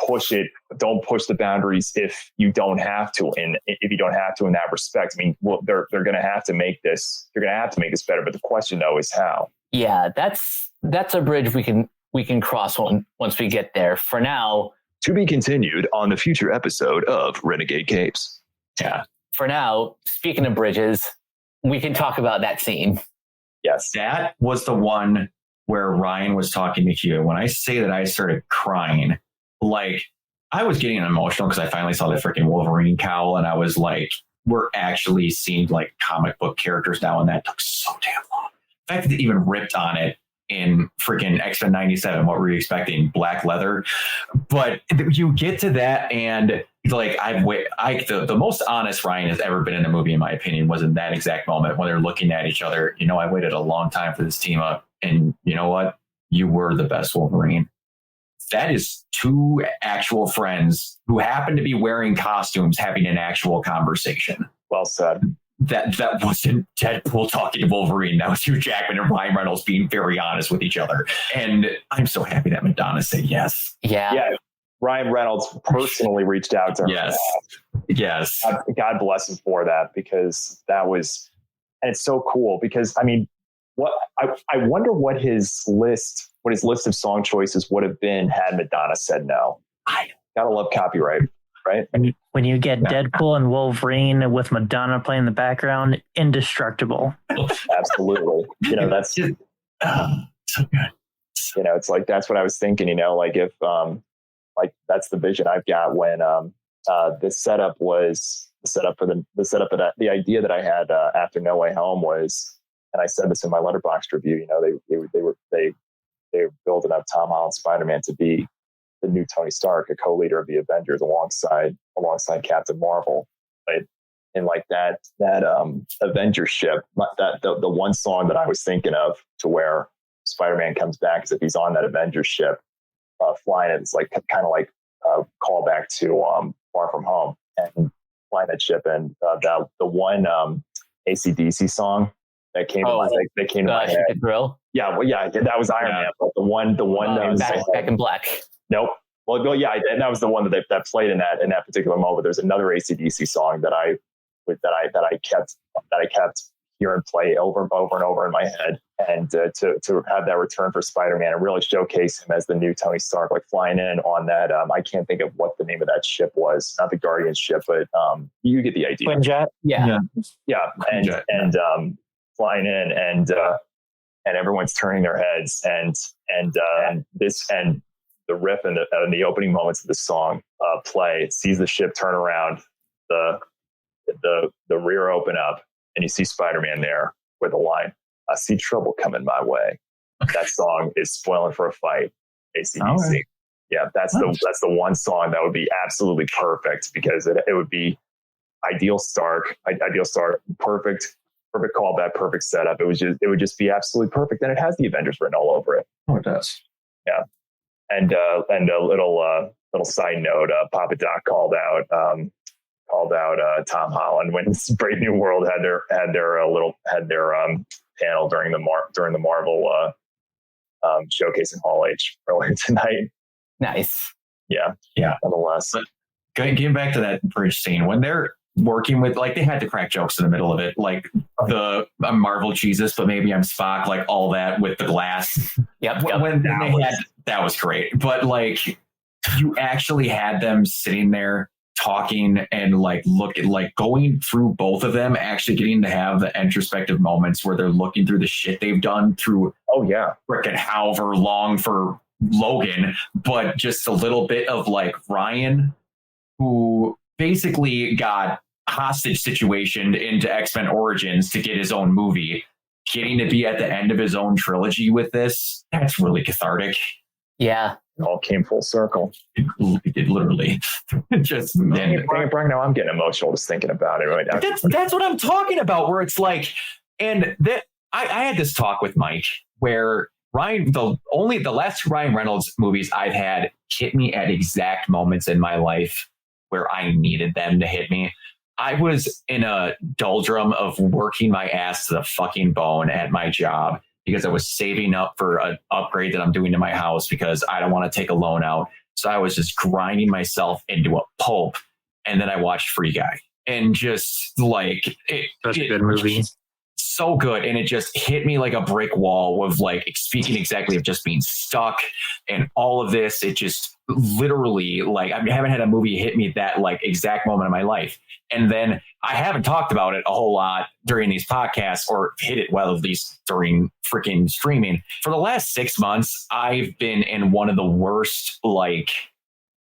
push it. Don't push the boundaries if you don't have to. And if you don't have to in that respect, I mean, well, they're going to have to make this. They're going to have to make this better. But the question though is how. Yeah, that's a bridge we can cross once we get there. For now, to be continued on the future episode of Renegade Capes. Yeah. For now, speaking of bridges, we can talk about that scene. Yes. That was the one where Ryan was talking to Hugh. When I say that I started crying, like I was getting emotional because I finally saw the freaking Wolverine cowl, and I was like, we're actually seeing like comic book characters now, and that took so damn long. The fact that they even ripped on it in freaking X-Men 97, what were you expecting? Black leather. But you get to that, and like the most honest Ryan has ever been in a movie, in my opinion, was in that exact moment when they're looking at each other. I waited a long time for this team up, and you know what? You were the best Wolverine. That is 2 actual friends who happen to be wearing costumes having an actual conversation. Well said. That wasn't Deadpool talking to Wolverine. That was Hugh Jackman and Ryan Reynolds being very honest with each other. And I'm so happy that Madonna said yes. Yeah. Ryan Reynolds personally reached out to her. Yes. God bless him for that, because that was, and it's so cool because, I mean, I wonder what his list of song choices would have been had Madonna said no. I gotta love copyright, right? When you get Deadpool and Wolverine with Madonna playing in the background, indestructible. Absolutely. That's so good. It's like, that's what I was thinking, like if, like that's the vision I've got when, the setup for the idea that I had, after No Way Home was, and I said this in my Letterboxd review, they were building up Tom Holland Spider-Man to be the new Tony Stark, a co-leader of the Avengers alongside Captain Marvel, right? And like that Avengers ship, the one song that I was thinking of to where Spider-Man comes back is if he's on that Avengers ship, flying it. It's like kind of like a callback to Far From Home and flying that ship, and the one AC/DC song that came to my head. Thrill. Yeah, well, that was Iron Man, but the one that was Back in Black. Nope. Well, yeah, and that was the one that played in that particular moment. There's another AC/DC song that I kept hearing play over and over in my head, and to have that return for Spider-Man and really showcase him as the new Tony Stark, like flying in on that. I can't think of what the name of that ship was, not the Guardian ship, but you get the idea. Quinjet. Yeah, and flying in, and everyone's turning their heads, and the riff and the opening moments of the song play. It sees the ship turn around, the rear open up, and you see Spider-Man there with a line, "I see trouble coming my way." That song is spoiling for a fight. AC/DC. Right. Yeah, that's the one song that would be absolutely perfect, because it would be ideal Stark, perfect callback, perfect setup. It would just be absolutely perfect, and it has the Avengers written all over it. Oh, it does. Yeah, and a little side note, Papa Doc called out called out Tom Holland when Brave New World had their panel during the Marvel showcase in Hall H earlier tonight. Nice. Yeah. Nonetheless, But getting back to that bridge scene, when they're working with, like, they had to crack jokes in the middle of it, like the I'm Marvel Jesus, but maybe I'm Spock, like all that with the glass. Yep. When that was great. But like, you actually had them sitting there talking and like going through both of them, actually getting to have the introspective moments where they're looking through the shit they've done through. Oh yeah, frickin' however long for Logan, but just a little bit of like Ryan, who basically got hostage situationed into X-Men Origins to get his own movie, getting to be at the end of his own trilogy with this. That's really cathartic. Yeah. It all came full circle. It literally just. Dang it, Brian, now I'm getting emotional just thinking about it right now. That's what I'm talking about, where it's like, and that I had this talk with Mike where Ryan, the last Ryan Reynolds movies I've had hit me at exact moments in my life where I needed them to hit me. I was in a doldrum of working my ass to the fucking bone at my job because I was saving up for an upgrade that I'm doing to my house because I don't want to take a loan out. So I was just grinding myself into a pulp. And then I watched Free Guy and just like Such a good movie. So good. And it just hit me like a brick wall with like speaking exactly of just being stuck and all of this. It just literally like, I haven't had a movie hit me that like exact moment in my life. And then I haven't talked about it a whole lot during these podcasts or hit it well, at least during freaking streaming. For the last 6 months, I've been in one of the worst, like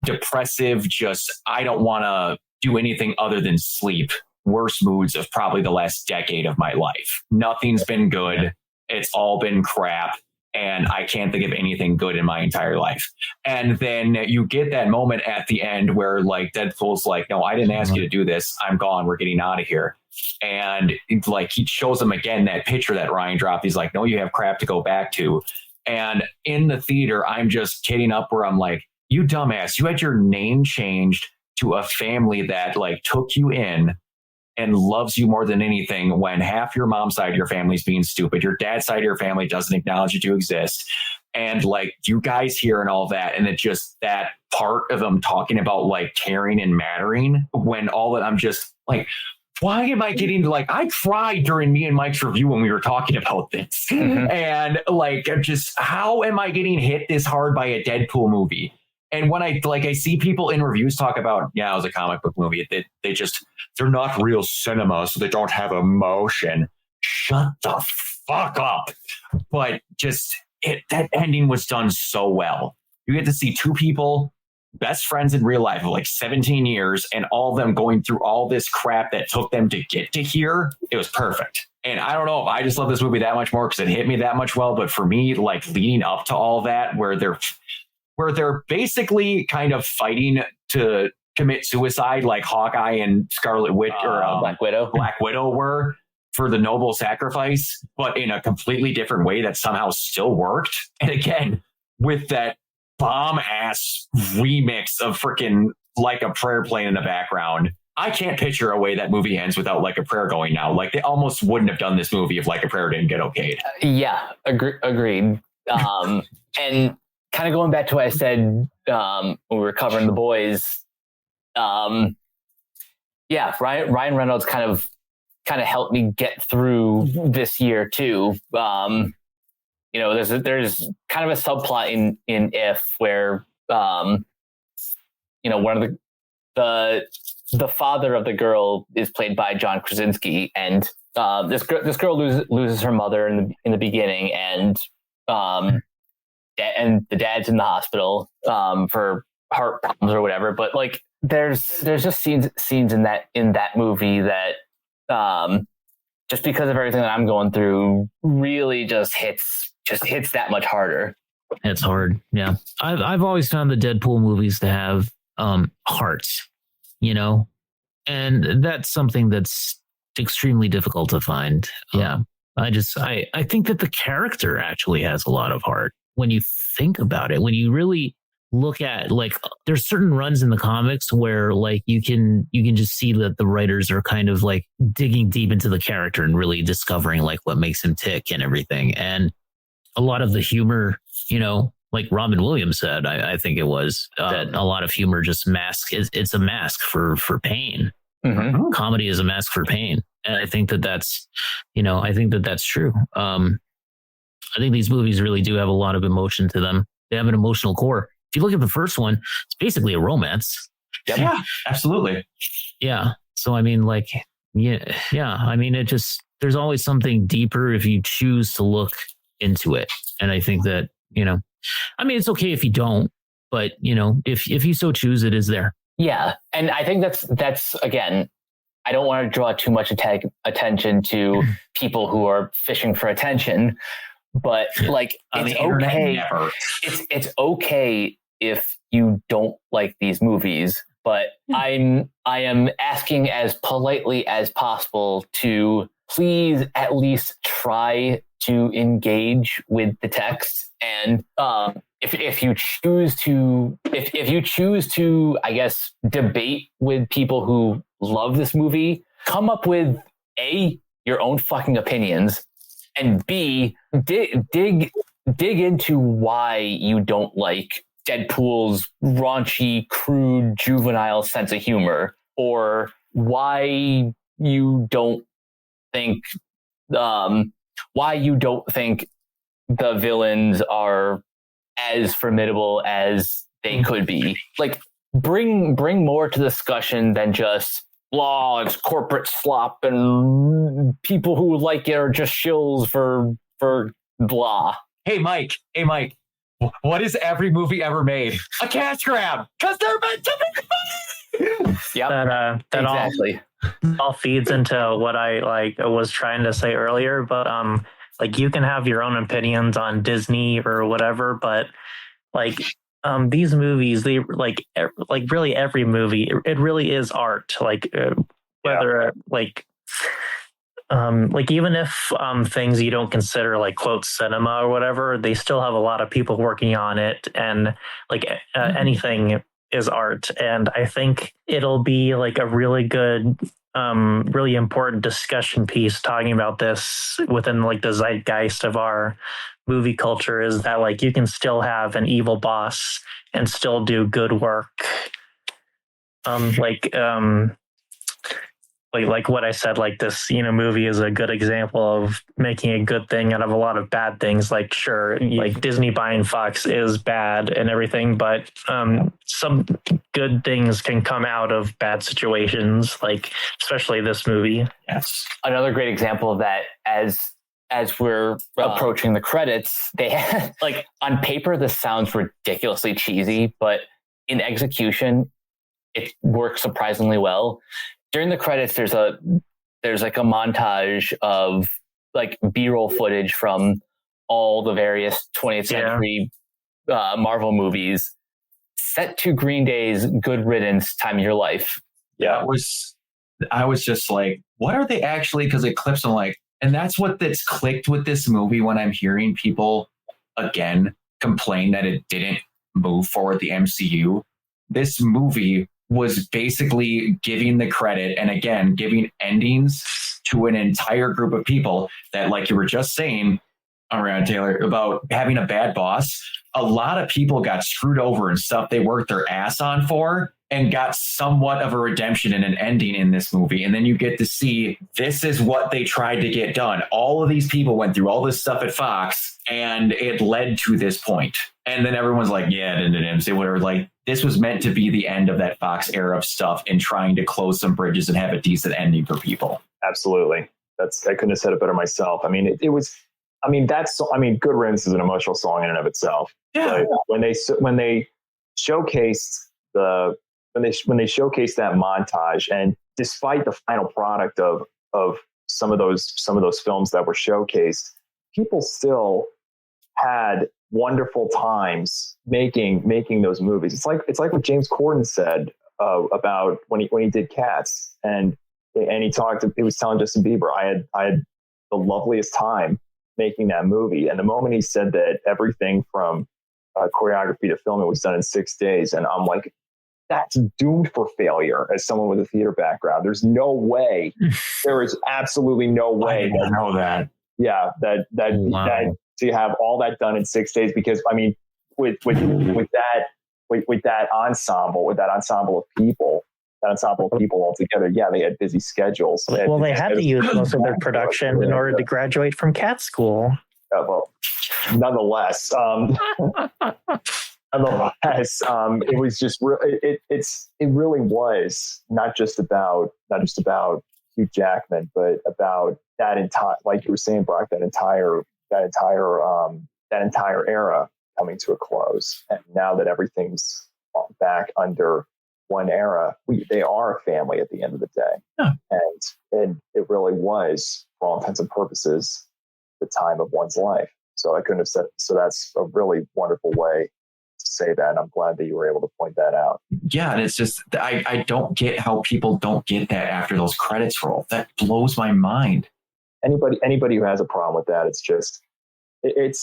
depressive, just, I don't want to do anything other than sleep. Worst moods of probably the last decade of my life. Nothing's been good. It's all been crap. And I can't think of anything good in my entire life. And then you get that moment at the end where like Deadpool's like, no, I didn't ask you to do this. I'm gone. We're getting out of here. And like he shows him again that picture that Ryan dropped. He's like, no, you have crap to go back to. And in the theater, I'm just kidding up where I'm like, you dumbass, you had your name changed to a family that like took you in and loves you more than anything when half your mom's side of your family is being stupid. Your dad's side of your family doesn't acknowledge you to exist. And like you guys here and all that. And it just that part of them talking about like caring and mattering when all that I'm just like, why am I getting to like, I cried during me and Mike's review when we were talking about this. Mm-hmm. And like, just how am I getting hit this hard by a Deadpool movie? And when I see people in reviews talk about, yeah, it was a comic book movie. They're not real cinema, so they don't have emotion. Shut the fuck up. But just that ending was done so well. You get to see two people, best friends in real life, like 17 years, and all of them going through all this crap that took them to get to here. It was perfect. And I don't know if I just love this movie that much more because it hit me that much well. But for me, like leading up to all that, where they're basically kind of fighting to commit suicide like Hawkeye and Scarlet Witch or Black Widow were for the noble sacrifice, but in a completely different way that somehow still worked. And again, with that bomb ass remix of freaking Like a Prayer playing in the background. I can't picture a way that movie ends without Like a Prayer going now. Like they almost wouldn't have done this movie if Like a Prayer didn't get okayed. Yeah, agreed. And kind of going back to what I said when we were covering The Boys, Ryan Reynolds kind of helped me get through this year too. There's kind of a subplot in If where one of the father of the girl is played by John Krasinski, and this girl loses her mother in the beginning, and the dad's in the hospital for heart problems or whatever. But like, there's just scenes in that movie that just because of everything that I'm going through really just hits that much harder. It's hard. Yeah. I've always found the Deadpool movies to have hearts, and that's something that's extremely difficult to find. Yeah. I think that the character actually has a lot of heart when you think about it, when you really look at like there's certain runs in the comics where like you can just see that the writers are kind of like digging deep into the character and really discovering like what makes him tick and everything. And a lot of the humor, you know, like Robin Williams said, I think it was that a lot of humor just it's a mask for pain. Mm-hmm. Comedy is a mask for pain. And I think that's, you know, I think that's true. I think these movies really do have a lot of emotion to them. They have an emotional core. If you look at the first one, it's basically a romance. Yep. Yeah, absolutely. Yeah. So, I mean, like, yeah. I mean, it just, there's always something deeper if you choose to look into it. And I think that, you know, I mean, it's okay if you don't, but, you know, if you so choose, it is there. Yeah. And I think that's again, I don't want to draw too much attention to people who are fishing for attention, but like, it's okay. It's okay if you don't like these movies, but I am asking as politely as possible to please at least try to engage with the text. And if you choose to, I guess, debate with people who love this movie, come up with A, your own fucking opinions, and B, dig into why you don't like Deadpool's raunchy, crude, juvenile sense of humor, or why you don't think the villains are as formidable as they could be. Like, bring more to the discussion than just blogs, corporate slop, and people who like it are just shills for blah. Hey Mike, what is every movie ever made? A cash grab, because they're meant to be funny. Yep, that exactly. all feeds into what I was trying to say earlier, but like, you can have your own opinions on Disney or whatever, but like these movies, they like really every movie, it really is art. Like whether like even if things you don't consider like quote cinema or whatever, they still have a lot of people working on it, and like anything is art. And I think it'll be like a really good really important discussion piece talking about this within like the zeitgeist of our movie culture, is that like you can still have an evil boss and still do good work. Like what I said, like this, you know, movie is a good example of making a good thing out of a lot of bad things. Like, sure, like Disney buying Fox is bad and everything, but some good things can come out of bad situations, like especially this movie. Yes. Another great example of that, as we're approaching the credits, they had, like, on paper, this sounds ridiculously cheesy, but in execution, it works surprisingly well. During the credits, there's like a montage of like B-roll footage from all the various 20th century Marvel movies set to Green Day's Good Riddance, Time of Your Life. Yeah, I was just like, what are they actually? Because it clips, I'm like, and that's clicked with this movie when I'm hearing people again complain that it didn't move forward the MCU. This movie was basically giving the credit and again giving endings to an entire group of people that, like you were just saying around Taylor about having a bad boss. A lot of people got screwed over and stuff they worked their ass on for and got somewhat of a redemption and an ending in this movie. And then you get to see this is what they tried to get done. All of these people went through all this stuff at Fox and it led to this point. And then everyone's like, yeah, it didn't say whatever. Like, this was meant to be the end of that Fox era of stuff and trying to close some bridges and have a decent ending for people. Absolutely. I couldn't have said it better myself. I mean, Good Riddance is an emotional song in and of itself. Yeah. When they showcased that montage, and despite the final product of some of those films that were showcased, people still had wonderful times making those movies. It's like what James Corden said about when he did Cats, and he was telling Justin Bieber, I had the loveliest time making that movie. And the moment he said that everything from choreography to film it was done in 6 days. And I'm like, that's doomed for failure as someone with a theater background. There's no way. There is absolutely no way. I know that. Yeah, that to have all that done in 6 days, because I mean, with that ensemble of people altogether, yeah, they had busy schedules. Well, they had to use most of their production in order to graduate from cat school. Well, nonetheless, it was just it really was not just about Hugh Jackman, but about that entire, like you were saying, Brock, that entire era coming to a close. And now that everything's back under one era, they are a family at the end of the day. Yeah. And it really was, for all intents and purposes, the time of one's life. So I couldn't have said, so that's a really wonderful way to say that. And I'm glad that you were able to point that out. Yeah. And it's just, I don't get how people don't get that after those credits roll. That blows my mind. Anybody who has a problem with that, it's just, it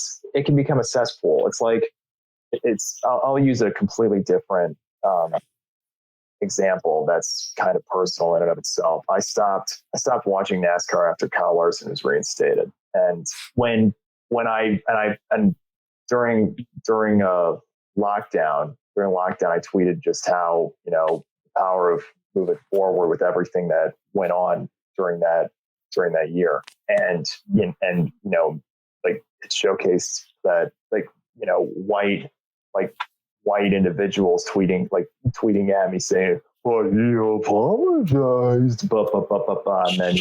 can become a cesspool. It's like, I'll use a completely different example that's kind of personal in and of itself. I stopped watching NASCAR after Kyle Larson was reinstated. And during lockdown, I tweeted just how, the power of moving forward with everything that went on during that year. And like it showcased that, white individuals tweeting at me saying, well, you apologized, and then,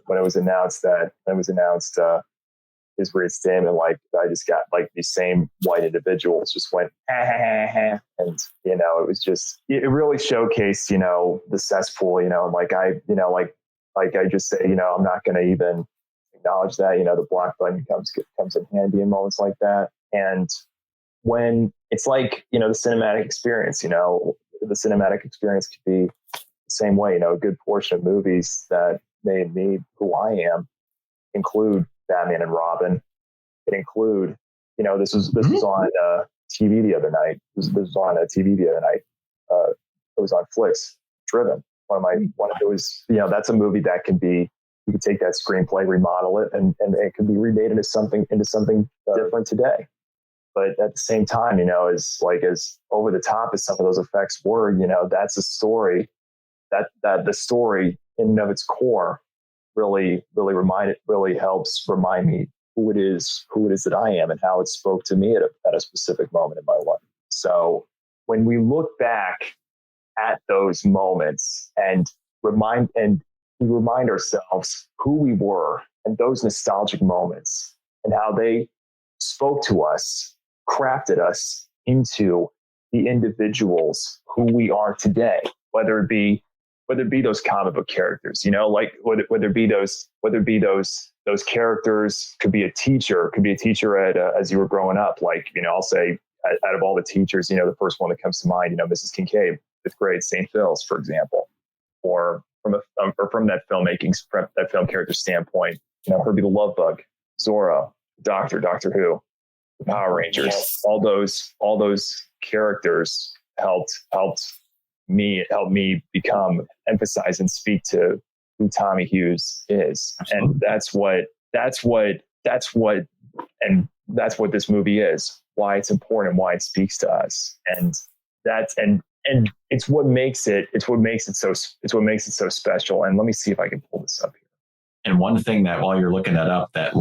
when it was announced his reinstatement, I just got these same white individuals just went, ha, ha, ha, ha. And, it was just, it really showcased, the cesspool, and I just say, I'm not going to even acknowledge that, the block button comes in handy in moments like that. And when it's like, the cinematic experience, the cinematic experience could be the same way. A good portion of movies that made me who I am include Batman and Robin. It include, this was on TV the other night. This was on TV the other night. It was on Flix, Driven. It was, that's a movie that can be, you can take that screenplay, remodel it, and it can be remade into something different today. But at the same time, as over the top as some of those effects were, that's a story that the story in and of its core really helps remind me who it is that I am and how it spoke to me at a specific moment in my life. So when we look back at those moments and remind ourselves who we were and those nostalgic moments and how they spoke to us, crafted us into the individuals who we are today, whether it be those comic book characters, whether it be those characters, could be a teacher at as you were growing up. I'll say out of all the teachers, the first one that comes to mind, Mrs. Kincaid, 5th grade, St. Phil's, for example, or from that film character standpoint, Herbie the Love Bug, Zorro, Doctor Who, the Power Rangers, yes. all those characters helped me emphasize and speak to who Tommy Hughes is. Absolutely. And that's what this movie is, why it's important, why it speaks to us. And it's what makes it so special. And let me see if I can pull this up here. And one thing that while you're looking that up that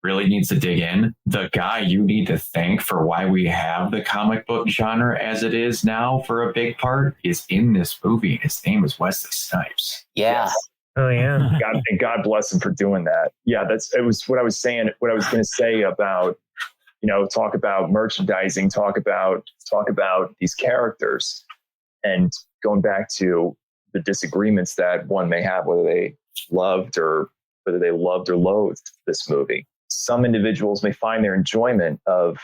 really needs to dig in, the guy you need to thank for why we have the comic book genre as it is now for a big part is in this movie. His name is Wesley Snipes. Yeah. Yes. Oh yeah. God bless him for doing that. Yeah, it was what I was saying, what I was going to say about, talk about merchandising, talk about these characters, and going back to the disagreements that one may have, whether they loved or loathed this movie. Some individuals may find their enjoyment of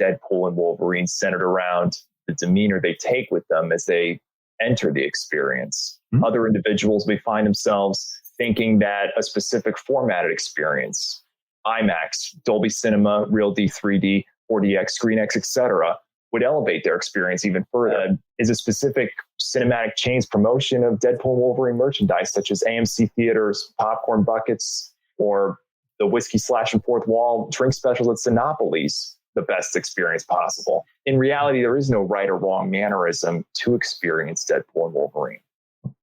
Deadpool and Wolverine centered around the demeanor they take with them as they enter the experience. Mm-hmm. Other individuals may find themselves thinking that a specific formatted experience, IMAX, Dolby Cinema, Real D, 3D, 4DX, ScreenX, etc., would elevate their experience even further. Is a specific cinematic chains promotion of Deadpool Wolverine merchandise, such as AMC theaters, popcorn buckets, or the whiskey slashing fourth wall drink specials at Sinopolis, the best experience possible? In reality, there is no right or wrong mannerism to experience Deadpool and Wolverine.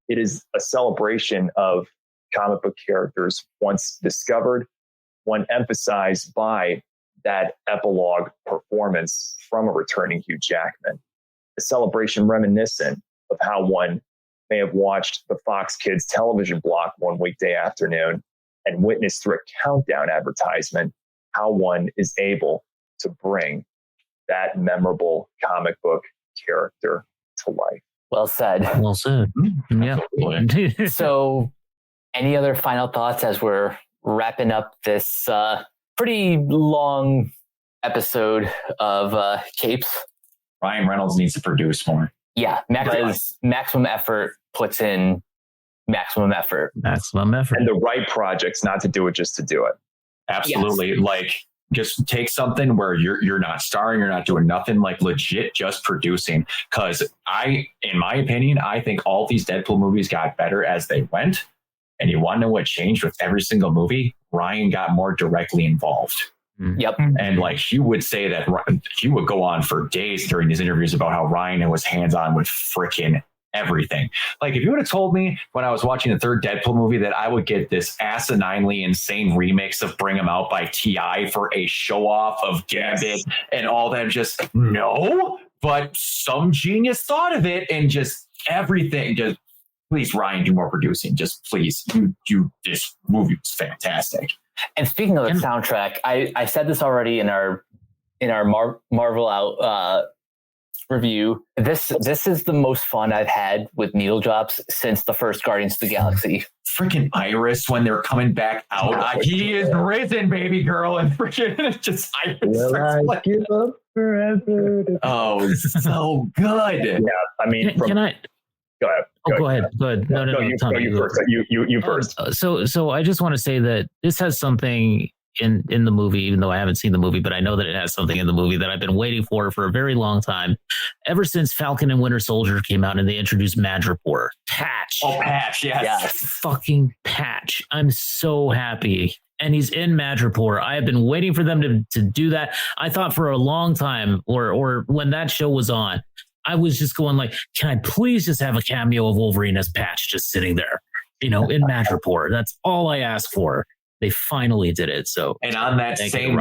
It is a celebration of comic book characters once discovered, one emphasized by that epilogue performance from a returning Hugh Jackman. A celebration reminiscent of how one may have watched the Fox Kids television block one weekday afternoon and witnessed through a countdown advertisement how one is able to bring that memorable comic book character to life. Well said. Well said. Yeah. So, any other final thoughts as we're wrapping up this pretty long episode of Capes? Ryan Reynolds needs to produce more. Yeah, maximum effort puts in maximum effort. Maximum effort. And the right projects, not to do it just to do it. Absolutely. Yes. Like, just take something where you're not starring, you're not doing nothing, like legit just producing. Because in my opinion, I think all these Deadpool movies got better as they went. And you want to know what changed with every single movie? Ryan got more directly involved. Yep. And like he would say that he would go on for days during these interviews about how Ryan was hands-on with freaking everything. Like if you would have told me when I was watching the third Deadpool movie that I would get this asininely insane remix of Bring 'Em Out by T.I. for a show off of Gambit and all that, just no, but some genius thought of it and just everything. Just please, Ryan, do more producing. Just please, this movie was fantastic. And speaking of the soundtrack, I said this already in our Marvel Out review. This is the most fun I've had with needle drops since the first Guardians of the Galaxy. Freaking Iris when they're coming back out. He is risen, baby girl, and freaking just Iris. Will I give up forever? Oh, so good. Yeah, I mean, Can I? Go ahead. Go ahead. No, you first. You first. So I just want to say that this has something in the movie, even though I haven't seen the movie, but I know that it has something in the movie that I've been waiting for a very long time. Ever since Falcon and Winter Soldier came out and they introduced Madripoor. Patch. Oh, Patch, yes. Fucking Patch. I'm so happy. And he's in Madripoor. I have been waiting for them to do that. I thought for a long time, or when that show was on, I was just going like, can I please just have a cameo of Wolverine as Patch just sitting there, in Madripoor? That's all I asked for. They finally did it. So, and on that same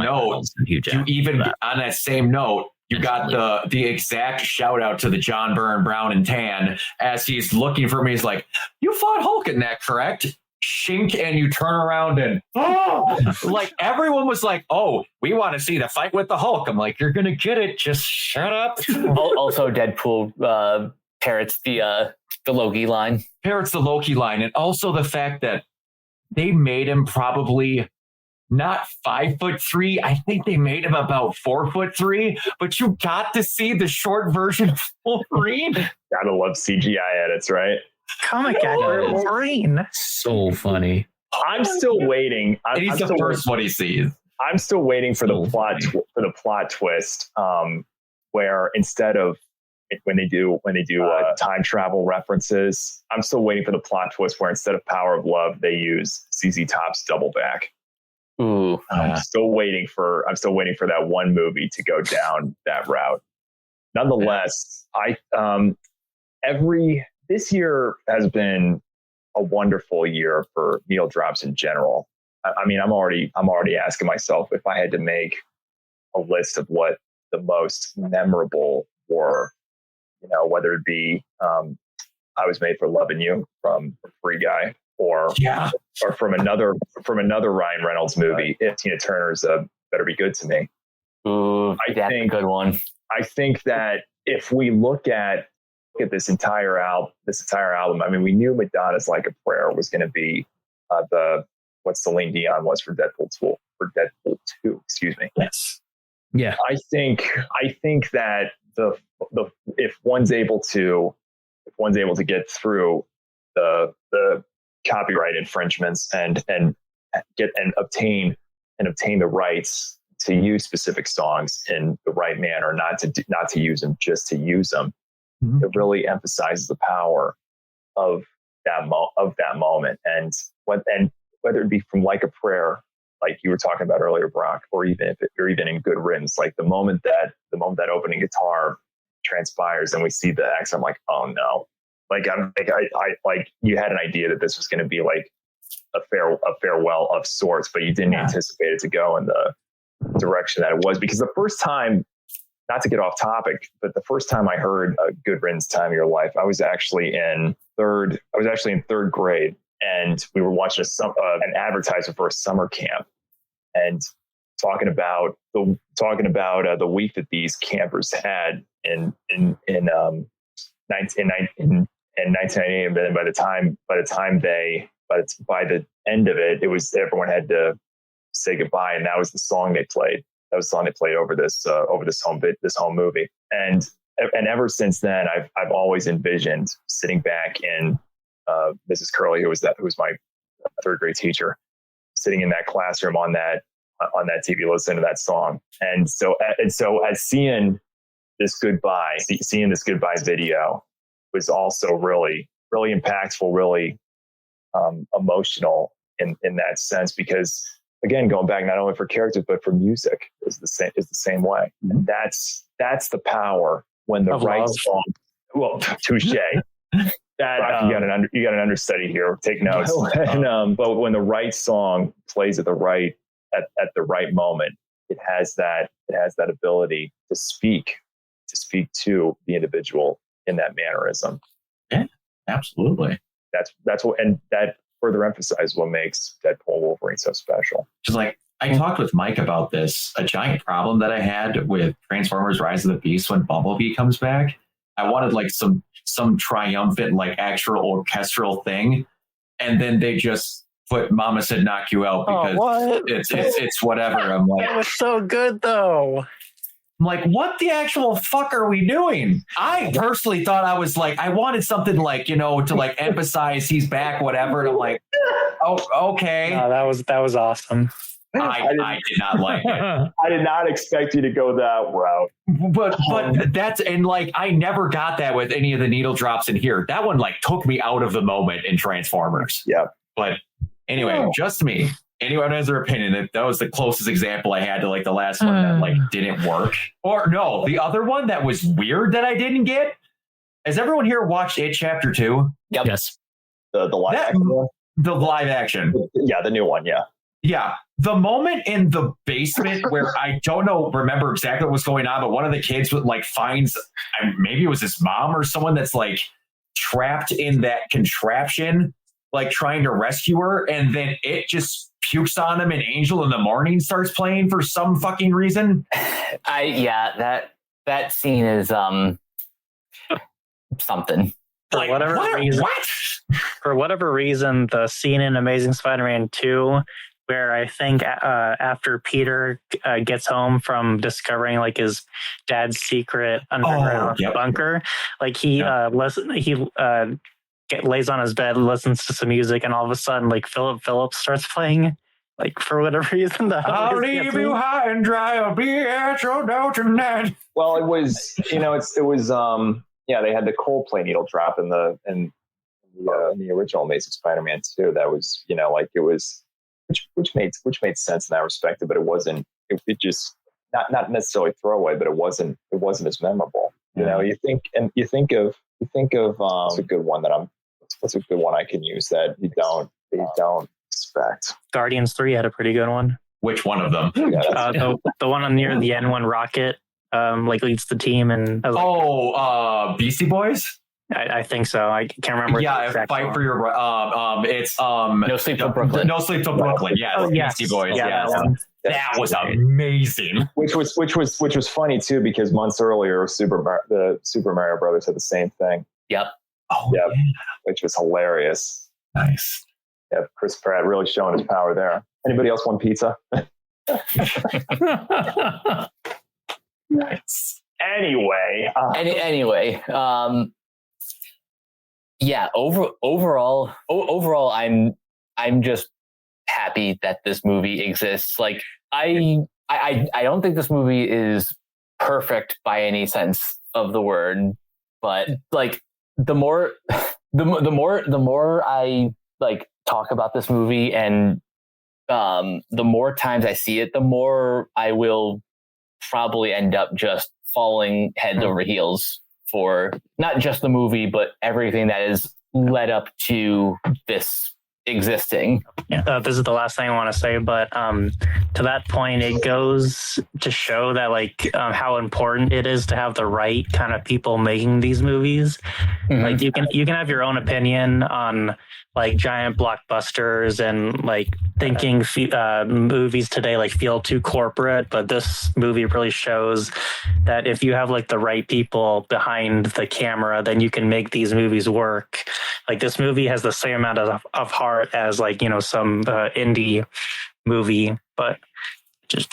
note, you got the exact shout out to the John Byrne Brown and Tan as he's looking for me. He's like, "You fought Hulk in that, correct?" Shink, and you turn around and like everyone was like, "Oh, we want to see the fight with the Hulk." I'm like, "You're gonna get it. Just shut up." Also, Deadpool parrots the Loki line. And also the fact that they made him probably not 5'3". I think they made him about 4'3". But you got to see the short version of Wolverine. Gotta love CGI edits, right? Comic actor Wolverine. So funny. I'm still waiting. He's the first one he sees. I'm still waiting for the plot twist, where instead of when they do time travel references, I'm still waiting for the plot twist where instead of Power of Love, they use ZZ Top's Double Back. Ooh, I'm still waiting for that one movie to go down that route. Nonetheless, this year has been a wonderful year for needle drops in general. I mean, I'm already asking myself if I had to make a list of what the most memorable were, whether it be I Was Made for Loving You from Free Guy or from another Ryan Reynolds movie, if Tina Turner's Better Be Good to Me. Ooh, that's a good one. I think that if we look at this entire album, I mean, we knew Madonna's Like a Prayer was going to be what Celine Dion was for Deadpool 2. Excuse me. Yes. Yeah. I think that if one's able to get through the copyright infringements and obtain the rights to use specific songs in the right manner, not to use them just to use them. Mm-hmm. It really emphasizes the power of that moment, and whether it be from Like a Prayer, like you were talking about earlier, Brock, or even in Good Riddance, like the moment that opening guitar transpires and we see the X, I'm like, oh no, like I you had an idea that this was going to be like a farewell of sorts, but you didn't anticipate it to go in the direction that it was. Because the first time, not to get off topic, but the first time I heard a Good Riddance, Time of Your Life, I was actually in third grade, and we were watching an advertisement for a summer camp, and talking about the week that these campers had in 1998, and then by the end of it, it was everyone had to say goodbye, and that was the song they played. That was the song they played over this home movie, and ever since then, I've always envisioned sitting back in Mrs. Curley, who was my third grade teacher, sitting in that classroom on that TV, listening to that song, and so as seeing this goodbye video was also really, really impactful, really emotional in that sense, because again, going back not only for characters but for music is the same way. Mm-hmm. And that's the power when the right song. Well, touche. That you got an understudy here. Take notes. But when the right song plays at the right moment, it has that ability to speak to the individual in that mannerism. Yeah, absolutely. That's what, and that further emphasizes what makes Deadpool Wolverine so special. Just like I talked with Mike about this, a giant problem that I had with Transformers: Rise of the Beast when Bumblebee comes back. I wanted like some triumphant, like actual orchestral thing, and then they just put "Mama Said Knock You Out" because it's whatever. I'm like, that was so good though. I'm like, what the actual fuck are we doing? I personally thought I wanted something like, to like emphasize he's back, whatever. And I'm like, oh, okay. No, that was awesome. I did not like it. I did not expect you to go that route. But that's, and like, I never got that with any of the needle drops in here. That one like took me out of the moment in Transformers. Yeah. But anyway, just me. Anyone has their opinion, that was the closest example I had to like the last one that like didn't work. Or no, the other one that was weird that I didn't get. Has everyone here watched It Chapter 2? Yep. Yes. The live action? The live action. Yeah, the new one, yeah. Yeah. The moment in the basement where I don't remember exactly what's going on, but one of the kids finds, maybe it was his mom or someone that's like trapped in that contraption, like trying to rescue her, and then it just pukes on him and Angel in the Morning starts playing for some fucking reason. That scene is something. For whatever reason, the scene in Amazing Spider-Man 2, where I think after Peter gets home from discovering like his dad's secret underground bunker, like he lays on his bed, listens to some music, and all of a sudden, like Philip Phillips starts playing. Like for whatever reason, I'll leave you high and dry. I'll be at your door tonight. Well, it was, they had the Coldplay needle drop in the original Amazing Spider-Man 2. That was, it was, which made sense in that respect, but it wasn't. It just not necessarily throwaway, but it wasn't as memorable. You think of what's a good one what's a good one I can use that you don't expect. Guardians 3 had a pretty good one. Which one of them? The one on near the end when Rocket leads the team and Beastie Boys. I think so. I can't remember. Yeah, Fight for Your. It's No Sleep Till Brooklyn. No Sleep Till Brooklyn. Yeah, Beastie Boys. Yeah, that was amazing. Which was funny too, because months earlier, the Super Mario Brothers had the same thing. Yep. Oh, yep. Yeah. Which was hilarious. Nice. Yeah, Chris Pratt really showing his power there. Anybody else want pizza? Nice. Anyway. Overall, I'm just happy that this movie exists. Like I I don't think this movie is perfect by any sense of the word, but like the more I like talk about this movie, and the more times I see it, the more I will probably end up just falling head over heels for not just the movie, but everything that is led up to this existing. This is the last thing I want to say, but to that point, it goes to show that like how important it is to have the right kind of people making these movies. Mm-hmm. Like you can have your own opinion on like giant blockbusters and like thinking movies today like feel too corporate, but this movie really shows that if you have like the right people behind the camera, then you can make these movies work. Like this movie has the same amount of heart as like, you know, some indie movie, but just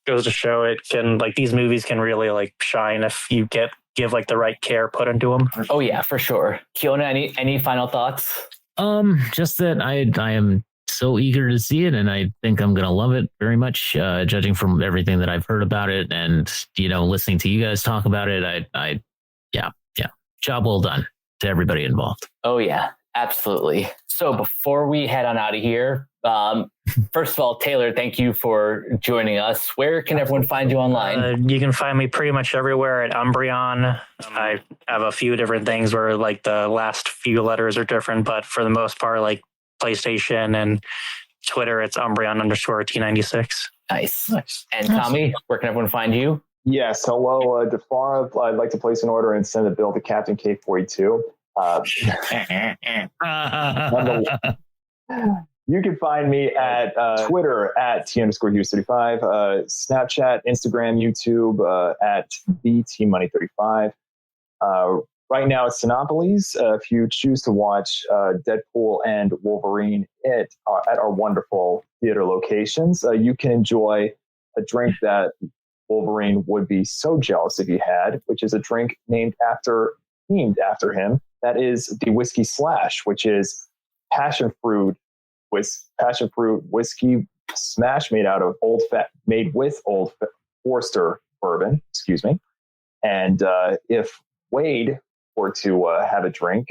goes to show it can like these movies can really like shine if you give like the right care put into them. Oh yeah, for sure. Kiona, any final thoughts? Just that I am so eager to see it, and I think I'm gonna love it very much, judging from everything that I've heard about it, and you know, listening to you guys talk about it. Job well done to everybody involved. Oh yeah, absolutely. So before we head on out of here, first of all, Taylor, thank you for joining us. Where can everyone find you online? You can find me pretty much everywhere at Umbreon. I have a few different things where like the last few letters are different, but for the most part, like PlayStation and Twitter, it's Umbreon_T96. Nice. And Tommy, where can everyone find you? Yes, hello, Defara. I'd like to place an order and send a bill to Captain K42. You can find me at Twitter at T_Hughes35, Snapchat, Instagram, YouTube at TheTMoney35. Right now it's Sinopolis. If you choose to watch Deadpool and Wolverine at our wonderful theater locations, you can enjoy a drink that Wolverine would be so jealous if he had, which is a drink named after him. That is the Whiskey Slash, which is passion fruit whiskey smash made with Old Forester bourbon. Excuse me. And if Wade were to have a drink,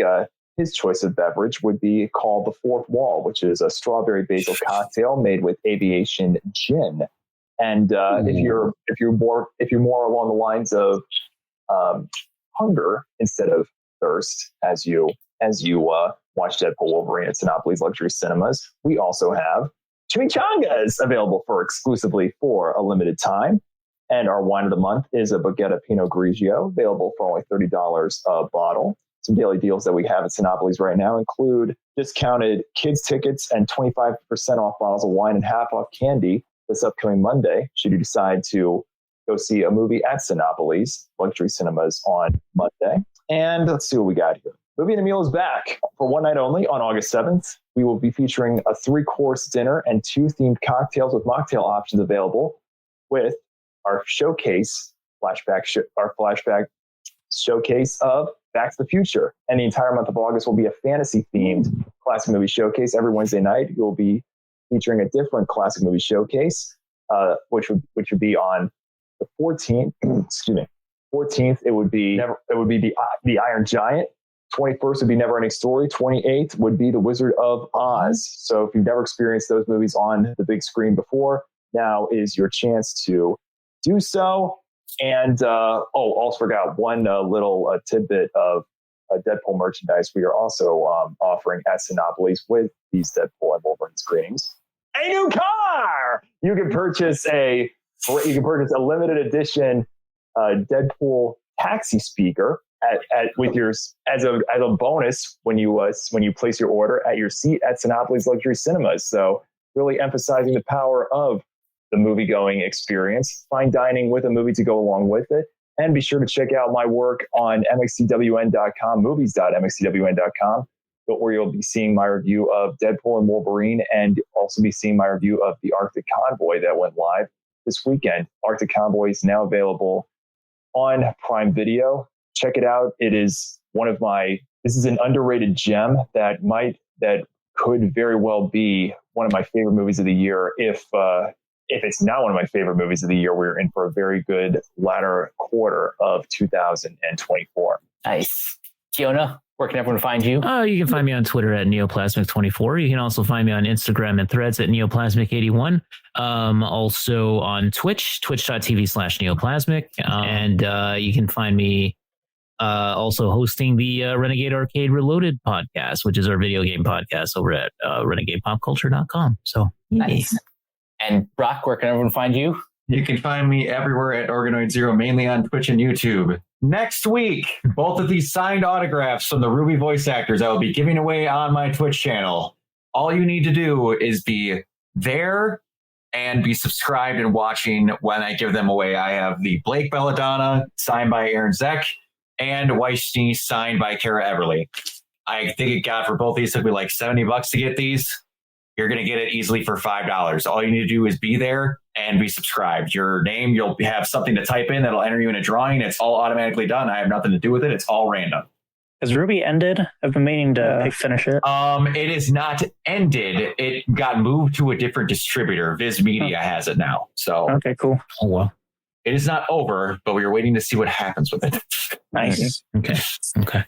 his choice of beverage would be called the Fourth Wall, which is a strawberry basil cocktail made with aviation gin. And if you're more along the lines of hunger instead of thirst, as you watch Deadpool Wolverine at Sinopolis Luxury Cinemas, we also have chimichangas available exclusively for a limited time. And our wine of the month is a Baguetta Pinot Grigio, available for only $30 a bottle. Some daily deals that we have at Sinopolis right now include discounted kids tickets and 25% off bottles of wine and half off candy this upcoming Monday, should you decide to go see a movie at Sinopolis Luxury Cinemas on Monday. And let's see what we got here. Movie and a Meal is back for one night only on August 7th. We will be featuring a 3-course dinner and 2 themed cocktails with mocktail options available with our flashback showcase of Back to the Future. And the entire month of August will be a fantasy-themed classic movie showcase. Every Wednesday night, you'll be featuring a different classic movie showcase, which would be on the 14th. Excuse me. 14th, it would be the Iron Giant. 21st would be Neverending Story. 28th would be The Wizard of Oz. So if you've never experienced those movies on the big screen before, now is your chance to do so. And also forgot one little tidbit of Deadpool merchandise we are also offering at Sinopolis with these Deadpool and Wolverine screenings. A new car! You can purchase a limited edition Deadpool taxi speaker as a bonus when you place your order at your seat at Sinopolis Luxury Cinemas. So really emphasizing the power of the movie-going experience, fine dining with a movie to go along with it. And be sure to check out my work on mxcwn.com, movies.mxcwn.com, where you'll be seeing my review of Deadpool and Wolverine, and also be seeing my review of the Arctic Convoy that went live this weekend. Arctic Convoy is now available on Prime Video. Check it out. It is this is an underrated gem that could very well be one of my favorite movies of the year if if it's not one of my favorite movies of the year, we're in for a very good latter quarter of 2024. Nice. Kiona, where can everyone find you? You can find me on Twitter at Neoplasmic24. You can also find me on Instagram and Threads at Neoplasmic81. Also on Twitch, twitch.tv/Neoplasmic. And you can find me also hosting the Renegade Arcade Reloaded podcast, which is our video game podcast over at renegadepopculture.com. So nice. And Brock, where can everyone find you? You can find me everywhere at OrganoidZero, mainly on Twitch and YouTube. Next week, both of these signed autographs from the Ruby voice actors I will be giving away on my Twitch channel. All you need to do is be there and be subscribed and watching when I give them away. I have the Blake Belladonna signed by Aaron Zek and Weissney signed by Kara Everly. I think it got for both these, it'll be like $70 to get these. You're going to get it easily for $5. All you need to do is be there and be subscribed. Your name, you'll have something to type in that'll enter you in a drawing. It's all automatically done. I have nothing to do with it. It's all random. Has Ruby ended? I've been meaning to finish it. It is not ended. It got moved to a different distributor. Viz Media has it now. So okay, cool. Oh, well. It is not over, but we are waiting to see what happens with it. Nice. Okay.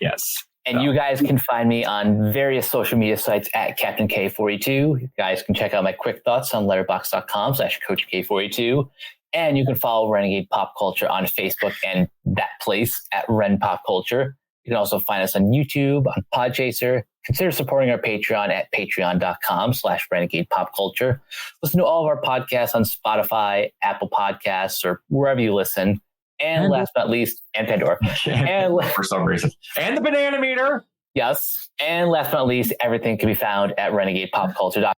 Yes. And you guys can find me on various social media sites at Captain K42. You guys can check out my quick thoughts on letterboxd.com/CoachK42. And you can follow Renegade Pop Culture on Facebook and that place at Ren Pop Culture. You can also find us on YouTube, on Podchaser. Consider supporting our Patreon at patreon.com/Renegade Pop Culture. Listen to all of our podcasts on Spotify, Apple Podcasts, or wherever you listen. And last but not least, and Pandora. And for some reason. And the Banana Meter. Yes. And last but not least, everything can be found at renegadepopculture.com.